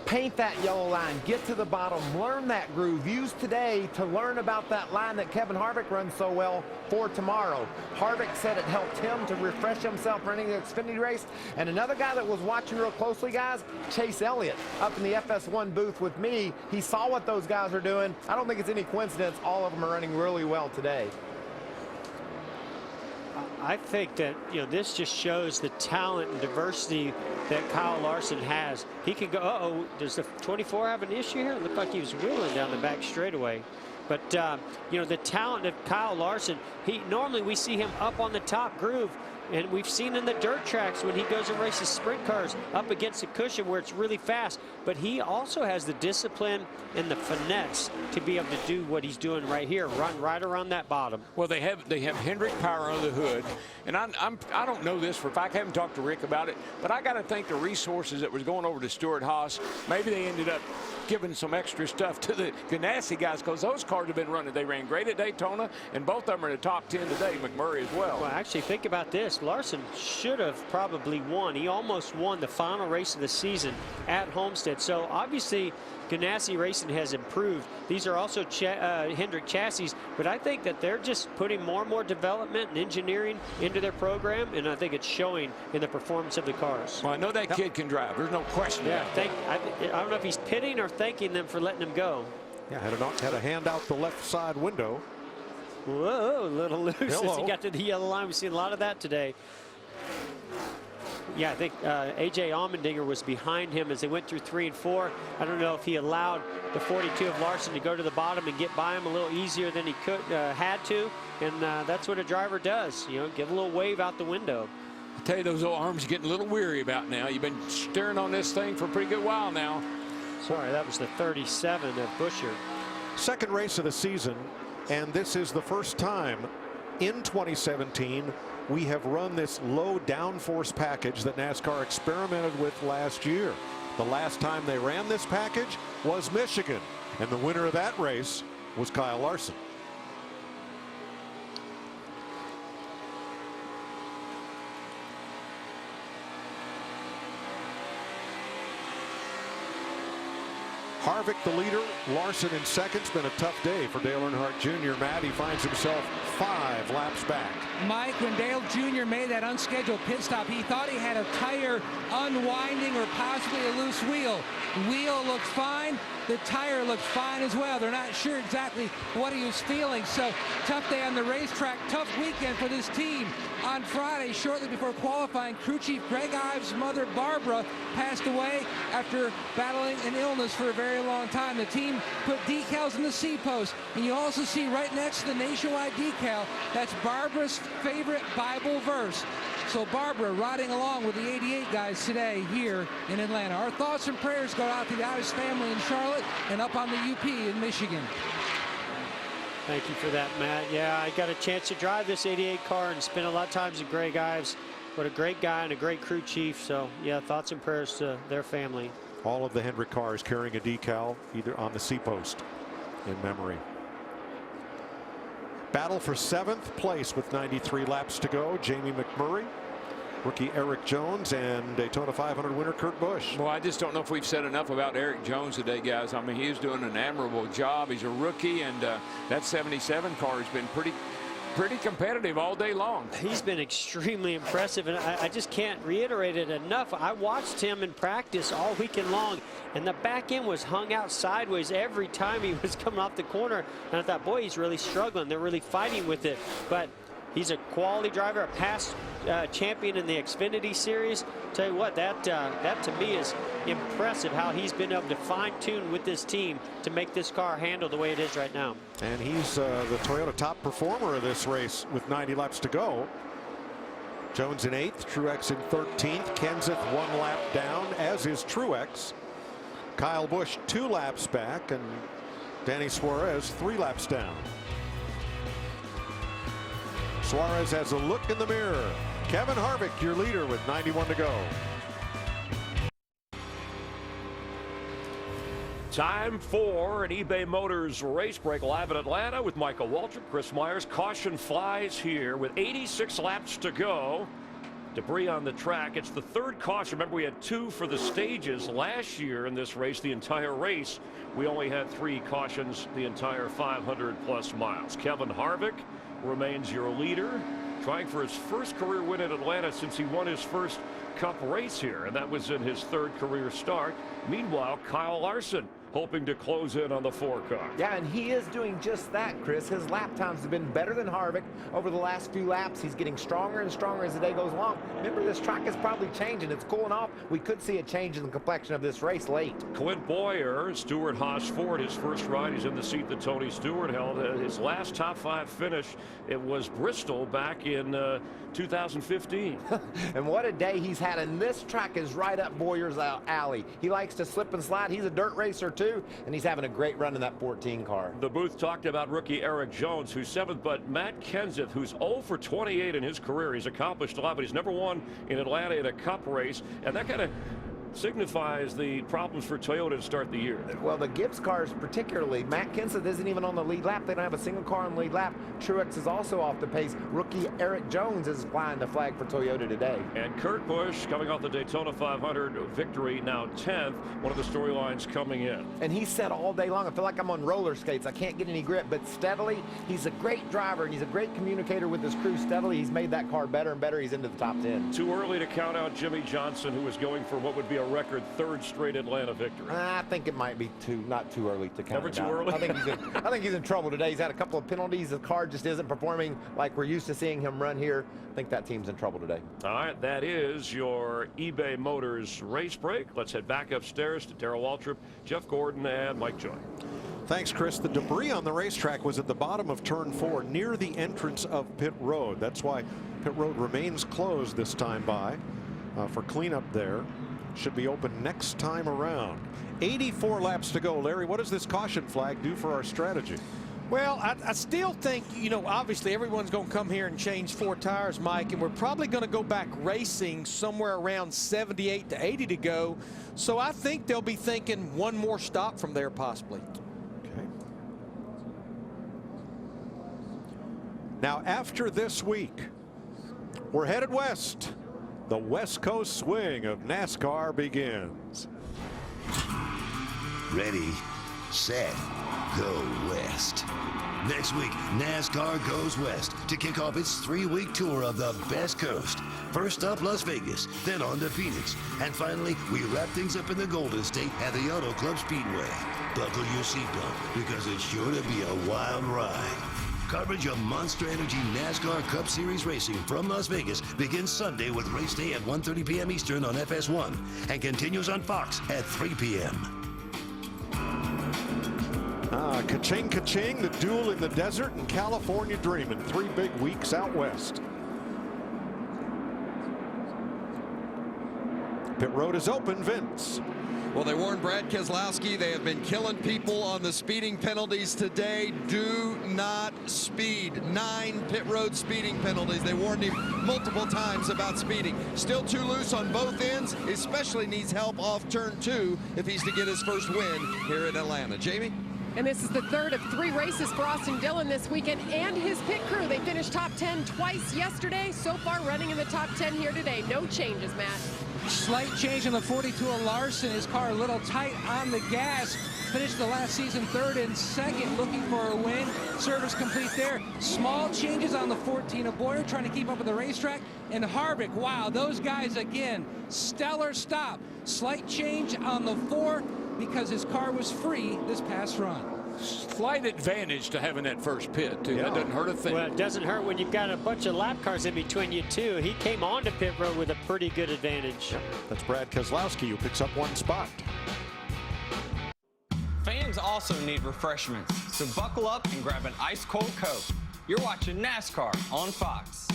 paint that yellow line, get to the bottom, learn that groove. Use today to learn about that line that Kevin Harvick runs so well for tomorrow. Harvick said it helped him to refresh himself running the Xfinity race. And another guy that was watching real closely, guys, Chase Elliott, up in the FS1 booth with me. He saw what those guys are doing. I don't think it's any coincidence all of them are running really well today. I think that, you know, this just shows the talent and diversity that Kyle Larson has. He can go, uh-oh, does the 24 have an issue here? It looked like he was wheeling down the back straightaway. But, you know, the talent of Kyle Larson, normally we see him up on the top groove. And we've seen in the dirt tracks when he goes and races sprint cars up against a cushion where it's really fast. But he also has the discipline and the finesse to be able to do what he's doing right here, run right around that bottom. Well, they have Hendrick power under the hood, and I don't know this for a fact. I haven't talked to Rick about it, but I got to think the resources that was going over to Stewart-Haas, maybe they ended up giving some extra stuff to the Ganassi guys, because those cars have been running. They ran great at Daytona, and both of them are in the top 10 today. McMurray as well. Well, actually, think about this. Larson should have probably won. He almost won the final race of the season at Homestead. So obviously Ganassi Racing has improved. These are also Hendrick chassis, but I think that they're just putting more and more development and engineering into their program, and I think it's showing in the performance of the cars. Well, I know that kid can drive. There's no question. Yeah, I don't know if he's pitting or thanking them for letting him go. Yeah, had a hand out the left side window. Whoa, a little loose as he got to the yellow line. We've seen a lot of that today. Yeah, I think A.J. Allmendinger was behind him as they went through 3 and 4. I don't know if he allowed the 42 of Larson to go to the bottom and get by him a little easier than he had to. And that's what a driver does, you know, give a little wave out the window. I tell you, those old arms are getting a little weary about now. You've been staring on this thing for a pretty good while now. Sorry, that was the 37 of Buscher. Second race of the season, and this is the first time in 2017 we have run this low downforce package that NASCAR experimented with last year. The last time they ran this package was Michigan, and the winner of that race was Kyle Larson. Harvick the leader, Larson in second. It's been a tough day for Dale Earnhardt Jr. Matt, he finds himself 5 laps back. Mike, when Dale Jr. made that unscheduled pit stop, he thought he had a tire unwinding or possibly a loose wheel. Wheel looked fine. The tire looked fine as well. They're not sure exactly what he was feeling. So tough day on the racetrack, tough weekend for this team. On Friday, shortly before qualifying, crew chief Greg Ives' mother, Barbara, passed away after battling an illness for a very long time. The team put decals in the C-post, and you also see right next to the nationwide decal, that's Barbara's favorite Bible verse. So Barbara riding along with the 88 guys today here in Atlanta. Our thoughts and prayers go out to the Ives family in Charlotte and up on the UP in Michigan. Thank you for that, Matt. Yeah, I got a chance to drive this 88 car and spend a lot of times with Greg Ives. What a great guy and a great crew chief. So, yeah, thoughts and prayers to their family. All of the Hendrick cars carrying a decal either on the C-post in memory. Battle for 7th place with 93 laps to go. Jamie McMurray, rookie Eric Jones, and Daytona 500 winner Kurt Busch. Well, I just don't know if we've said enough about Eric Jones today, guys. I mean, he's doing an admirable job. He's a rookie, and that 77 car has been pretty pretty competitive all day long. He's been extremely impressive, and I just can't reiterate it enough. I watched him in practice all weekend long, and the back end was hung out sideways every time he was coming off the corner. And I thought, boy, he's really struggling. They're really fighting with it. But he's a quality driver, a past champion in the Xfinity Series. Tell you what, that to me is impressive, how he's been able to fine-tune with this team to make this car handle the way it is right now. And he's the Toyota top performer of this race with 90 laps to go. Jones in 8th, Truex in 13th, Kenseth 1 lap down, as is Truex. Kyle Busch 2 laps back, and Danny Suarez 3 laps down. Suarez has a look in the mirror. Kevin Harvick, your leader, with 91 to go. Time for an eBay Motors race break live in Atlanta with Michael Waltrip, Chris Myers. Caution flies here with 86 laps to go. Debris on the track. It's the 3rd caution. Remember, we had 2 for the stages last year in this race. The entire race, we only had 3 cautions the entire 500+ miles. Kevin Harvick remains your leader, trying for his first career win at Atlanta since he won his first Cup race here, and that was in his 3rd career start. Meanwhile, Kyle Larson hoping to close in on the 4 car. Yeah, and he is doing just that, Chris. His lap times have been better than Harvick over the last few laps. He's getting stronger and stronger as the day goes along. Remember, this track is probably changing. It's cooling off. We could see a change in the complexion of this race late. Clint Boyer, Stewart Haas Ford, his first ride. He's in the seat that Tony Stewart held. His last top 5 finish, it was Bristol back in 2015. And what a day he's had, and this track is right up Boyer's alley. He likes to slip and slide. He's a dirt racer too, and he's having a great run in that 14 car. The booth talked about rookie Eric Jones, who's 7th, but Matt Kenseth, who's 0 for 28 in his career. He's accomplished a lot, but he's never won in Atlanta in a Cup race, and that kind of signifies the problems for Toyota to start the year. Well, the Gibbs cars particularly. Matt Kenseth isn't even on the lead lap. They don't have a single car on the lead lap. Truex is also off the pace. Rookie Eric Jones is flying the flag for Toyota today. And Kurt Busch, coming off the Daytona 500 victory, now 10th. One of the storylines coming in. And he said all day long, I feel like I'm on roller skates. I can't get any grip, but steadily, he's a great driver, and he's a great communicator with his crew. Steadily, he's made that car better and better. He's into the top 10. Too early to count out Jimmy Johnson, who is going for what would be a record 3rd straight Atlanta victory. I think it might be not too early to count. Never too early? I think he's in trouble today. He's had a couple of penalties. The car just isn't performing like we're used to seeing him run here. I think that team's in trouble today. All right, that is your eBay Motors race break. Let's head back upstairs to Darrell Waltrip, Jeff Gordon, and Mike Joy. Thanks, Chris. The debris on the racetrack was at the bottom of turn 4 near the entrance of pit road. That's why pit road remains closed this time for cleanup there. Should be open next time around. 84 laps to go. Larry, what does this caution flag do for our strategy? Well, I still think, you know, obviously everyone's going to come here and change 4 tires, Mike, and we're probably going to go back racing somewhere around 78 to 80 to go. So I think they'll be thinking one more stop from there possibly. Okay. Now, after this week, we're headed west. The West Coast swing of NASCAR begins. Ready, set, go west. Next week, NASCAR goes west to kick off its 3-week tour of the Best Coast. First up, Las Vegas, then on to Phoenix. And finally, we wrap things up in the Golden State at the Auto Club Speedway. Buckle your seatbelt, because it's sure to be a wild ride. Coverage of Monster Energy NASCAR Cup Series racing from Las Vegas begins Sunday with race day at 1:30 p.m. Eastern on FS1 and continues on Fox at 3 p.m. Ka-ching, ka-ching, the duel in the desert and California dreaming. 3 big weeks out west. Pit road is open, Vince. Well, they warned Brad Keselowski they have been killing people on the speeding penalties today. Do not speed. 9 pit road speeding penalties. They warned him multiple times about speeding. Still too loose on both ends, especially needs help off turn 2 if he's to get his first win here in Atlanta. Jamie? And this is the 3rd of 3 races for Austin Dillon this weekend and his pit crew. They finished top 10 twice yesterday. So far running in the top 10 here today. No changes, Matt. Slight change on the 42 of Larson. His car a little tight on the gas. Finished the last season third and second, looking for a win. Service complete there. Small changes on the 14 of Boyer, trying to keep up with the racetrack. And Harvick, wow, those guys again, stellar stop. Slight change on the 4 because his car was free this past run. Slight advantage to having that first pit, too. Yeah. That doesn't hurt a thing. Well, it doesn't hurt when you've got a bunch of lap cars in between you, too. He came on to pit road with a pretty good advantage. Yep. That's Brad Keselowski, who picks up 1 spot. Fans also need refreshments, so buckle up and grab an ice-cold Coke. You're watching NASCAR on Fox.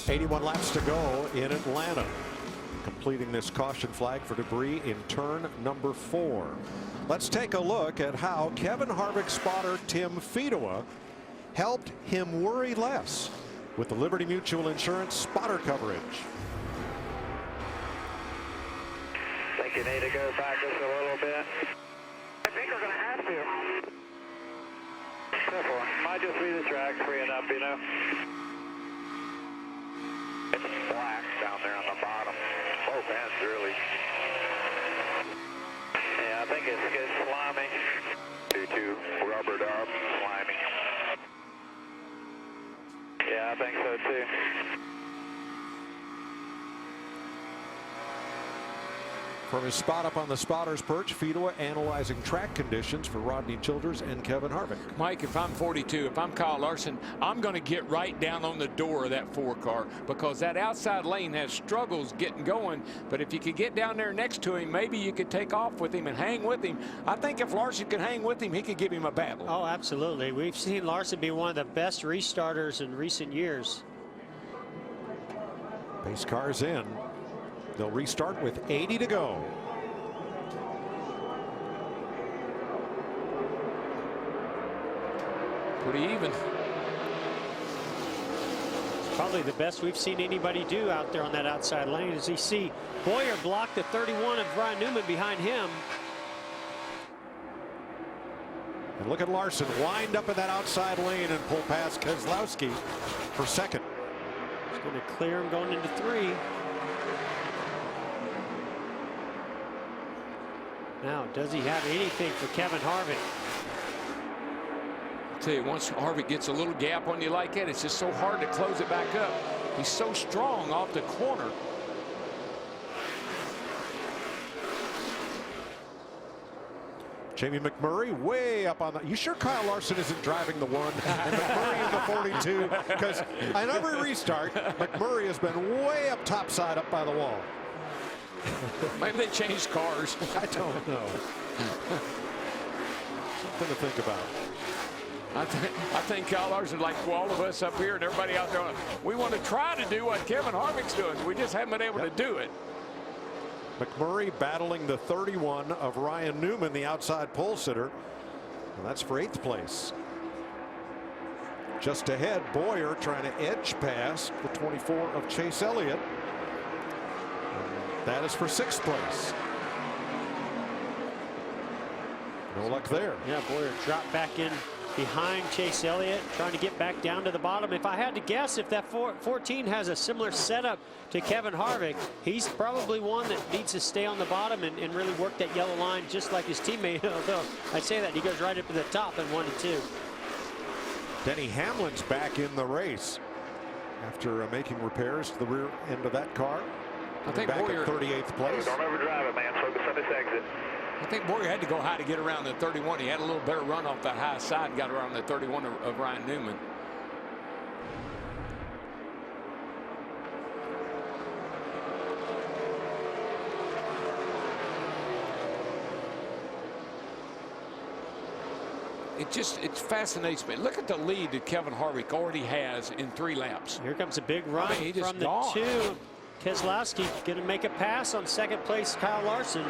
81 laps to go in Atlanta. Completing this caution flag for debris in turn number 4. Let's take a look at how Kevin Harvick's spotter Tim Fedowa helped him worry less with the Liberty Mutual Insurance spotter coverage. Think you need to go back just a little bit. I think we're going to have to. Careful. Might just be the track freeing up, you know. It's black down there on the bottom. Both ends, really. Yeah, I think it's slimy. Due to rubbered up, slimy. Yeah, I think so too. From his spot up on the spotter's perch, Fedowa analyzing track conditions for Rodney Childers and Kevin Harvick. Mike, if I'm 42, if I'm Kyle Larson, I'm going to get right down on the door of that 4 car because that outside lane has struggles getting going. But if you could get down there next to him, maybe you could take off with him and hang with him. I think if Larson could hang with him, he could give him a battle. Oh, absolutely. We've seen Larson be one of the best restarters in recent years. Pace car's in. They'll restart with 80 to go. Pretty even. Probably the best we've seen anybody do out there on that outside lane. As you see, Boyer blocked the 31 of Ryan Newman behind him. And look at Larson wind up in that outside lane and pull past Keselowski for second. He's going to clear him going into 3. Now, does he have anything for Kevin Harvick? I'll tell you, once Harvick gets a little gap on you like that, it's just so hard to close it back up. He's so strong off the corner. Jamie McMurray way up on the. You sure Kyle Larson isn't driving the 1 and McMurray in the 42? Because on every restart, McMurray has been way up topside up by the wall. Maybe they changed cars. I don't know. Something to think about. I think Kyle Larson, like all of us up here and everybody out there, we want to try to do what Kevin Harvick's doing. We just haven't been able to do it. McMurray battling the 31 of Ryan Newman, the outside pole sitter. And that's for 8th place. Just ahead, Boyer trying to edge past the 24 of Chase Elliott. That is for 6th place. No luck there. Yeah, Boyer dropped back in behind Chase Elliott, trying to get back down to the bottom. If I had to guess, if that 14 has a similar setup to Kevin Harvick, he's probably one that needs to stay on the bottom and really work that yellow line just like his teammate. Although I say that, he goes right up to the top in 1 and 2. Denny Hamlin's back in the race after making repairs to the rear end of that car. I think back Boyer, at 38th place. Don't overdrive it, man. Focus on this exit. I think Boyer had to go high to get around the 31. He had a little better run off that high side and got around the 31 of Ryan Newman. It fascinates me. Look at the lead that Kevin Harvick already has in 3 laps. Here comes a big run from the gone. 2. Keselowski going to make a pass on 2nd place Kyle Larson.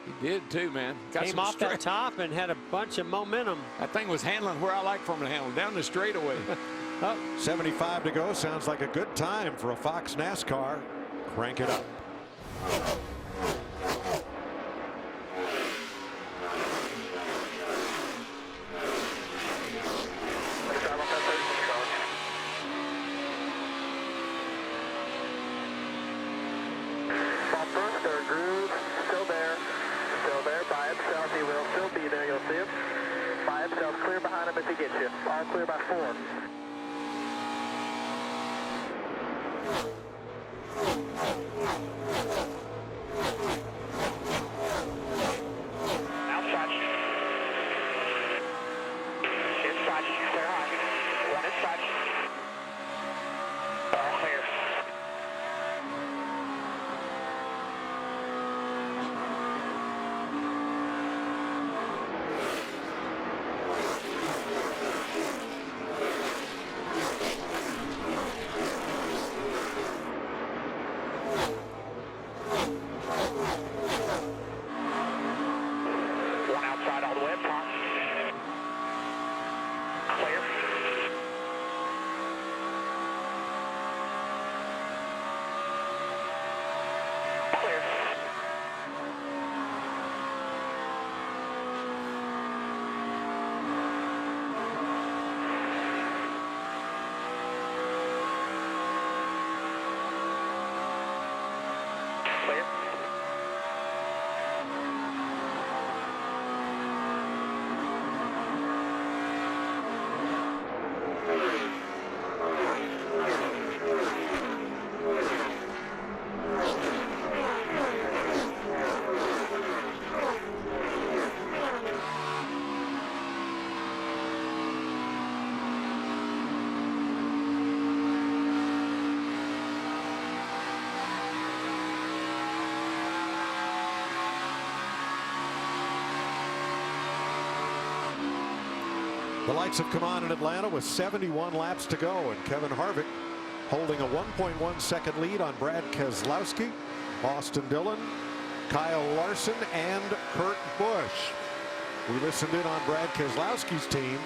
He did too, man. Came off that top and had a bunch of momentum. That thing was handling where I like for him to handle, down the straightaway. 75 to go. Sounds like a good time for a Fox NASCAR. Crank it up. if he gets you. All clear by 4. Outside. Inside. Clear high. 1 inside. All clear. The lights have come on in Atlanta with 71 laps to go, and Kevin Harvick holding a 1.1 second lead on Brad Keselowski, Austin Dillon, Kyle Larson, and Kurt Busch. We listened in on Brad Keselowski's team,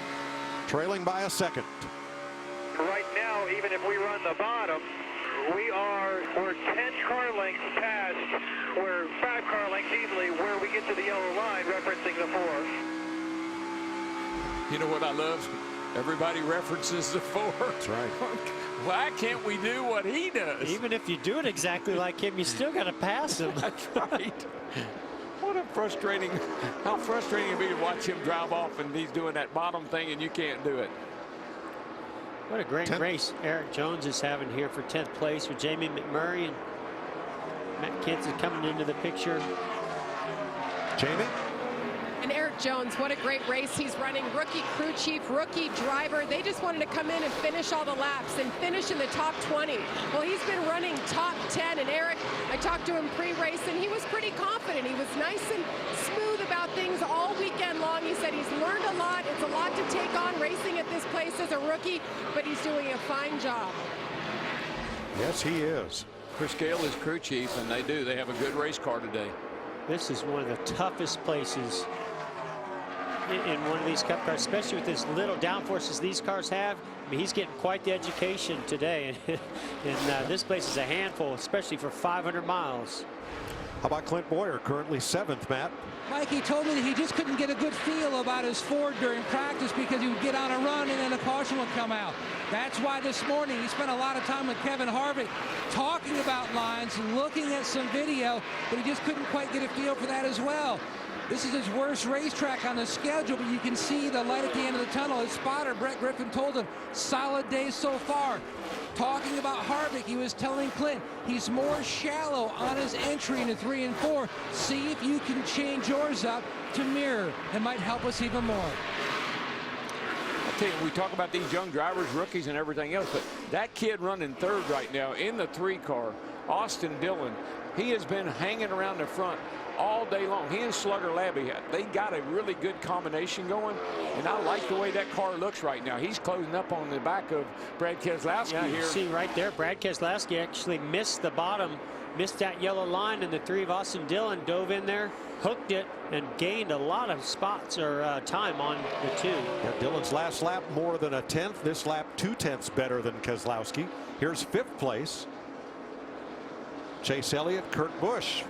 trailing by a second. Right now, even if we run the bottom, we're 10 car lengths past, we're 5 car lengths easily where we get to the yellow line referencing the 4. You know what I love? Everybody references the 4. That's right. Why can't we do what he does? Even if you do it exactly like him, you still got to pass him. That's right. What a frustrating, how frustrating it would be to watch him drive off and he's doing that bottom thing and you can't do it. What a great race Eric Jones is having here for 10th place with Jamie McMurray, and Matt Kent's is coming into the picture. Jamie? And Eric Jones, what a great race he's running. Rookie crew chief, rookie driver. They just wanted to come in and finish all the laps and finish in the top 20. Well, he's been running top 10. And Eric, I talked to him pre-race, and he was pretty confident. He was nice and smooth about things all weekend long. He said he's learned a lot. It's a lot to take on racing at this place as a rookie, but he's doing a fine job. Yes, he is. Chris Gale is crew chief, and they have a good race car today. This is one of the toughest places in one of these cup cars, especially with as little downforce as these cars have. I mean, he's getting quite the education today, and this place is a handful, especially for 500 miles. How about Clint Boyer, currently 7th, Matt? Mike, he told me that he just couldn't get a good feel about his Ford during practice because he would get on a run and then a caution would come out. That's why this morning he spent a lot of time with Kevin Harvick talking about lines, looking at some video, but he just couldn't quite get a feel for that as well. This is his worst racetrack on the schedule, but you can see the light at the end of the tunnel. His spotter, Brett Griffin, told him, solid day so far. Talking about Harvick, he was telling Clint he's more shallow on his entry into 3 and 4. See if you can change yours up to mirror. It might help us even more. I tell you, we talk about these young drivers, rookies, and everything else, but that kid running 3rd right now in the 3 car, Austin Dillon, he has been hanging around the front all day long. He and Slugger Labby, they got a really good combination going, and I like the way that car looks right now. He's closing up on the back of Brad Keselowski here. You see right there, Brad Keselowski actually missed the bottom, missed that yellow line, and the 3 of Austin Dillon dove in there, hooked it, and gained a lot of spots or time on the 2. Yeah, Dillon's last lap more than a 10th. This lap 2/10 better than Keselowski. Here's 5th place. Chase Elliott, Kurt Busch.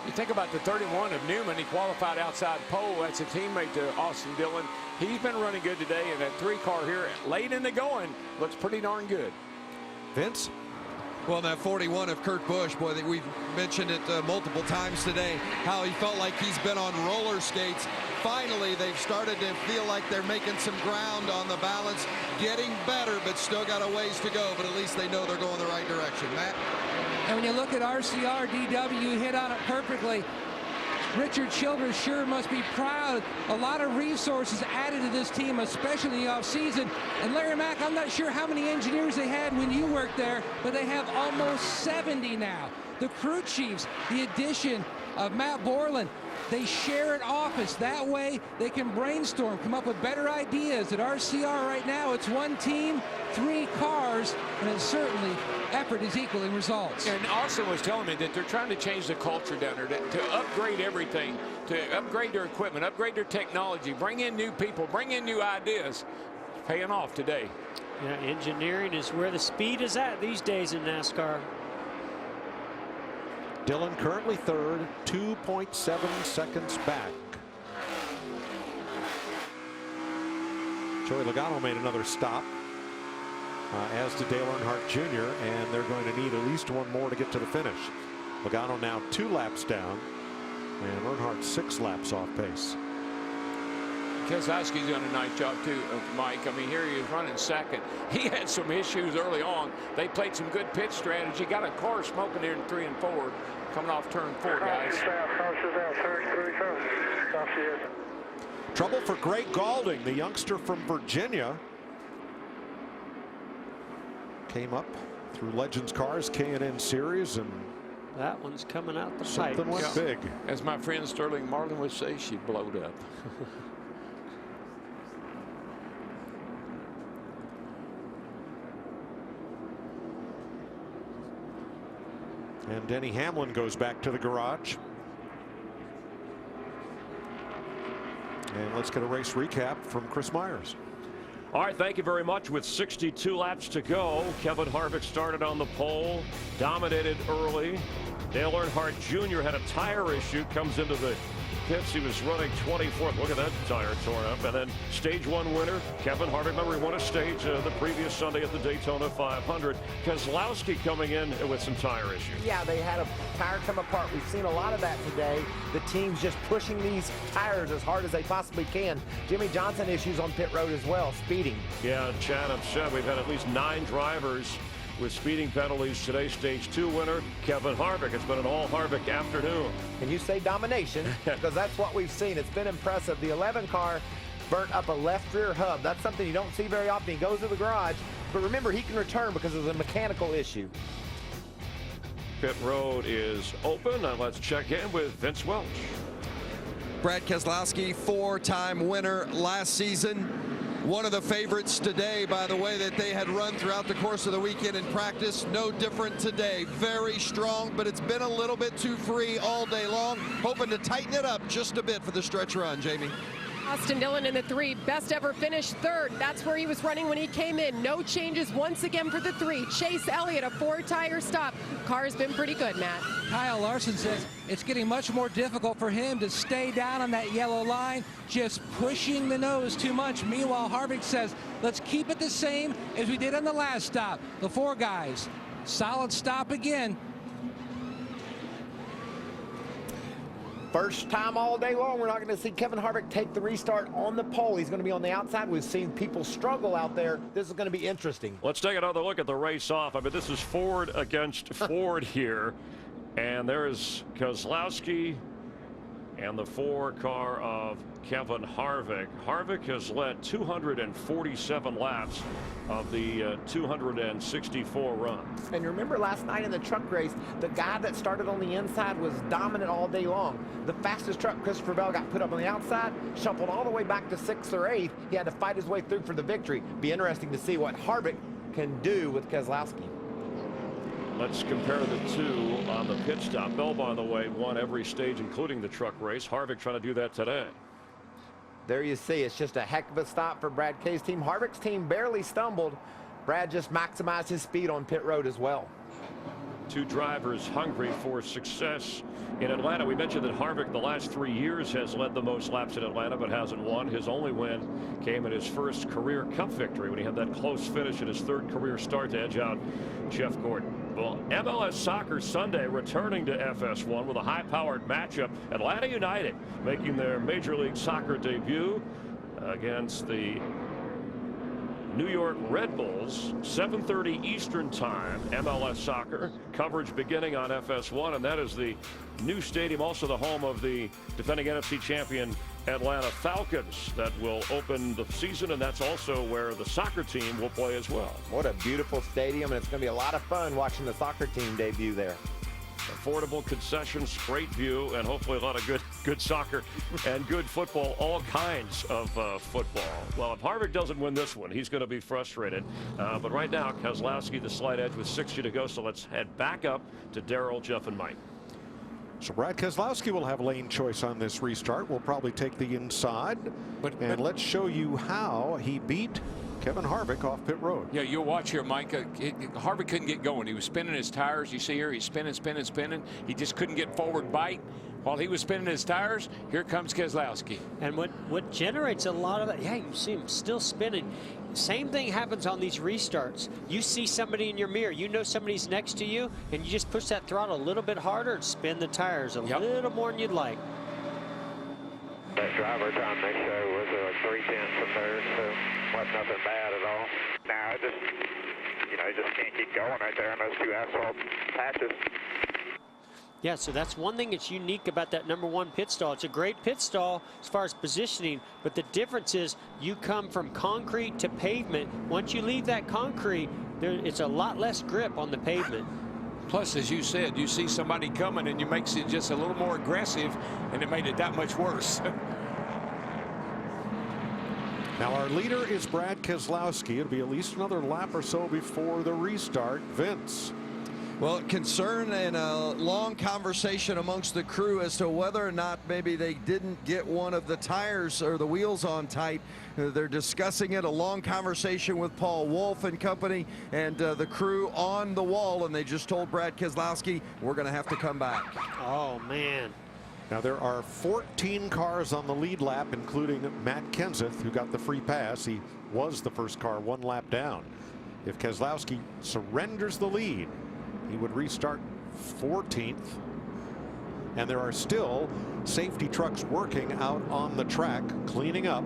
You think about the 31 of Newman. He qualified outside pole. That's a teammate to Austin Dillon. He's been running good today, and that 3 car here late in the going looks pretty darn good. Vince? Well, that 41 of Kurt Busch, boy, we've mentioned it multiple times today, how he felt like he's been on roller skates. Finally, they've started to feel like they're making some ground on the balance, getting better, but still got a ways to go, but at least they know they're going the right direction. Matt? And when you look at RCR, DW hit on it perfectly. Richard Childress sure must be proud. A lot of resources added to this team, especially in the offseason. And Larry Mack, I'm not sure how many engineers they had when you worked there, but they have almost 70 now. The crew chiefs, the addition of Matt Borland, they share an office. That way they can brainstorm, come up with better ideas. At RCR right now, it's one team, 3 cars, and it's certainly effort is equaling results. And Austin was telling me that they're trying to change the culture down there, to upgrade everything, to upgrade their equipment, upgrade their technology, bring in new people, bring in new ideas. It's paying off today. Yeah, engineering is where the speed is at these days in NASCAR. Dillon currently third, 2.7 seconds back. Joey Logano made another stop, as did Dale Earnhardt Jr., and they're going to need at least one more to get to the finish. Logano now 2 laps down, and Earnhardt 6 laps off pace. Keselowski's done a nice job too, Mike. I mean, here he is running second. He had some issues early on. They played some good pit strategy. Got a car smoking here in 3 and 4, coming off turn 4, guys. Trouble for Greg Gaulding, the youngster from Virginia. Came up through Legends Cars, K&N Series, and that one's coming out the pipe. Something went big. As my friend Sterling Marlin would say, she blowed up. And Denny Hamlin goes back to the garage. And let's get a race recap from Chris Myers. All right, thank you very much. With 62 laps to go, Kevin Harvick started on the pole, dominated early. Dale Earnhardt Jr. had a tire issue, comes into the pits. He was running 24th. Look at that tire torn up. And then stage 1 winner, Kevin Harvick. Remember, he won a stage the previous Sunday at the Daytona 500. Keselowski coming in with some tire issues. Yeah, they had a tire come apart. We've seen a lot of that today. The team's just pushing these tires as hard as they possibly can. Jimmy Johnson issues on pit road as well, speeding. Yeah, Chad, I'm sure we've had at least 9 drivers with speeding penalties today. Stage 2 winner, Kevin Harvick. It's been an all Harvick afternoon. And you say domination, because that's what we've seen. It's been impressive. The 11 car burnt up a left rear hub. That's something you don't see very often. He goes to the garage, but remember, he can return because of a mechanical issue. Pit road is open, and let's check in with Vince Welch. Brad Keselowski, 4-time winner last season. One of the favorites today, by the way, that they had run throughout the course of the weekend in practice. No different today. Very strong, but it's been a little bit too free all day long. Hoping to tighten it up just a bit for the stretch run, Jamie. Austin Dillon in the 3, best ever finish 3rd. That's where he was running when he came in. No changes once again for the 3. Chase Elliott, a 4-tire stop. Car's been pretty good, Matt. Kyle Larson says it's getting much more difficult for him to stay down on that yellow line, just pushing the nose too much. Meanwhile, Harvick says, let's keep it the same as we did on the last stop. The 4 guys, solid stop again. First time all day long, we're not going to see Kevin Harvick take the restart on the pole. He's going to be on the outside. We've seen people struggle out there. This is going to be interesting. Let's take another look at the race off. I mean, this is Ford against Ford here. And there's Keselowski and the 4 car of Kevin Harvick. Harvick has led 247 laps of the 264 run. And remember last night in the truck race, the guy that started on the inside was dominant all day long. The fastest truck, Christopher Bell, got put up on the outside, shuffled all the way back to 6th or 8th. He had to fight his way through for the victory. Be interesting to see what Harvick can do with Keselowski. Let's compare the 2 on the pit stop. Bell, by the way, won every stage, including the truck race. Harvick trying to do that today. There you see, it's just a heck of a stop for Brad K's team. Harvick's team barely stumbled. Brad just maximized his speed on pit road as well. 2 drivers hungry for success in Atlanta. We mentioned that Harvick the last 3 years has led the most laps in Atlanta, but hasn't won. His only win came in his first career Cup victory when he had that close finish in his 3rd career start to edge out Jeff Gordon. Well, MLS Soccer Sunday returning to FS1 with a high-powered matchup. Atlanta United making their Major League Soccer debut against the New York Red Bulls, 7:30 Eastern Time. MLS Soccer coverage beginning on FS1, and that is the new stadium, also the home of the defending NFC champion Atlanta Falcons, that will open the season, and that's also where the soccer team will play as well. What a beautiful stadium, and it's going to be a lot of fun watching the soccer team debut there. Affordable concessions, great view, and hopefully a lot of good soccer and good football, all kinds of football. Well, if Harvick doesn't win this one, he's going to be frustrated. But right now, Keselowski the slight edge with 60 to go, so let's head back up to Darrell, Jeff, and Mike. So Brad Keselowski will have lane choice on this restart. We'll probably take the inside. And let's show you how he beat Kevin Harvick off pit road. Yeah, you'll watch here, Mike. Harvick couldn't get going. He was spinning his tires. You see here, he's spinning. He just couldn't get forward bite. While he was spinning his tires, here comes Keselowski. And what generates a lot of that, yeah, you see him still spinning. Same thing happens on these restarts. You see somebody in your mirror, you know somebody's next to you, and you just push that throttle a little bit harder and spin the tires a little more than you'd like. That driver time they show was like 3 tenths from there, so wasn't nothing bad at all. Now it just can't keep going right there on those 2 asphalt patches. Yeah, so that's one thing that's unique about that #1 pit stall. It's a great pit stall as far as positioning, but the difference is you come from concrete to pavement. Once you leave that concrete, it's a lot less grip on the pavement. Plus, as you said, you see somebody coming and you makes it just a little more aggressive, and it made it that much worse. Now our leader is Brad Keselowski. It'll be at least another lap or so before the restart. Vince. Well, concern and a long conversation amongst the crew as to whether or not maybe they didn't get one of the tires or the wheels on tight. They're discussing it, a long conversation with Paul Wolf and company and the crew on the wall, and they just told Brad Keselowski, we're going to have to come back. Oh, man. Now there are 14 cars on the lead lap, including Matt Kenseth, who got the free pass. He was the first car 1 lap down. If Keselowski surrenders the lead, he would restart 14th. And there are still safety trucks working out on the track, cleaning up.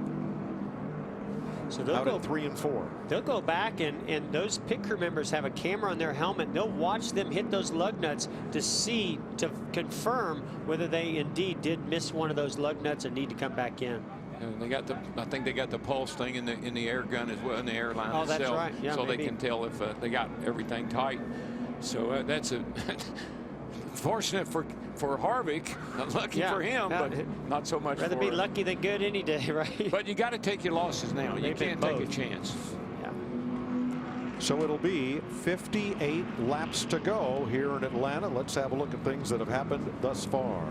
So they'll out go at 3 and 4. They'll go back, and those pit crew members have a camera on their helmet. They'll watch them hit those lug nuts to confirm whether they indeed did miss one of those lug nuts and need to come back in. And they got I think they got the pulse thing in the air gun as well, in the airline itself. That's right. Yeah, so maybe. They can tell if they got everything tight. So that's fortunate for Harvick, lucky for him, but not so much. Rather be lucky than good any day, right? But you got to take your losses now. You can't take a chance. Yeah. So it'll be 58 laps to go here in Atlanta. Let's have a look at things that have happened thus far.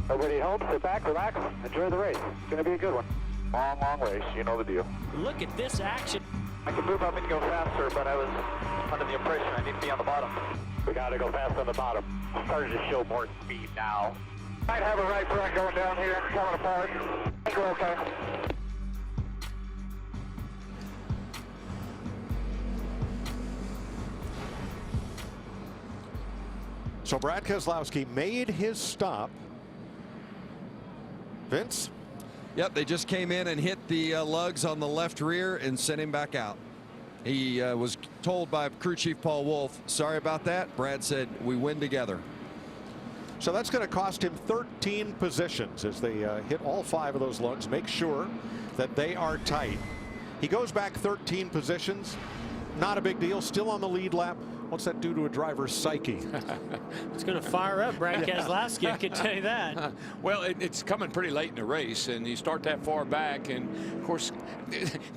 Everybody home, sit back, relax, enjoy the race. It's going to be a good one. Long, long race. You know the deal. Look at this action. I can move up and go faster, but I was under the impression I need to be on the bottom. We got to go fast on the bottom. Starting to show more speed now. Might have a right front going down here, coming apart. Go okay. So Brad Keselowski made his stop. Vince? Yep, they just came in and hit the lugs on the left rear and sent him back out. He was told by crew chief Paul Wolf, sorry about that. Brad said, we win together. So that's going to cost him 13 positions as they hit all 5 of those lugs. Make sure that they are tight. He goes back 13 positions. Not a big deal. Still on the lead lap. What's that do to a driver's psyche? It's going to fire up Brad Keselowski, I can tell you that. Well, it's coming pretty late in the race, and you start that far back, and of course,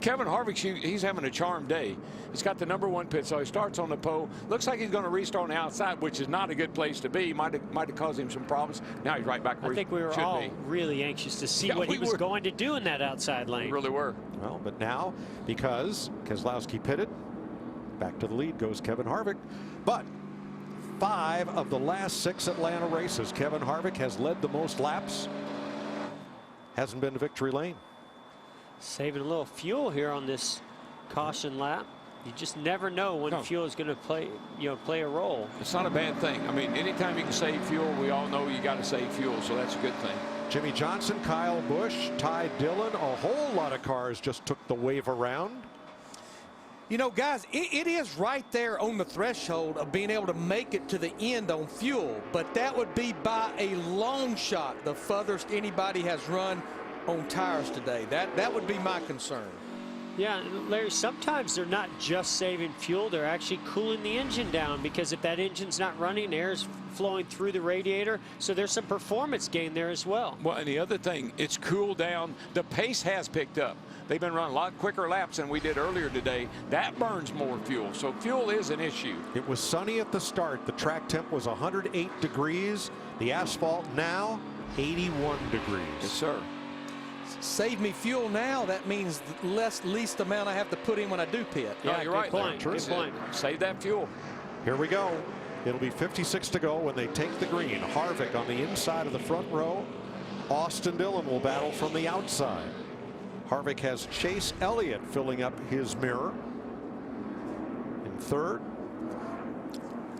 Kevin Harvick, he's having a charmed day. He's got the #1 pit, so he starts on the pole. Looks like he's going to restart on the outside, which is not a good place to be. Might have caused him some problems. Now he's right back where he should be. I think we were all really anxious to see what he was going to do in that outside lane. We really were. Well, but now, because Keselowski pitted, back to the lead goes Kevin Harvick. But 5 of the last 6 Atlanta races, Kevin Harvick has led the most laps. Hasn't been to victory lane. Saving a little fuel here on this caution lap. You just never know when fuel is going to play a role. It's not a bad thing. I mean, anytime you can save fuel, we all know you got to save fuel, so that's a good thing. Jimmy Johnson, Kyle Busch, Ty Dillon, a whole lot of cars just took the wave around. You know, guys, it is right there on the threshold of being able to make it to the end on fuel, but that would be by a long shot the furthest anybody has run on tires today. That would be my concern. Yeah, Larry, sometimes they're not just saving fuel, they're actually cooling the engine down, because if that engine's not running, air's flowing through the radiator, so there's some performance gain there as well. Well, and the other thing, it's cooled down. The pace has picked up. They've been running a lot quicker laps than we did earlier today. That burns more fuel, so fuel is an issue. It was sunny at the start. The track temp was 108 degrees. The asphalt now 81 degrees. Yes, sir. Save me fuel now, that means the least amount I have to put in when I do pit. Yeah, you're right. Point. Good point. Save that fuel. Here we go. It'll be 56 to go when they take the green. Harvick on the inside of the front row. Austin Dillon will battle from the outside. Harvick has Chase Elliott filling up his mirror in third.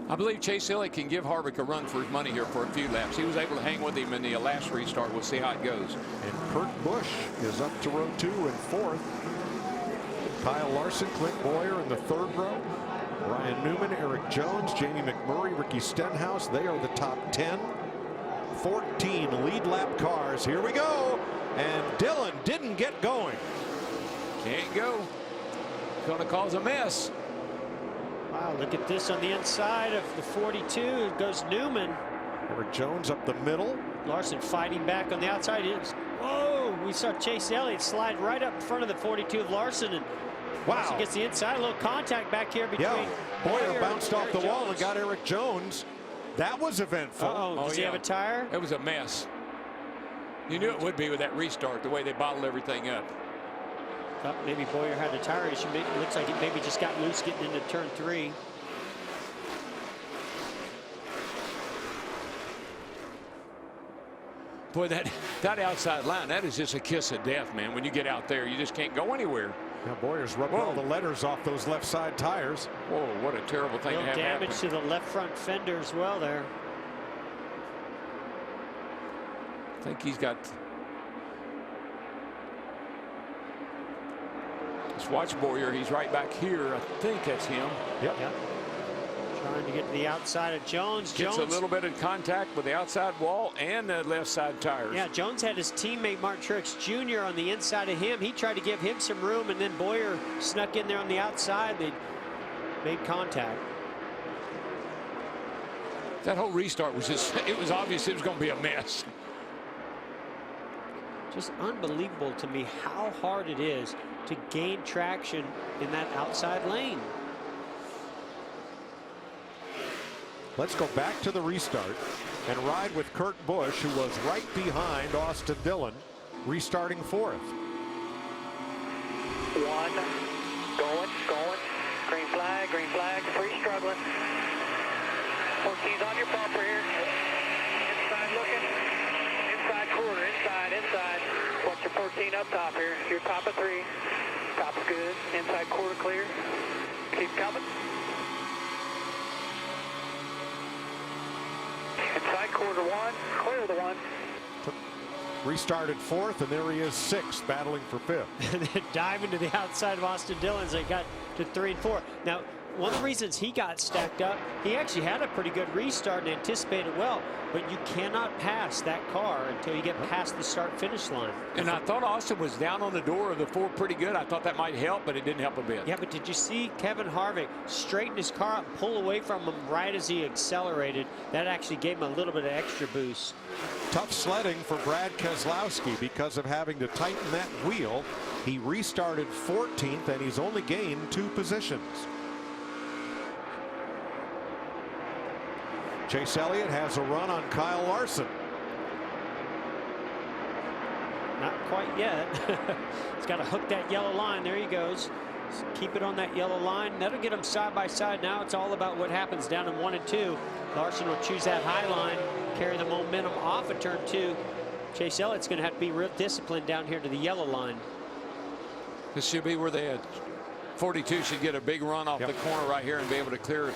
I believe Chase Elliott can give Harvick a run for his money here for a few laps. He was able to hang with him in the last restart. We'll see how it goes. And Kurt Busch is up to row 2 and fourth. Kyle Larson, Clint Boyer in the third row. Ryan Newman, Eric Jones, Jamie McMurray, Ricky Stenhouse. They are the top 10. 14 lead lap cars. Here we go. And Dillon didn't get going. Can't go. Going to cause a mess. Wow, look at this on the inside of the 42. It goes Newman. Eric Jones up the middle. Larson fighting back on the outside. Whoa, we saw Chase Elliott slide right up in front of the 42 of Larson. And Larson gets the inside. A little contact back here between Boyer bounced off the wall and got Eric Jones. That was eventful. Does he have a tire? It was a mess. You knew it would be with that restart, the way they bottled everything up. Maybe Boyer had a tire issue. It looks like it maybe just got loose getting into turn 3. Boy, that outside line, that is just a kiss of death, man. When you get out there, you just can't go anywhere. Now Boyer's rubbed all the letters off those left side tires. Whoa, what a terrible thing to have happen. Damage to the left front fender as well there. I think he's got... Let's watch Boyer. He's right back here. I think that's him. Yep. Trying to get to the outside of Jones. Gets a little bit of contact with the outside wall and the left side tires. Yeah, Jones had his teammate Mark Truex Jr. on the inside of him. He tried to give him some room, and then Boyer snuck in there on the outside. They made contact. That whole restart was just, it was obvious it was going to be a mess. Just unbelievable to me how hard it is to gain traction in that outside lane. Let's go back to the restart and ride with Kurt Busch, who was right behind Austin Dillon, restarting fourth. 1, going, green flag, free struggling. 14's on your bumper here. Inside looking, inside quarter, inside. Watch your 14 up top here. You're top of 3. Top's good, inside quarter clear. Keep coming. Inside quarter 1, clear the 1. Restarted fourth, and there he is sixth, battling for fifth. Diving to the outside of Austin Dillon as they got to 3 and 4. Now, one of the reasons he got stacked up, he actually had a pretty good restart and anticipated well, but you cannot pass that car until you get past the start-finish line. And I thought Austin was down on the door of the 4 pretty good. I thought that might help, but it didn't help a bit. Yeah, but did you see Kevin Harvick straighten his car up and pull away from him right as he accelerated? That actually gave him a little bit of extra boost. Tough sledding for Brad Keselowski because of having to tighten that wheel. He restarted 14th, and he's only gained 2 positions. Chase Elliott has a run on Kyle Larson. Not quite yet. He's got to hook that yellow line. There he goes. Just keep it on that yellow line. That'll get them side by side. Now it's all about what happens down in 1 and 2. Larson will choose that high line, carry the momentum off of turn 2. Chase Elliott's going to have to be real disciplined down here to the yellow line. This should be where they 42 should get a big run off the corner right here and be able to clear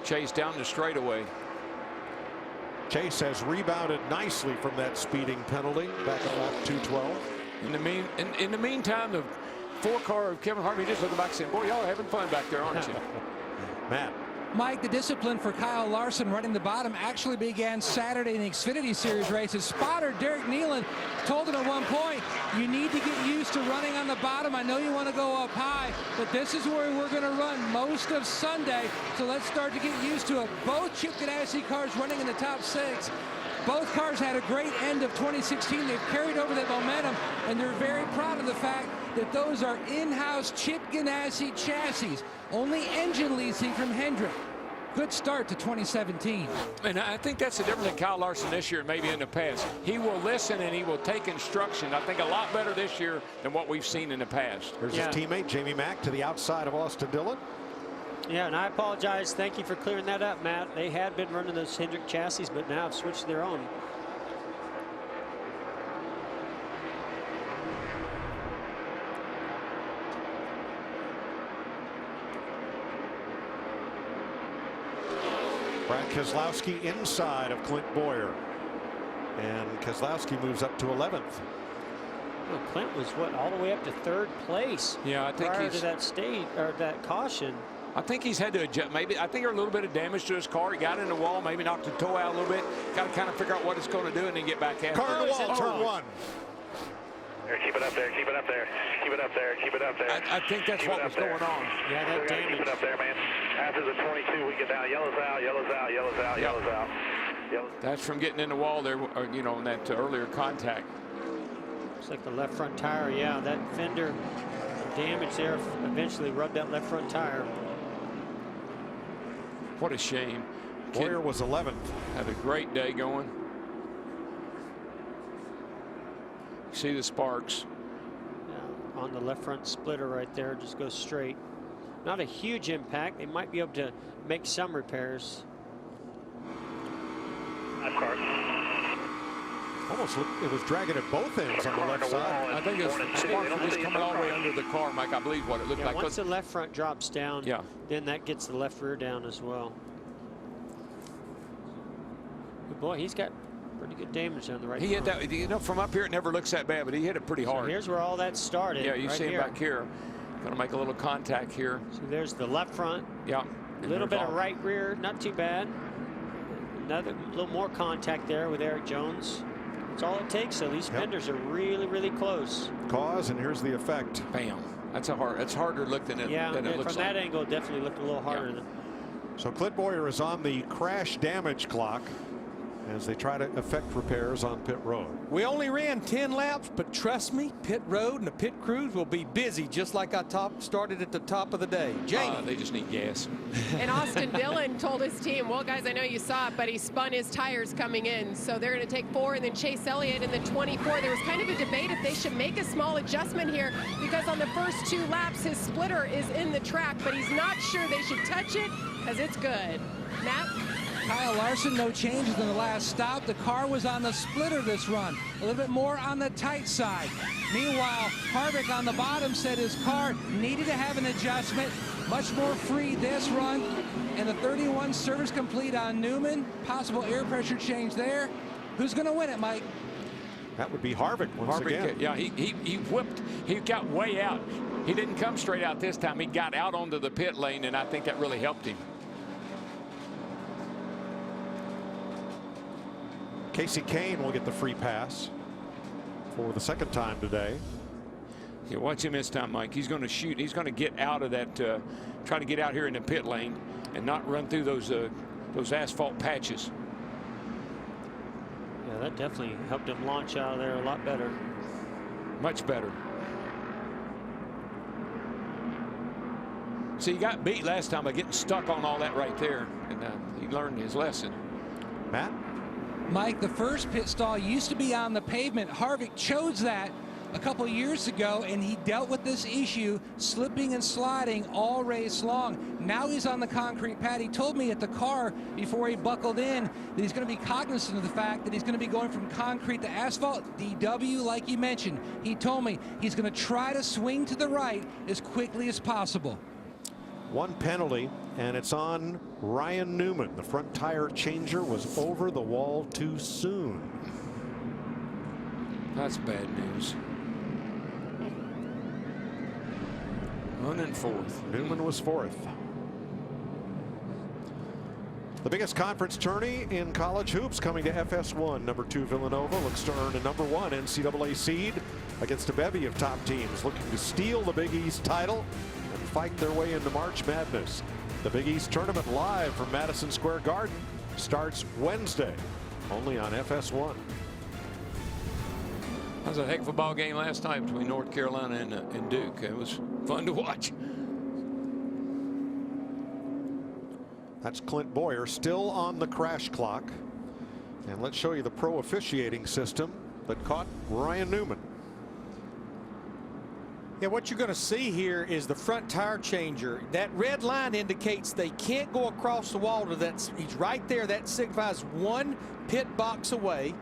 Chase down the straightaway. Chase has rebounded nicely from that speeding penalty back at lap 212. In the meantime, the 4-car of Kevin Harvick just looking back saying, boy, y'all are having fun back there, aren't you? Matt. Mike, the discipline for Kyle Larson running the bottom actually began Saturday in the Xfinity Series race. His spotter, Derek Nealon, told him at one point, you need to get used to running on the bottom. I know you want to go up high, but this is where we're going to run most of Sunday, so let's start to get used to it. Both Chip Ganassi cars running in the top 6. Both cars had a great end of 2016. They've carried over that momentum, and they're very proud of the fact that those are in-house Chip Ganassi chassis. Only engine leasing from Hendrick. Good start to 2017. And I think that's the difference in Kyle Larson this year and maybe in the past. He will listen and he will take instruction. I think a lot better this year than what we've seen in the past. Here's his teammate, Jamie Mack, to the outside of Austin Dillon. Yeah, and I apologize. Thank you for clearing that up, Matt. They had been running those Hendrick chassis, but now have switched to their own. Brad Keselowski inside of Clint Boyer. And Keselowski moves up to 11th. Well, Clint was all the way up to 3rd place. Yeah, I think prior to that state or that caution. I think he's had to adjust. Maybe I think there's a little bit of damage to his car. He got in the wall, maybe knocked the toe out a little bit. Got to kind of figure out what it's going to do and then get back at it. Car in the wall, turn 1. Here, keep it up there, keep it up there, keep it up there, keep it up there. I think that's what was going on. Yeah, that damage. Keep it up there, man. After the 22, we get down. Yellows out, yellows out, yellows out, yellows out. That's from getting in the wall there, you know, in that earlier contact. Looks like the left front tire. Yeah, that fender damage there eventually rubbed that left front tire. What a shame. Boyer was 11th. Had a great day going. See the sparks. Yeah, on the left front splitter right there, just goes straight. Not a huge impact. They might be able to make some repairs. Almost looked, it was dragging at both ends on the left side. I think it's sparks were just coming all the way under the car, Mike. I believe what it looked like. Once the left front drops down, then that gets the left rear down as well. Good boy, he's got pretty good damage on the right. He hit that, you know, from up here it never looks that bad, but he hit it pretty hard. So here's where all that started. Yeah, you right see him here. back here. Going to make a little contact here. So there's the left front. Yeah. A little bit of right rear, not too bad. Another little more contact there with Eric Jones. That's all it takes. So these fenders are really, really close. Cause, and here's the effect. Bam. That's harder look than it, than it looks from that like. angle, it definitely looked a little harder. Than So Clint Boyer is on the crash damage clock as they try to effect repairs on pit road. We only ran 10 laps, but trust me, pit road and the pit crews will be busy just like I started at the top of the day. Jamie. They just need gas. And Austin Dillon told his team, well, guys, I know you saw it, but he spun his tires coming in. So they're going to take 4, and then Chase Elliott in the 24. There was kind of a debate if they should make a small adjustment here because on the first 2 laps, his splitter is in the track, but he's not sure they should touch it because it's good. Matt? Kyle Larson, no changes in the last stop. The car was on the splitter this run, a little bit more on the tight side. Meanwhile, Harvick on the bottom said his car needed to have an adjustment. Much more free this run. And the 31 service complete on Newman. Possible air pressure change there. Who's going to win it, Mike? That would be Harvick once again. Yeah, he whipped. He got way out. He didn't come straight out this time. He got out onto the pit lane, and I think that really helped him. Casey Kane will get the free pass for the 2nd time today. Yeah, watch him this time, Mike. He's going to shoot. He's going to get out of that, try to get out here in the pit lane and not run through those asphalt patches. Yeah, that definitely helped him launch out of there a lot better. Much better. See, he got beat last time by getting stuck on all that right there, and he learned his lesson. Matt? Mike, the first pit stall used to be on the pavement. Harvick chose that a couple years ago, and he dealt with this issue, slipping and sliding all race long. Now he's on the concrete pad. He told me at the car before he buckled in that he's going to be cognizant of the fact that he's going to be going from concrete to asphalt. DW, like you mentioned, he told me he's going to try to swing to the right as quickly as possible. One penalty, and it's on Ryan Newman. The front tire changer was over the wall too soon. That's bad news. 1 and 4th. Newman was 4th. The biggest conference tourney in college hoops coming to FS1. Number 2 Villanova looks to earn a number 1 NCAA seed against a bevy of top teams looking to steal the Big East title and fight their way into March Madness. The Big East tournament live from Madison Square Garden starts Wednesday, only on FS1. That was a heck of a ball game last night between North Carolina and Duke. It was fun to watch. That's Clint Boyer still on the crash clock. And let's show you the pro officiating system that caught Ryan Newman. Yeah, what you're going to see here is the front tire changer. That red line indicates they can't go across the wall to that. He's right there. That signifies 1 pit box away.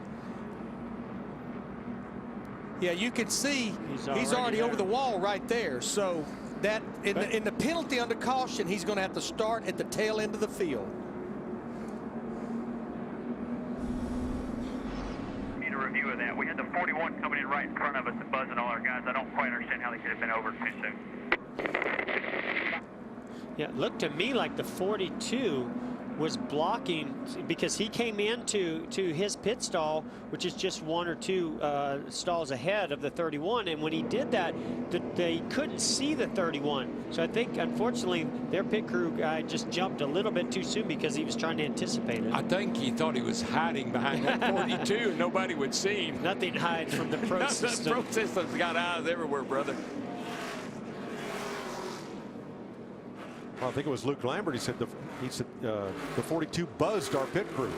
Yeah, you can see he's already over the wall right there. So that in the penalty under caution, he's going to have to start at the tail end of the field. Need a review of that. We had the 41 coming in right in front of us and buzzing all our guys. I don't quite understand how they could have been over too soon. Yeah, it looked to me like the 42 was blocking because he came into his pit stall, which is just 1 or 2 stalls ahead of the 31. And when he did that, they couldn't see the 31. So I think, unfortunately, their pit crew guy just jumped a little bit too soon because he was trying to anticipate it. I think he thought he was hiding behind that 42 and nobody would see him. Nothing hides from the pro system. The pro system's got eyes everywhere, brother. Well, I think it was Luke Lambert. He said the 42 buzzed our pit crew.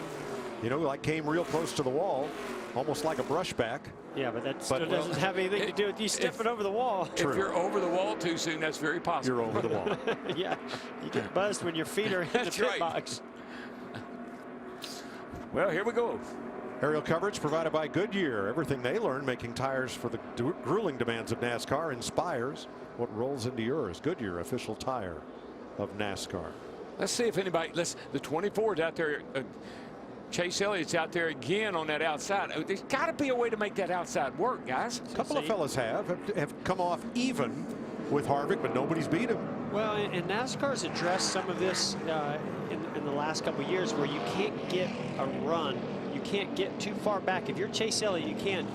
You know, like came real close to the wall, almost like a brushback. Yeah, but that still doesn't have anything to do with you stepping over the wall. If you're over the wall too soon, that's very possible. You're over the wall. Yeah, you get buzzed when your feet are in the pit box. Well, here we go. Aerial coverage provided by Goodyear. Everything they learned making tires for the grueling demands of NASCAR inspires what rolls into yours. Goodyear, official tire of NASCAR. Let's see if anybody, the 24 is out there. Chase Elliott's out there again on that outside. There's got to be a way to make that outside work, guys. A couple of fellas have come off even with Harvick, but nobody's beat him. Well, and NASCAR's addressed some of this in the last couple of years where you can't get a run. You can't get too far back. If you're Chase Elliott, you can't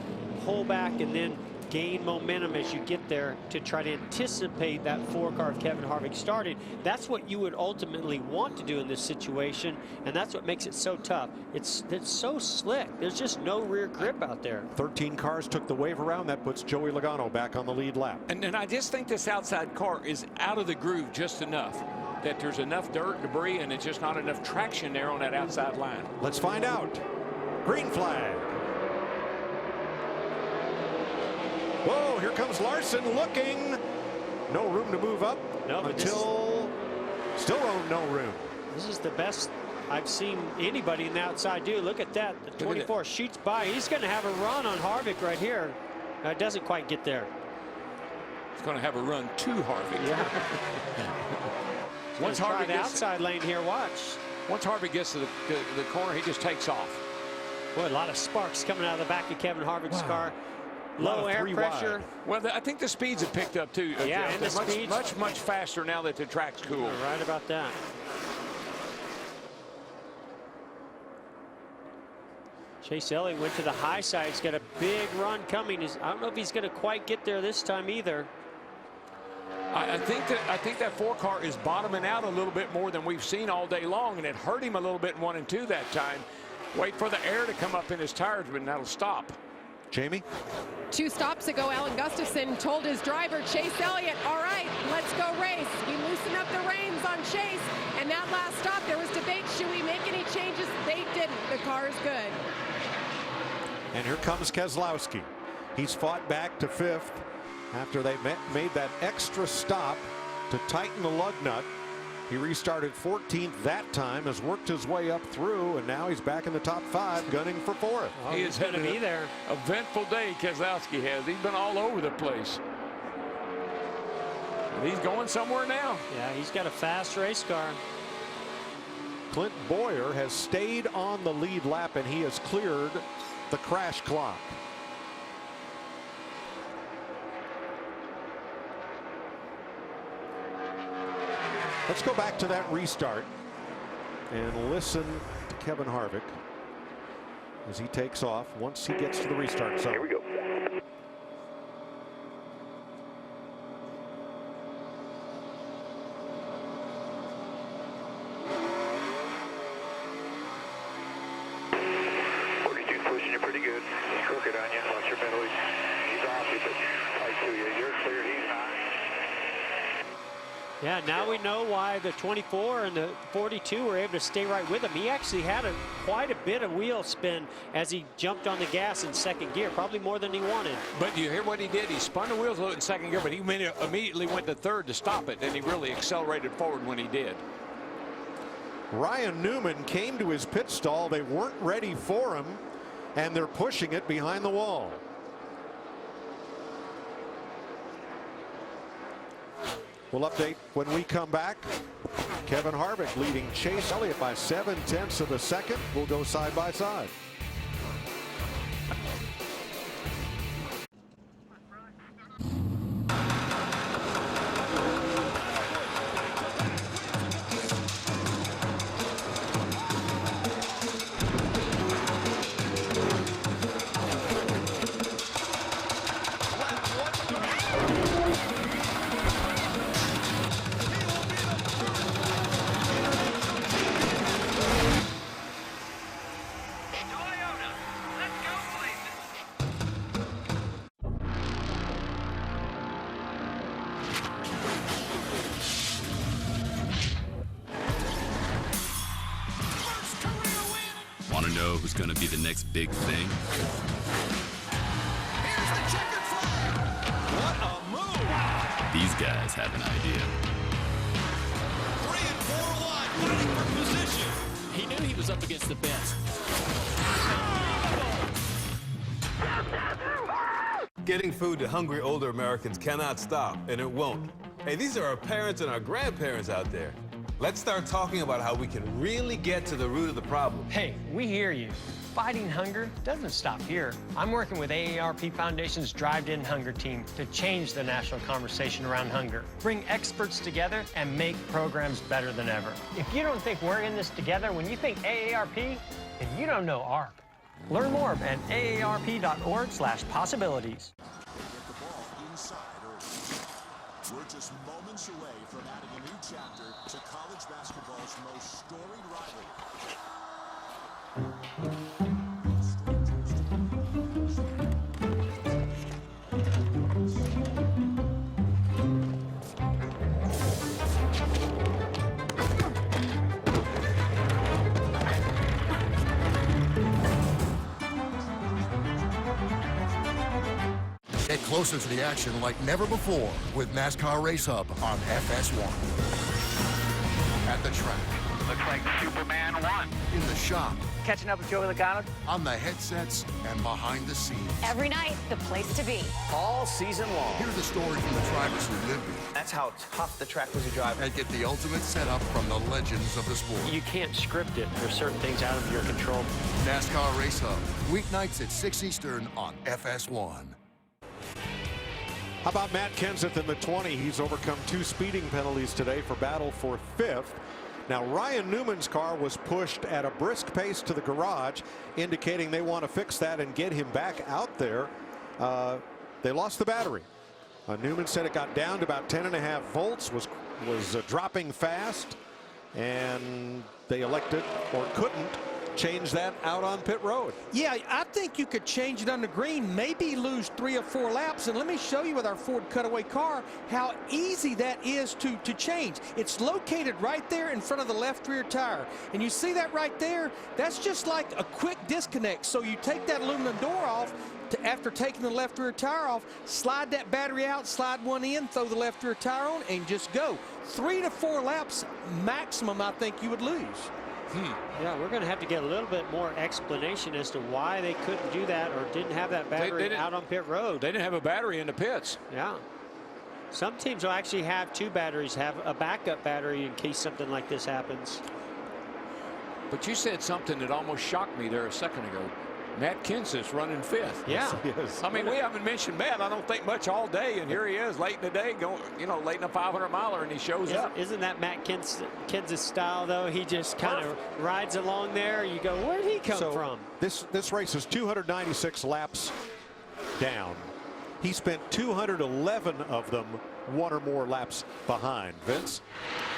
pull back and then gain momentum as you get there to try to anticipate that 4-car of Kevin Harvick starting. That's what you would ultimately want to do in this situation, and that's what makes it so tough. It's so slick. There's just no rear grip out there. 13 cars took the wave around. That puts Joey Logano back on the lead lap. And I just think this outside car is out of the groove just enough that there's enough dirt, debris, and it's just not enough traction there on that outside line. Let's find out. Green flag. Whoa, here comes Larson looking. No room to move up until still no room. This is the best I've seen anybody in the outside do. Look at that. The 24 shoots by. He's going to have a run on Harvick right here. It doesn't quite get there. He's going to have a run to Harvick. Yeah. Once Harvick Harvick the outside lane here, watch. Once Harvick gets to the corner, he just takes off. Boy, a lot of sparks coming out of the back of Kevin Harvick's car. Low air pressure. Well, I think the speeds have picked up too. Yeah, and the much faster now that the track's cool. You're right about that. Chase Elliott went to the high side. He's got a big run coming. I don't know if he's going to quite get there this time either. I think that 4-car is bottoming out a little bit more than we've seen all day long, and it hurt him a little bit in 1 and 2 that time. Wait for the air to come up in his tires, but that'll stop. Jamie? 2 stops ago, Alan Gustafson told his driver, Chase Elliott, all right, let's go race. We loosen up the reins on Chase. And that last stop, there was debate, should we make any changes? They didn't. The car is good. And here comes Keselowski. He's fought back to 5th after they made that extra stop to tighten the lug nut. He restarted 14th that time, has worked his way up through, and now he's back in the top 5, gunning for 4th. Oh, he is going to be there. Eventful day Keselowski has. He's been all over the place. And he's going somewhere now. Yeah, he's got a fast race car. Clint Boyer has stayed on the lead lap, and he has cleared the crash clock. Let's go back to that restart and listen to Kevin Harvick as he takes off once he gets to the restart zone. Here we go. Pushing you pretty good. He's crooked on you. Watch your middle. He's off you, but tight to you. You're clear. He's not. Yeah, now we know why the 24 and the 42 were able to stay right with him. He actually had quite a bit of wheel spin as he jumped on the gas in 2nd gear, probably more than he wanted. But you hear what he did? He spun the wheels a little in 2nd gear, but he immediately went to 3rd to stop it, and he really accelerated forward when he did. Ryan Newman came to his pit stall. They weren't ready for him, and they're pushing it behind the wall. We'll update when we come back. Kevin Harvick leading Chase Elliott by 0.7 of a second. We'll go side by side. Want to know who's going to be the next big thing? Here's the checkered flag. What a move. These guys have an idea. 3 and 4 wide, fighting for position. He knew he was up against the best. Getting food to hungry older Americans cannot stop, and it won't. Hey, these are our parents and our grandparents out there. Let's start talking about how we can really get to the root of the problem. Hey, we hear you. Fighting hunger doesn't stop here. I'm working with AARP Foundation's Drive to End Hunger team to change the national conversation around hunger, bring experts together, and make programs better than ever. If you don't think we're in this together when you think AARP, then you don't know ARP. Learn more at aarp.org/possibilities. We're just moments away from adding a new chapter to college basketball's most storied Get closer to the action like never before with NASCAR Race Hub on FS1. At the track. Looks like Superman won. In the shop. Catching up with Joey Logano. On the headsets and behind the scenes. Every night, the place to be. All season long. Hear the story from the drivers who lived it. That's how tough the track was to drive. And get the ultimate setup from the legends of the sport. You can't script it. There's certain things out of your control. NASCAR Race Hub. Weeknights at 6 Eastern on FS1. How about Matt Kenseth in the 20? He's overcome 2 speeding penalties today for battle for 5th. Now, Ryan Newman's car was pushed at a brisk pace to the garage, indicating they want to fix that and get him back out there. They lost the battery. Newman said it got down to about 10.5 volts, was dropping fast, and they elected, or couldn't, change that out on pit road. Yeah, I think you could change it on the green, maybe lose 3 or 4 laps. And let me show you with our Ford Cutaway car how easy that is to change. It's located right there in front of the left rear tire. And you see that right there? That's just like a quick disconnect. So you take that aluminum door off, after taking the left rear tire off, slide that battery out, slide one in, throw the left rear tire on, and just go. 3 to 4 laps maximum, I think you would lose. Yeah, we're going to have to get a little bit more explanation as to why they couldn't do that or didn't have that battery out on pit road. They didn't have a battery in the pits. Yeah. Some teams will actually have 2 batteries, have a backup battery in case something like this happens. But you said something that almost shocked me there a second ago. Matt Kenseth's running 5th. Yeah. Yes. I mean, we haven't mentioned Matt, I don't think, much all day, and here he is late in the day, going, you know, late in a 500-miler, and he shows up. Isn't that Matt Kenseth's style, though? He just kind of rides along there. You go, where did he come from? This race is 296 laps down. He spent 211 of them 1 or more laps behind. Vince?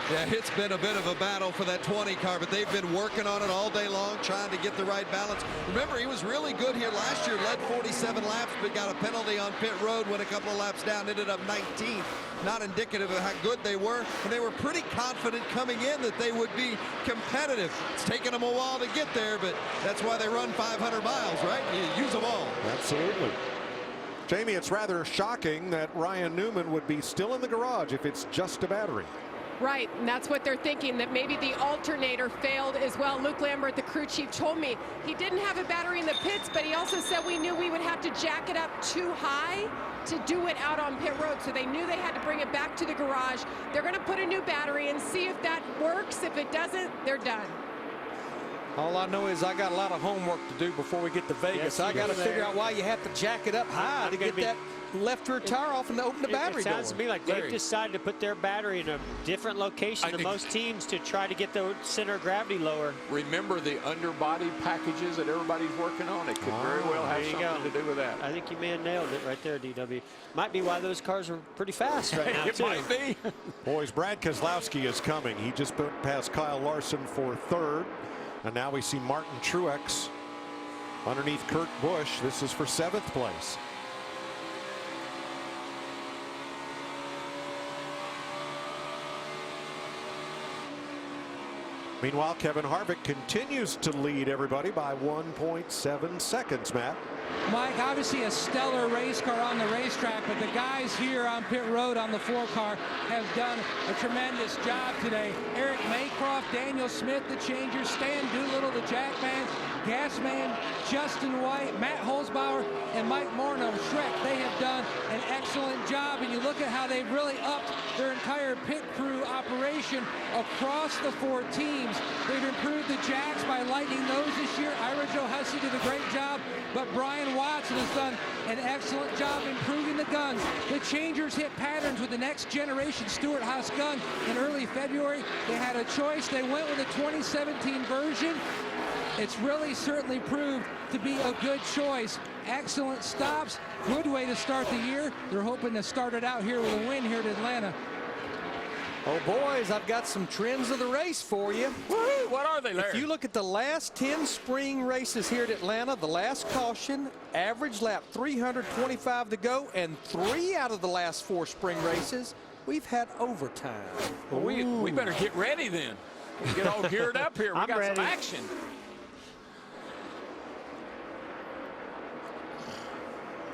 Yeah, it's been a bit of a battle for that 20 car, but they've been working on it all day long, trying to get the right balance. Remember, he was really good here last year, led 47 laps, but got a penalty on pit road, went a couple of laps down, ended up 19th. Not indicative of how good they were, and they were pretty confident coming in that they would be competitive. It's taken them a while to get there, but that's why they run 500 miles, right? You use them all. Absolutely. Jamie, it's rather shocking that Ryan Newman would be still in the garage if it's just a battery. Right, and that's what they're thinking, that maybe the alternator failed as well. Luke Lambert, the crew chief, told me he didn't have a battery in the pits, but he also said we knew we would have to jack it up too high to do it out on pit road. So they knew they had to bring it back to the garage. They're going to put a new battery and see if that works. If it doesn't, they're done. All I know is I got a lot of homework to do before we get to Vegas. Yes, I got to figure out why you have to jack it up high to get that left rear tire off and to open the battery door. It sounds to me like they've decided to put their battery in a different location than most teams to try to get the center of gravity lower. Remember the underbody packages that everybody's working on? It could very well have something to do with that. I think you may have nailed it right there, DW. Might be why those cars are pretty fast right now, It might be. Boys, Brad Keselowski is coming. He just passed Kyle Larson for 3rd. And now we see Martin Truex underneath Kurt Busch. This is for 7th place. Meanwhile, Kevin Harvick continues to lead everybody by 1.7 seconds, Matt. Mike, obviously a stellar race car on the racetrack, but the guys here on pit road on the 4 car have done a tremendous job today. Eric Maycroft, Daniel Smith, the changers, Stan Doolittle, the jackman, Gasman, Justin White, Matt Holzbauer, and Mike Morneau, Shrek. They have done an excellent job, and you look at how they've really upped their entire pit crew operation across the 4 teams. They've improved the jacks by lightening those this year. Ira Joe Hussey did a great job, but Brian Watson has done an excellent job improving the guns. The changers hit patterns with the next generation Stewart Haas gun in early February. They had a choice. They went with a 2017 version. It's really certainly proved to be a good choice. Excellent stops. Good way to start the year. They're hoping to start it out here with a win here at Atlanta. Oh, boys, I've got some trends of the race for you. Woo-hoo, what are they, Larry? If you look at the last 10 spring races here at Atlanta, the last caution, average lap 325 to go, and 3 out of the last 4 spring races, we've had overtime. Well, we better get ready then. Get all geared up here. We got some action.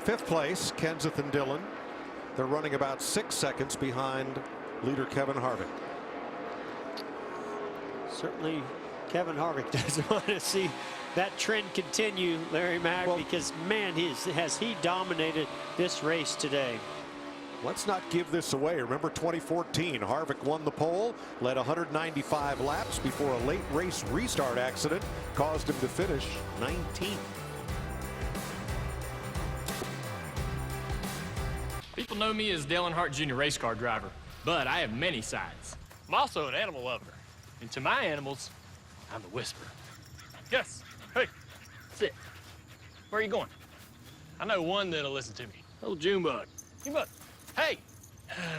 Fifth place, Kenseth and Dillon. They're running about 6 seconds behind leader Kevin Harvick. Certainly Kevin Harvick doesn't want to see that trend continue, Larry Mack, because, man, has he dominated this race today. Let's not give this away. Remember 2014, Harvick won the pole, led 195 laps before a late race restart accident caused him to finish 19th. People know me as Dale Earnhardt Jr. race car driver, but I have many sides. I'm also an animal lover, and to my animals, I'm the whisperer. Yes, hey, sit. Where are you going? I know one that'll listen to me. Old Junebug. Junebug, hey.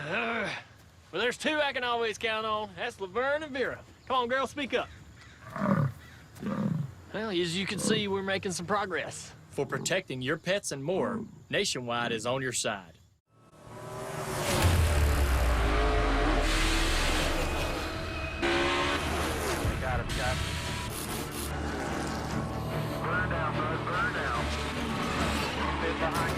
Well, there's 2 I can always count on. That's Laverne and Vera. Come on, girl, speak up. Well, as you can see, we're making some progress. For protecting your pets and more, Nationwide is on your side. Got it, got it. Burn down, bud, burn down. Sit behind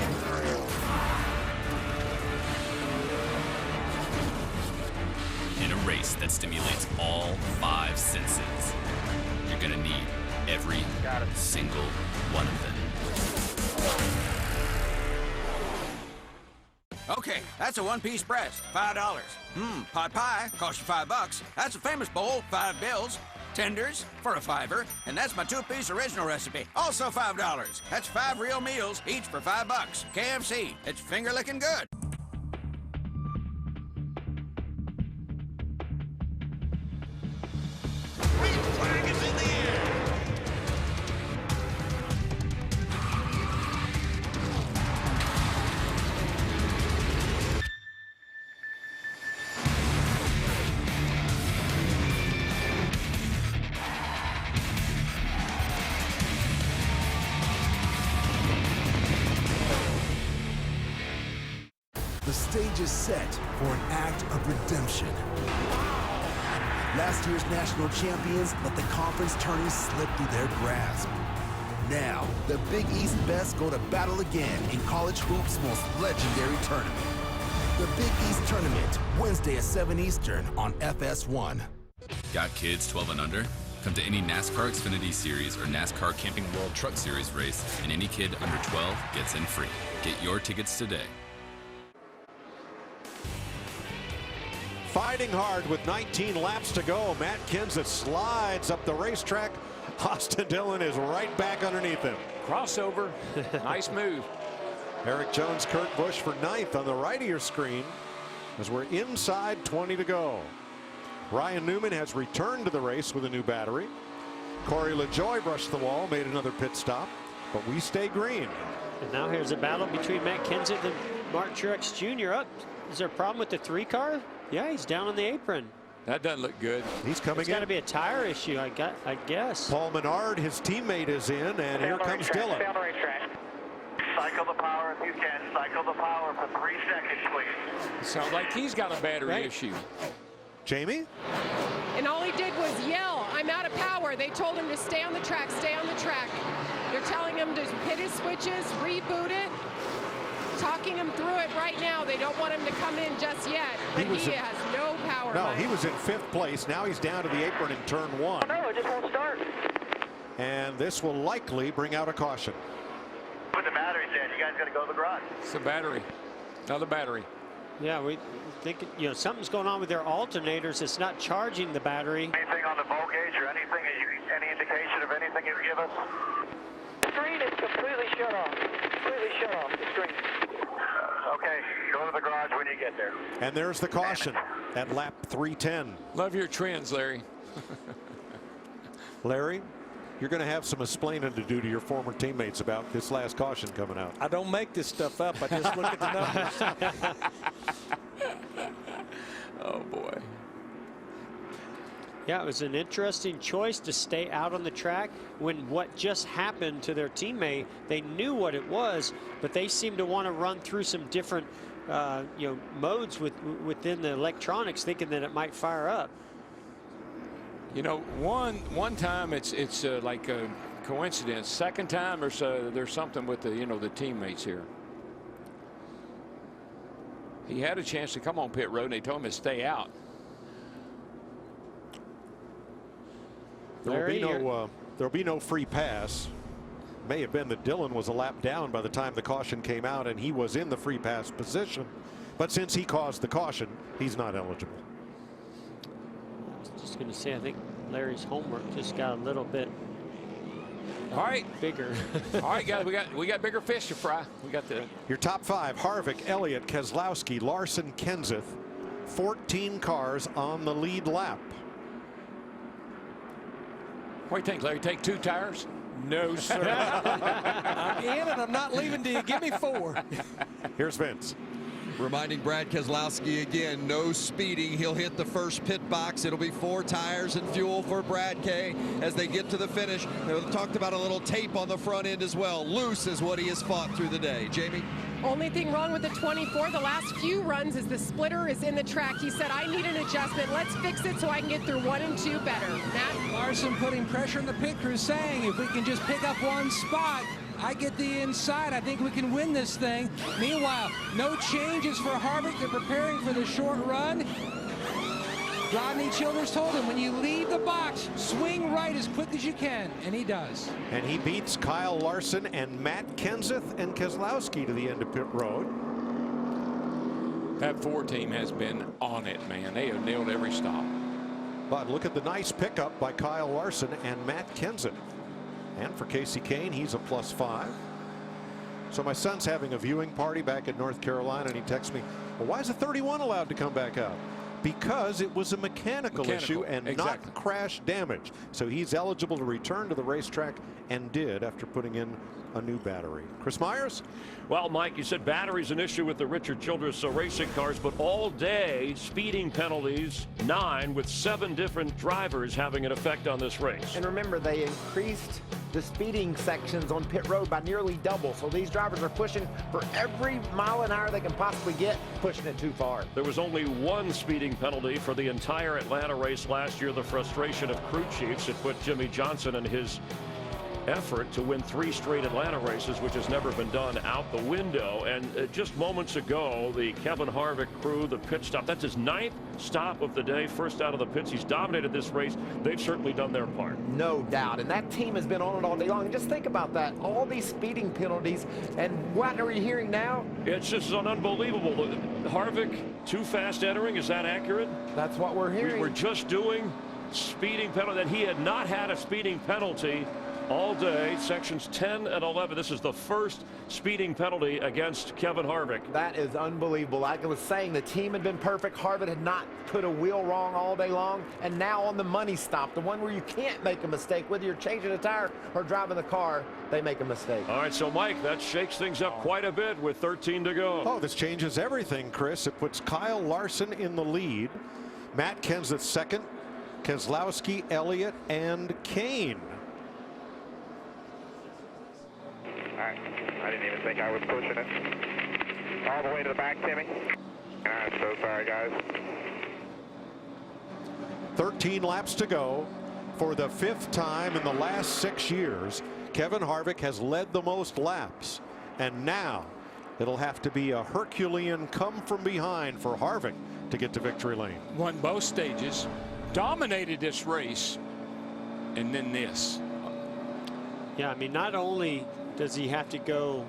you. In a race that stimulates all 5 senses, you're gonna need every single one of them. Okay, that's a one-piece breast, $5. Pot pie, cost you $5. That's a famous bowl, 5 bills. Tenders for a $5, and that's my 2-piece original recipe, also $5. That's 5 real meals, each for $5. KFC, it's finger-licking good. The stage is set for an act of redemption. Last year's national champions let the conference tourney slip through their grasp. Now, the Big East best go to battle again in college hoops' most legendary tournament. The Big East Tournament, Wednesday at 7 Eastern on FS1. Got kids 12 and under? Come to any NASCAR Xfinity Series or NASCAR Camping World Truck Series race, and any kid under 12 gets in free. Get your tickets today. Fighting hard with 19 laps to go. Matt Kenseth slides up the racetrack. Austin Dillon is right back underneath him. Crossover. Nice move. Eric Jones, Kurt Busch for 9th on the right of your screen as we're inside 20 to go. Ryan Newman has returned to the race with a new battery. Corey LaJoie brushed the wall, made another pit stop, but we stay green. And now here's a battle between Matt Kenseth and Mark Truex Jr. up. Is there a problem with the 3 car? Yeah, he's down on the apron. That doesn't look good. He's coming in. It's got to be a tire issue, I guess. Paul Menard, his teammate, is in, and here comes Dillon. Stay on the racetrack. Cycle the power if you can. Cycle the power for 3 seconds, please. Sounds like he's got a battery issue. Jamie? And all he did was yell, "I'm out of power." They told him to stay on the track, stay on the track. They're telling him to hit his switches, reboot it. Talking him through it right now. They don't want him to come in just yet, but he has no power. No, he was in 5th place. Now he's down to the apron in turn 1. No, it just won't start. And this will likely bring out a caution. Put the batteries in. You guys got to go to the garage. It's a battery. Another battery. Yeah, we think something's going on with their alternators. It's not charging the battery. Anything on the volt gauge or anything? Any indication of anything you give us? The screen is completely shut off. Completely shut off. The screen. Okay, go to the garage when you get there. And there's the caution at lap 310. Love your trends, Larry. Larry, you're going to have some explaining to do to your former teammates about this last caution coming out. I don't make this stuff up. I just look at the numbers. Oh, boy. Yeah, it was an interesting choice to stay out on the track when what just happened to their teammate. They knew what it was, but they seemed to want to run through some different modes within the electronics, thinking that it might fire up. You know, one time it's like a coincidence. Second time there's something with the the teammates here. He had a chance to come on pit road, and they told him to stay out. There'll be no free pass. May have been that Dillon was a lap down by the time the caution came out, and he was in the free pass position. But since he caused the caution, he's not eligible. I was just going to say, I think Larry's homework just got a little bit bigger. All right, guys, we got bigger fish to fry. We got your top 5: Harvick, Elliott, Keselowski, Larson, Kenseth. 14 cars on the lead lap. What do you think, Larry? Take 2 tires? No, sir. I'm in, and I'm not leaving till you give me 4. Here's Vince. Reminding Brad Keselowski again, no speeding. He'll hit the first pit box. It'll be 4 tires and fuel for Brad K as they get to the finish. They talked about a little tape on the front end as well. Loose is what he has fought through the day. Jamie? Only thing wrong with the 24 the last few runs is the splitter is in the track. He said, I need an adjustment. Let's fix it so I can get through 1 and 2 better. Matt? Larson putting pressure on the pit crew, saying if we can just pick up 1 spot, I get the inside. I think we can win this thing. Meanwhile, no changes for Harvick. They're preparing for the short run. Rodney Childers told him, when you leave the box, swing right as quick as you can, and he does. And he beats Kyle Larson and Matt Kenseth and Keselowski to the end of pit road. That 4 team has been on it, man. They have nailed every stop. But look at the nice pickup by Kyle Larson and Matt Kenseth. And for Casey Kane, he's a +5. So my son's having a viewing party back in North Carolina, and he texts me, well, why is the 31 allowed to come back out? Because it was a mechanical issue and not crash damage. So he's eligible to return to the racetrack, and did after putting in a new battery. Chris Myers? Well, Mike, you said battery's an issue with the Richard Childress racing cars, but all day speeding penalties, 9, with 7 different drivers having an effect on this race. And remember, they increased the speeding sections on pit road by nearly double. So these drivers are pushing for every mile an hour they can possibly get, pushing it too far. There was only 1 speeding penalty for the entire Atlanta race last year. The frustration of crew chiefs. It put Jimmy Johnson and his effort to win 3 straight Atlanta races, which has never been done, out the window. And just moments ago, the Kevin Harvick crew, the pit stop, that's his 9th stop of the day, first out of the pits. He's dominated this race. They've certainly done their part. No doubt. And that team has been on it all day long. And just think about that. All these speeding penalties. And what are you hearing now? It's just unbelievable. Harvick, too fast entering. Is that accurate? That's what we're hearing. We're just doing speeding penalty. That he had not had a speeding penalty all day. Sections 10 and 11. This is the first speeding penalty against Kevin Harvick. That is unbelievable. Like I was saying, the team had been perfect. Harvick had not put a wheel wrong all day long. And now on the money stop, the one where you can't make a mistake, whether you're changing a tire or driving the car, they make a mistake. All right, so Mike, that shakes things up quite a bit with 13 to go. Oh, this changes everything, Chris. It puts Kyle Larson in the lead. Matt Kenseth second. Keselowski, Elliott, and Kane. I didn't even think I was pushing it. All the way to the back, Timmy. I'm so sorry, guys. 13 laps to go. For the 5th time in the last 6 years, Kevin Harvick has led the most laps. And now it'll have to be a Herculean come from behind for Harvick to get to victory lane. Won both stages, dominated this race, and then this. Yeah, I mean, not only does he have to go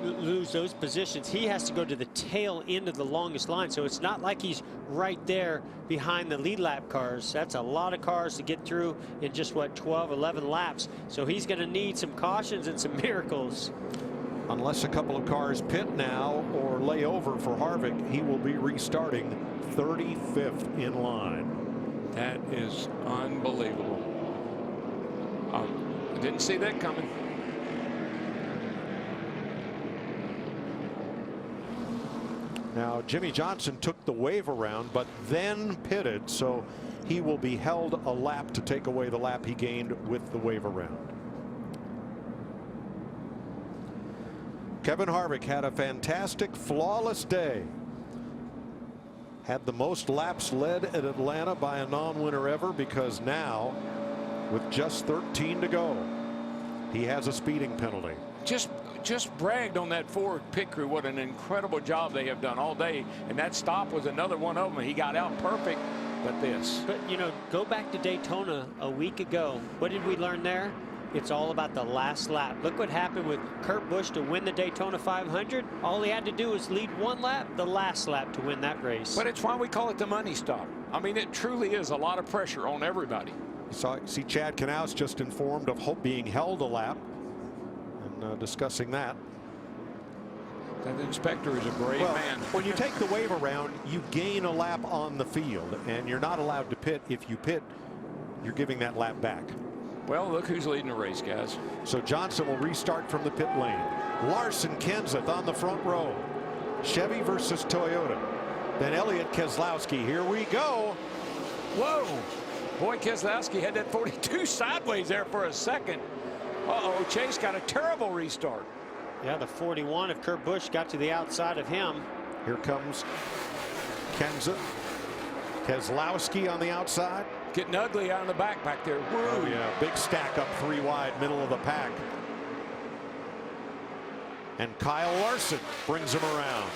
lose those positions, he has to go to the tail end of the longest line. So it's not like he's right there behind the lead lap cars. That's a lot of cars to get through in just, what, 12, 11 laps. So he's going to need some cautions and some miracles. Unless a couple of cars pit now or lay over for Harvick, he will be restarting 35th in line. That is unbelievable. I didn't see that coming. Now, Jimmy Johnson took the wave around, but then pitted, so he will be held a lap to take away the lap he gained with the wave around. Kevin Harvick had a fantastic, flawless day. Had the most laps led at Atlanta by a non-winner ever, because now, with just 13 to go, he has a speeding penalty. Just bragged on that Ford pit crew. What an incredible job they have done all day. And that stop was another one of them. He got out perfect, but this. But, you know, go back to Daytona a week ago. What did we learn there? It's all about the last lap. Look what happened with Kurt Busch to win the Daytona 500. All he had to do was lead 1 lap, the last lap, to win that race. But it's why we call it the money stop. I mean, it truly is a lot of pressure on everybody. See Chad Knaus just informed of being held a lap. Discussing that. That inspector is a brave man. When you take the wave around, you gain a lap on the field, and you're not allowed to pit. If you pit, you're giving that lap back. Well, look who's leading the race, guys. So Johnson will restart from the pit lane. Larson, Kenseth on the front row. Chevy versus Toyota. Then Elliott Keselowski. Here we go. Whoa. Boy, Keselowski had that 42 sideways there for a second. Uh-oh, Chase got a terrible restart. Yeah, the 41 of Kurt Busch got to the outside of him. Here comes Kenza. Keselowski on the outside. Getting ugly out in the back there. Whoa. Oh, yeah, big stack up 3 wide, middle of the pack. And Kyle Larson brings him around.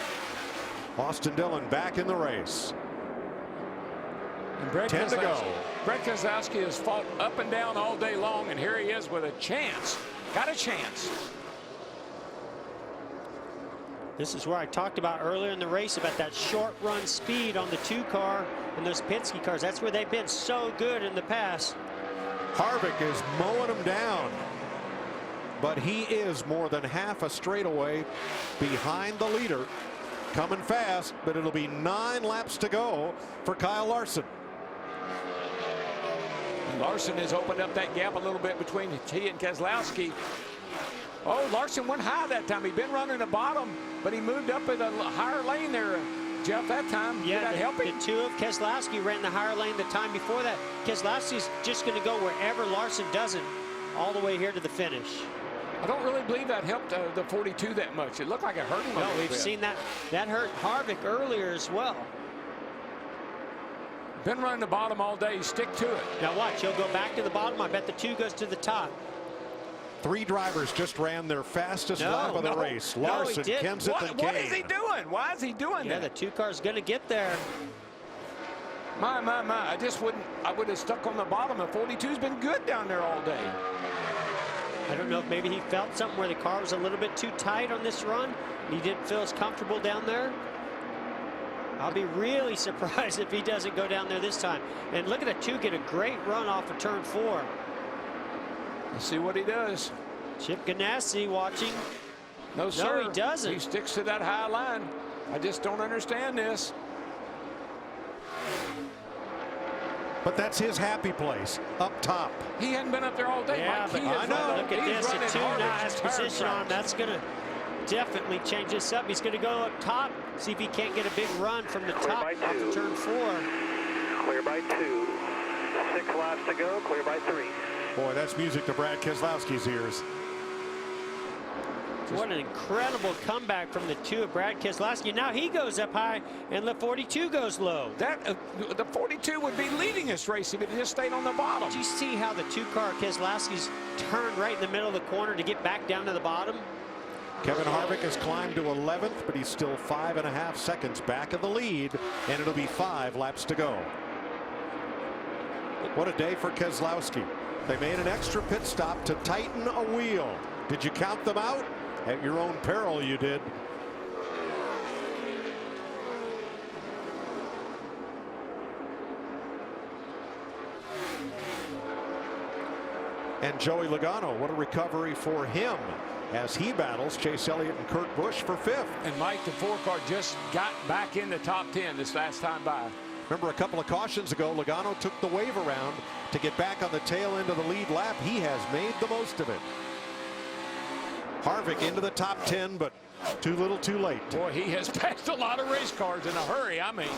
Austin Dillon back in the race. And 10 to go. Brett Keselowski has fought up and down all day long, and here he is with a chance. Got a chance. This is where I talked about earlier in the race about that short run speed on the 2 car and those Penske cars. That's where they've been so good in the past. Harvick is mowing him down, but he is more than half a straightaway behind the leader. Coming fast, but it'll be 9 laps to go for Kyle Larson. Larson has opened up that gap a little bit between he and Keselowski. Oh, Larson went high that time. He'd been running the bottom, but he moved up in a higher lane there, Jeff, that time. Yeah, Did that help him? The 2 of Keselowski ran the higher lane the time before that. Keselowski's just going to go wherever Larson doesn't, all the way here to the finish. I don't really believe that helped the 42 that much. It looked like it hurt him a little we've bit. seen that. That hurt Harvick earlier as well. Been running the bottom all day. Stick to it. Now watch, he'll go back to the bottom. I bet the 2 goes to the top. 3 drivers just ran their fastest lap of the race. Larson, Kenseth, and Kane. What is he doing? Why is he doing that? that? The 2 cars going to get there. My. I would have stuck on the bottom. The 42's been good down there all day. I don't know if maybe he felt something where the car was a little bit too tight on this run. He didn't feel as comfortable down there. I'll be really surprised if he doesn't go down there this time. And look at the 2 get a great run off of turn 4. Let's see what he does. Chip Ganassi watching. No, sir. No, he doesn't. He sticks to that high line. I just don't understand this. But that's his happy place, up top. He hadn't been up there all day. Yeah, but I know. Look at this. At 2 now has position on him. That's going to definitely change this up. He's going to go up top, see if he can't get a big run from the top off of turn 4. Clear by 2. 6 laps to go. Clear by 3. Boy, that's music to Brad Keselowski's ears. What an incredible comeback from the 2 of Brad Keselowski. Now he goes up high and the 42 goes low. The 42 would be leading this race if it just stayed on the bottom. Did you see how the 2-car Keselowski's turned right in the middle of the corner to get back down to the bottom? Kevin Harvick has climbed to 11th, but he's still 5.5 seconds back of the lead, and it'll be 5 laps to go. What a day for Keselowski. They made an extra pit stop to tighten a wheel. Did you count them out? At your own peril, you did. And Joey Logano, what a recovery for him as he battles Chase Elliott and Kurt Busch for 5th. And Mike, the 4 car just got back in the top 10 this last time by. Remember a couple of cautions ago, Logano took the wave around to get back on the tail end of the lead lap. He has made the most of it. Harvick into the top 10, but too little too late. Boy, he has passed a lot of race cars in a hurry. I mean,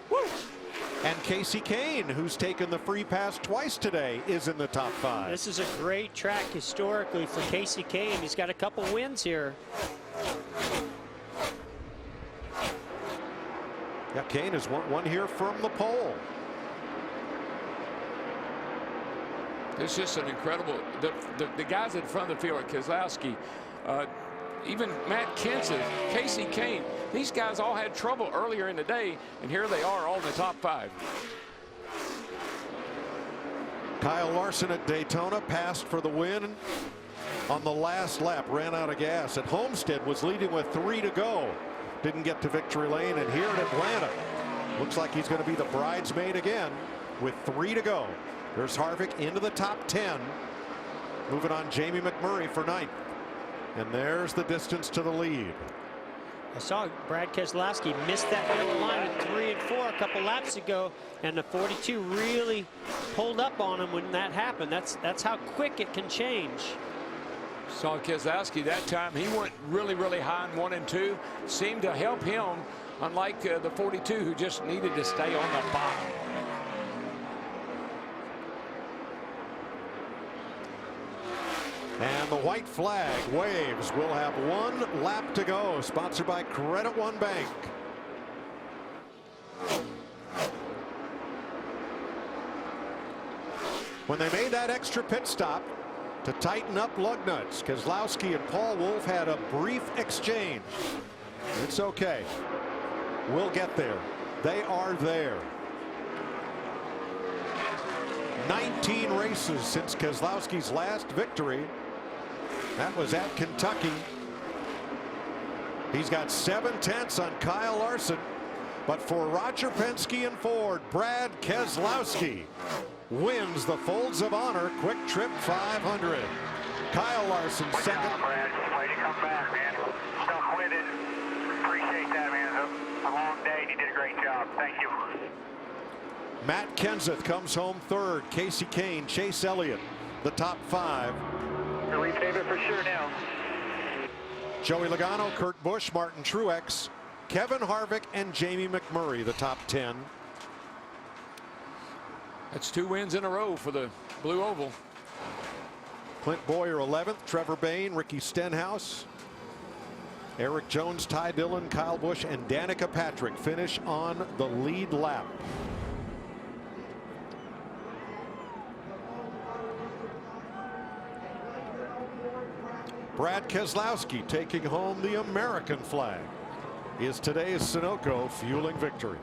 woo. And Casey Kane, who's taken the free pass twice today, is in the top 5. This is a great track historically for Casey Kane. He's got a couple wins here. Yeah, Kane has won here from the pole. It's just an incredible. The guys in front of the field, Keselowski, even Matt Kenseth, Casey Kane, these guys all had trouble earlier in the day, and here they are all in the top 5. Kyle Larson at Daytona passed for the win on the last lap, ran out of gas. At Homestead was leading with 3 to go. Didn't get to victory lane, and here at Atlanta, looks like he's going to be the bridesmaid again with 3 to go. There's Harvick into the top 10. Moving on Jamie McMurray for 9th. And there's the distance to the lead. I saw Brad Keselowski miss that yellow line at 3 and 4 a couple laps ago, and the 42 really pulled up on him when that happened. That's how quick it can change. Saw Keselowski that time. He went really, really high in 1 and 2. Seemed to help him, unlike the 42, who just needed to stay on the bottom. And the white flag waves. We'll have 1 lap to go. Sponsored by Credit One Bank. When they made that extra pit stop to tighten up lug nuts, Keselowski and Paul Wolfe had a brief exchange. It's okay. We'll get there. They are there. 19 races since Keselowski's last victory. That was at Kentucky. He's got 7/10 on Kyle Larson. But for Roger Penske and Ford, Brad Keselowski wins the Folds of Honor Quiktrip 500. Kyle Larson second. Brad, way to come back, man. Stuck with it. Appreciate that, man. It's a long day, and you did a great job. Thank you. Matt Kenseth comes home third. Casey Kane, Chase Elliott, the top 5. The lead favorite for sure now. Joey Logano, Kurt Busch, Martin Truex, Kevin Harvick, and Jamie McMurray, the top 10. That's 2 wins in a row for the Blue Oval. Clint Boyer 11th, Trevor Bayne, Ricky Stenhouse, Eric Jones, Ty Dillon, Kyle Busch, and Danica Patrick finish on the lead lap. Brad Keselowski taking home the American flag. Is today's Sunoco fueling victory.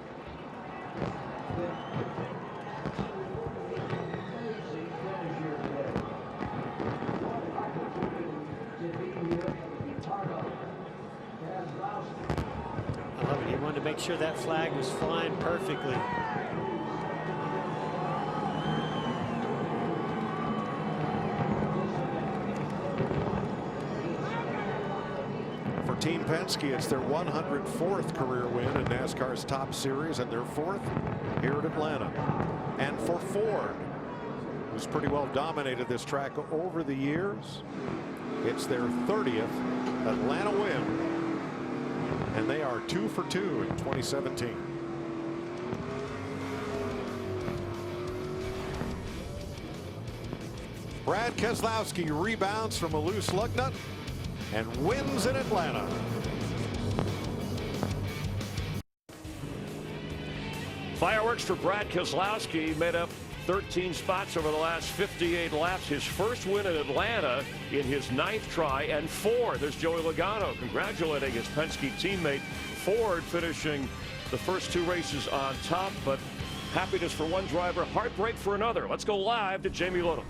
I love it. He wanted to make sure that flag was flying perfectly. Team Penske, it's their 104th career win in NASCAR's top series and their 4th here at Atlanta. And for Ford, who's pretty well dominated this track over the years, it's their 30th Atlanta win, and they are 2 for 2 in 2017. Brad Keselowski rebounds from a loose lug nut and wins in Atlanta. Fireworks for Brad Keselowski, made up 13 spots over the last 58 laps. His first win in Atlanta in his 9th try, and 4. There's Joey Logano congratulating his Penske teammate. Ford finishing the first 2 races on top, but happiness for one driver, heartbreak for another. Let's go live to Jamie Little.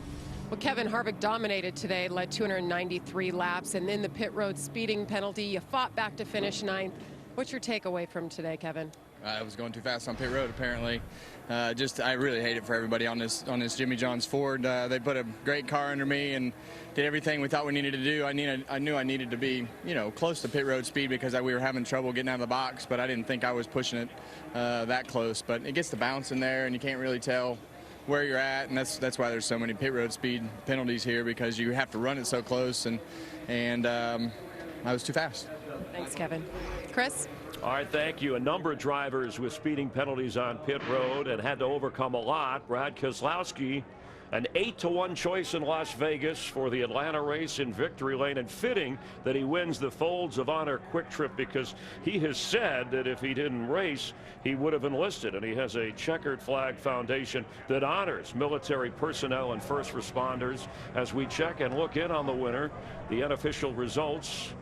Well, Kevin Harvick dominated today, led 293 laps, and then the pit road speeding penalty. You fought back to finish 9th. What's your takeaway from today, Kevin? I was going too fast on pit road, apparently. I really hate it for everybody on this Jimmy John's Ford. They put a great car under me and did everything we thought we needed to do. I knew I needed to be, close to pit road speed because we were having trouble getting out of the box, but I didn't think I was pushing it that close. But it gets the bounce in there, and you can't really tell where you're at, and that's why there's so many pit road speed penalties here, because you have to run it so close, and I was too fast. Thanks, Kevin. Chris? All right, thank you. A number of drivers with speeding penalties on pit road and had to overcome a lot. Brad Keselowski, an 8-1 choice in Las Vegas for the Atlanta race in victory lane, and fitting that he wins the Folds of Honor Quiktrip, because he has said that if he didn't race, he would have enlisted, and he has a checkered flag foundation that honors military personnel and first responders. As we check and look in on the winner, the unofficial results: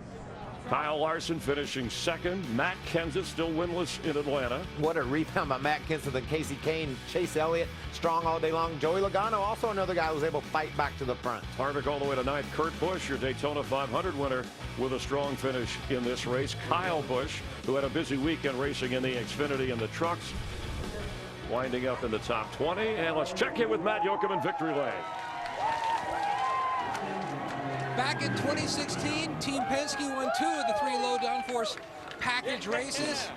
Kyle Larson finishing 2nd. Matt Kenseth still winless in Atlanta. What a rebound by Matt Kenseth and Casey Kane. Chase Elliott strong all day long. Joey Logano, also another guy who was able to fight back to the front. Harvick all the way to 9th. Kurt Busch, your Daytona 500 winner, with a strong finish in this race. Kyle Busch, who had a busy weekend racing in the Xfinity and the trucks, winding up in the top 20. And let's check in with Matt Yoakum in victory lane. Back in 2016, Team Penske won 2 of the 3 low downforce package races.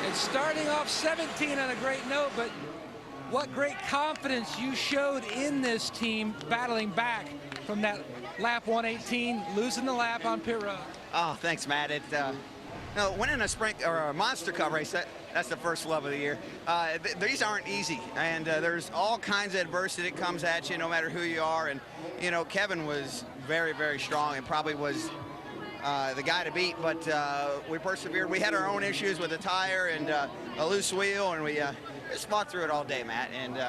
And starting off 17 on a great note, but what great confidence you showed in this team battling back. from that lap 118, losing the lap on pit road. Oh, thanks, Matt. No, winning a sprint or a monster cup race, that's the first love of the year. These aren't easy, and there's all kinds of adversity that comes at you no matter who you are. And, you know, Kevin was very, very strong and probably was the guy to beat, but we persevered. We had our own issues with a tire and a loose wheel, and we just fought through it all day, Matt, and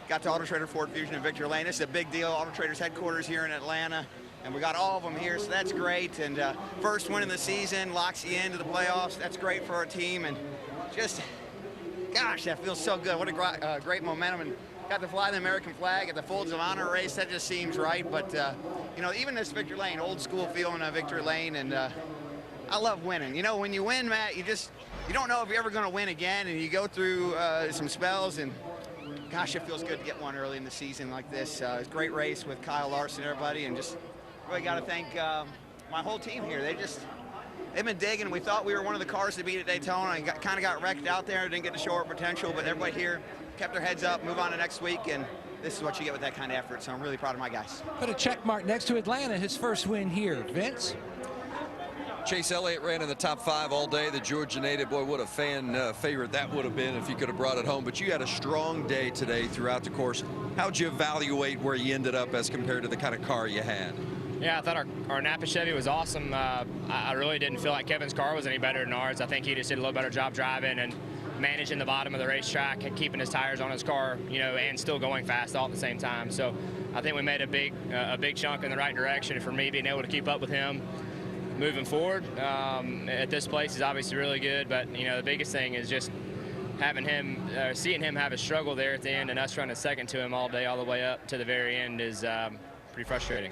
got to Auto Trader Ford Fusion in Victory Lane. It's a big deal. Auto Trader's headquarters here in Atlanta, and we got all of them here, so that's great. And first win in the season locks you into the playoffs. That's great for our team, and just, gosh, that feels so good. What a great momentum. And got to fly the American flag at the Folds of Honor race. That just seems right. But, you know, even this Victory Lane, old school feeling of Victory Lane, and I love winning. You know, when you win, Matt, you don't know if you're ever going to win again, and you go through some spells, and gosh, it feels good to get one early in the season like this. It's a great race with Kyle Larson and everybody, and just really got to thank my whole team here. They've been digging. We thought we were one of the cars to beat at Daytona and kind of got wrecked out there. Didn't get to show our potential, but everybody here kept their heads up, move on to next week, and this is what you get with that kind of effort, so I'm really proud of my guys. Put a check mark next to Atlanta, his first win here. Vince? Chase Elliott ran in the top 5 all day. The Georgia native, boy, what a fan favorite that would have been if you could have brought it home. But you had a strong day today throughout the course. How'd you evaluate where you ended up as compared to the kind of car you had? Yeah, I thought our Napa Chevy was awesome. I really didn't feel like Kevin's car was any better than ours. I think he just did a little better job driving and managing the bottom of the racetrack and keeping his tires on his car, you know, and still going fast all at the same time. So I think we made a big chunk in the right direction. For me, being able to keep up with him moving forward at this place is obviously really good. But you know, the biggest thing is just having him, seeing him have a struggle there at the end, and us running second to him all day, all the way up to the very end, is pretty frustrating.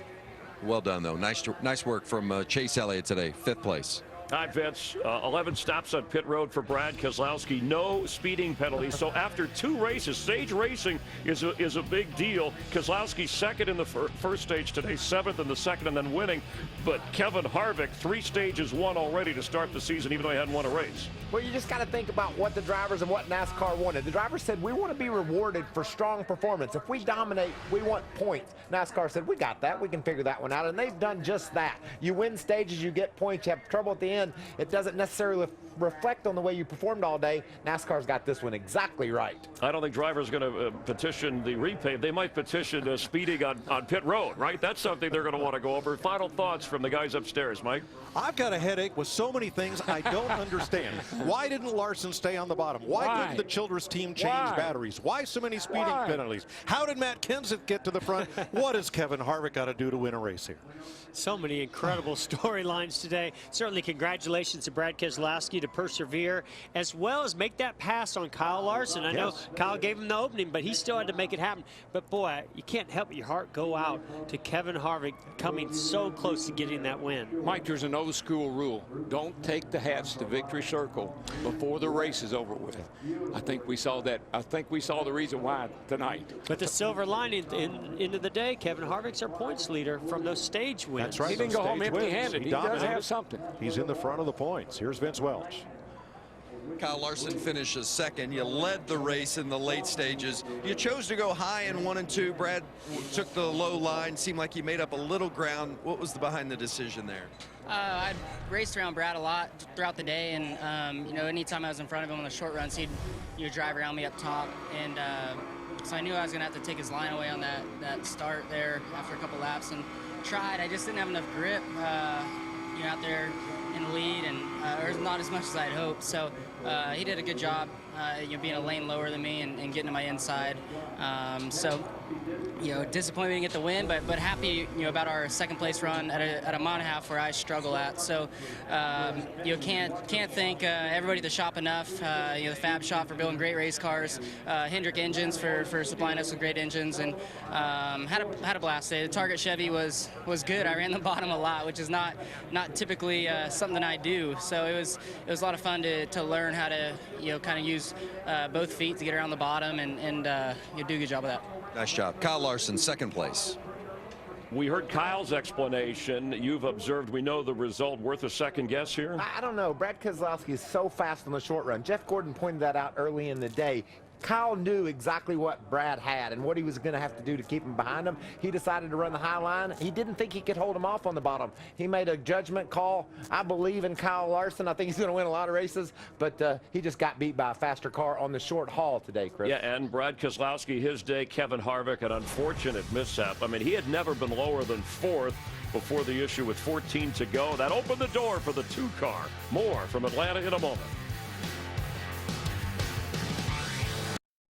Well done, though. Nice work from Chase Elliott today, 5th place. Hi, Vince. 11 stops on pit road for Brad Keselowski. No speeding penalties. So after 2 races, stage racing is a big deal. Keselowski second in the first stage today, 7th in the second, and then winning. But Kevin Harvick, 3 stages won already to start the season, even though he hadn't won a race. Well, you just got to think about what the drivers and what NASCAR wanted. The drivers said, we want to be rewarded for strong performance. If we dominate, we want points. NASCAR said, we got that. We can figure that one out. And they've done just that. You win stages, you get points, you have trouble at the end. It doesn't necessarily reflect on the way you performed all day. NASCAR's got this one exactly right. I don't think drivers are going to petition the repave. They might petition speeding on pit road, right? That's something they're going to want to go over. Final thoughts from the guys upstairs, Mike? I've got a headache with so many things I don't understand. Why didn't Larson stay on the bottom? Why couldn't the Childress team change batteries? Why so many speeding penalties? How did Matt Kenseth get to the front? What does Kevin Harvick got to do to win a race here? So many incredible storylines today. Certainly congratulations to Brad Keselowski to persevere, as well as make that pass on Kyle Larson. I know Kyle gave him the opening, but he still had to make it happen. But boy, you can't help your heart go out to Kevin Harvick coming so close to getting that win. Mike, there's an old school rule. Don't take the hats to victory circle before the race is over with. I think we saw that. I think we saw the reason why tonight. But the silver lining end of the day, Kevin Harvick's our points leader from those stage wins. That's right. He didn't go home empty-handed. He does have something. He's in the front of the points. Here's Vince Welch. Kyle Larson finishes second. You led the race in the late stages. You chose to go high in 1 and 2. Brad took the low line. Seemed like he made up a little ground. What was behind the decision there? I raced around Brad a lot throughout the day, and you know, anytime I was in front of him on the short runs, he'd drive around me up top, and so I knew I was going to have to take his line away on that start there after a couple laps, and tried. I just didn't have enough grip, you know, out there in the lead, and or not as much as I'd hoped. So he did a good job, you know, being a lane lower than me and getting to my inside. So, you know, disappointed we didn't get the win, but happy, you know, about our second place run at a mile and a half where I struggle at. So, you know, can't thank everybody at the shop enough. You know, the Fab Shop for building great race cars, Hendrick Engines for supplying us with great engines, and had a blast today. The Target Chevy was good. I ran the bottom a lot, which is not typically something I do. So it was a lot of fun to learn how to, you know, kind of use both feet to get around the bottom and you do a good job of that. Nice job. Kyle Larson, second place. We heard Kyle's explanation. You've observed. We know the result. Worth a second guess here? I don't know. Brad Keselowski is so fast on the short run. Jeff Gordon pointed that out early in the day. Kyle knew exactly what Brad had and what he was going to have to do to keep him behind him. He decided to run the high line. He didn't think he could hold him off on the bottom. He made a judgment call. I believe in Kyle Larson. I think he's going to win a lot of races, but he just got beat by a faster car on the short haul today, Chris. Yeah, and Brad Keselowski, his day, Kevin Harvick, an unfortunate mishap. I mean, he had never been lower than 4th before the issue with 14 to go. That opened the door for the 2-car. More from Atlanta in a moment.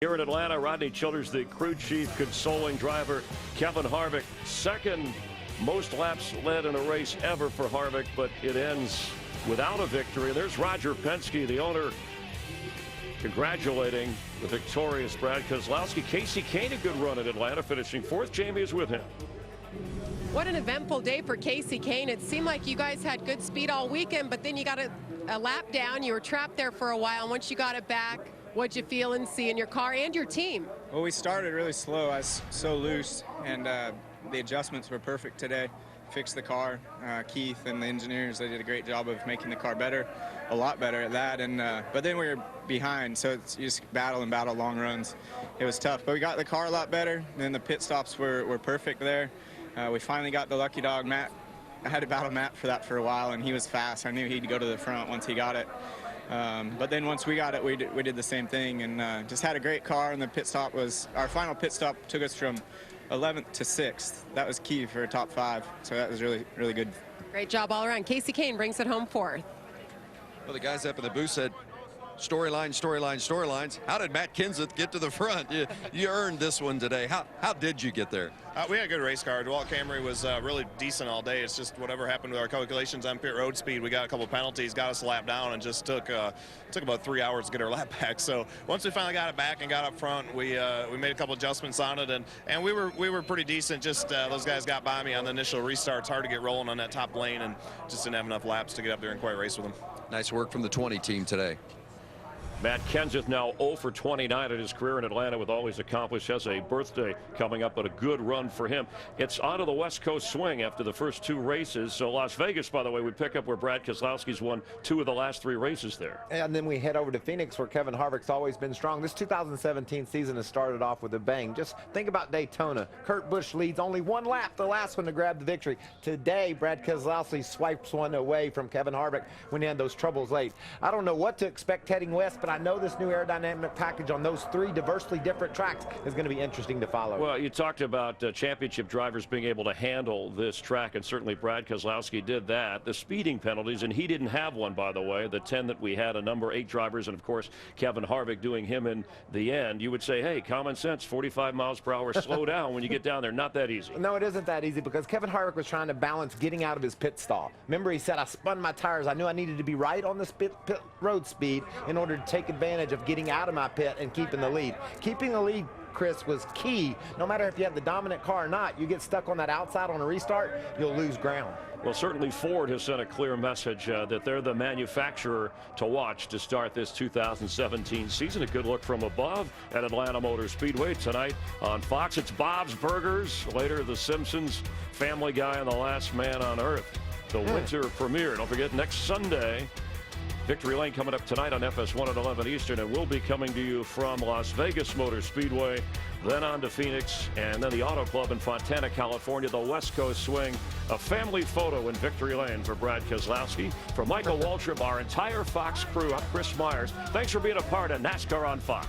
Here in Atlanta, Rodney Childers, the crew chief, consoling driver Kevin Harvick. 2nd most laps led in a race ever for Harvick, but it ends without a victory. There's Roger Penske, the owner, congratulating the victorious Brad Keselowski. Casey Kane, a good run in Atlanta, finishing 4th. Jamie is with him. What an eventful day for Casey Kane. It seemed like you guys had good speed all weekend, but then you got a lap down. You were trapped there for a while, and once you got it back, what'd you feel and see in your car and your team? Well, we started really slow. I was so loose, and the adjustments were perfect today. Fixed the car. Keith and the engineers, they did a great job of making the car better, a lot better at that. And but then we were behind, so it's you just battle long runs. It was tough, but we got the car a lot better. And then the pit stops were perfect there. We finally got the lucky dog, Matt. I had to battle Matt for that for a while, and he was fast. I knew he'd go to the front once he got it. But then once we got it, we did the same thing, and just had a great car. And the pit stop was our final pit stop, took us from 11th to 6th. That was key for a top 5, so that was really, really good. Great job all around. Casey Kane brings it home 4th. Well, the guys up in the booth said, storylines. How did Matt Kenseth get to the front? You earned this one today. How did you get there? We had a good race car. Walt Camry was really decent all day. It's just whatever happened with our calculations on pit road speed. We got a couple penalties, got us a lap down, and just took about 3 hours to get our lap back. So once we finally got it back and got up front, we made a couple adjustments on it, and we were pretty decent. Just those guys got by me on the initial restart. It's hard to get rolling on that top lane, and just didn't have enough laps to get up there and quite race with them. Nice work from the 20 team today. Matt Kenseth now 0 for 29 in his career in Atlanta with all he's accomplished. Has a birthday coming up, but a good run for him. It's onto the West Coast swing after the first 2 races. So Las Vegas, by the way, we pick up where Brad Keselowski's won 2 of the last 3 races there. And then we head over to Phoenix, where Kevin Harvick's always been strong. This 2017 season has started off with a bang. Just think about Daytona. Kurt Busch leads only 1 lap, the last one, to grab the victory. Today, Brad Keselowski swipes one away from Kevin Harvick when he had those troubles late. I don't know what to expect heading west, but I know this new aerodynamic package on those 3 diversely different tracks is going to be interesting to follow. Well, you talked about championship drivers being able to handle this track, and certainly Brad Keselowski did that. The speeding penalties, and he didn't have one, by the way, the 10 that we had, a number 8 drivers, and of course Kevin Harvick doing him in the end. You would say, hey, common sense, 45 miles per hour, slow down when you get down there. Not that easy. No, it isn't that easy, because Kevin Harvick was trying to balance getting out of his pit stall. Remember, he said, I spun my tires. I knew I needed to be right on this pit road speed in order to take advantage of getting out of my pit and keeping the lead. Keeping the lead, Chris, was key. No matter if you have the dominant car or not, you get stuck on that outside on a restart, you'll lose ground. Well, certainly Ford has sent a clear message that they're the manufacturer to watch to start this 2017 season. A good look from above at Atlanta Motor Speedway tonight on Fox. It's Bob's Burgers. Later, The Simpsons, Family Guy, and The Last Man on Earth. The winter premiere. Don't forget, next Sunday, Victory Lane coming up tonight on FS1 at 11 Eastern, and we'll be coming to you from Las Vegas Motor Speedway, then on to Phoenix, and then the Auto Club in Fontana, California, the West Coast swing. A family photo in Victory Lane for Brad Keselowski. For Michael Waltrip, our entire Fox crew, I'm Chris Myers. Thanks for being a part of NASCAR on Fox.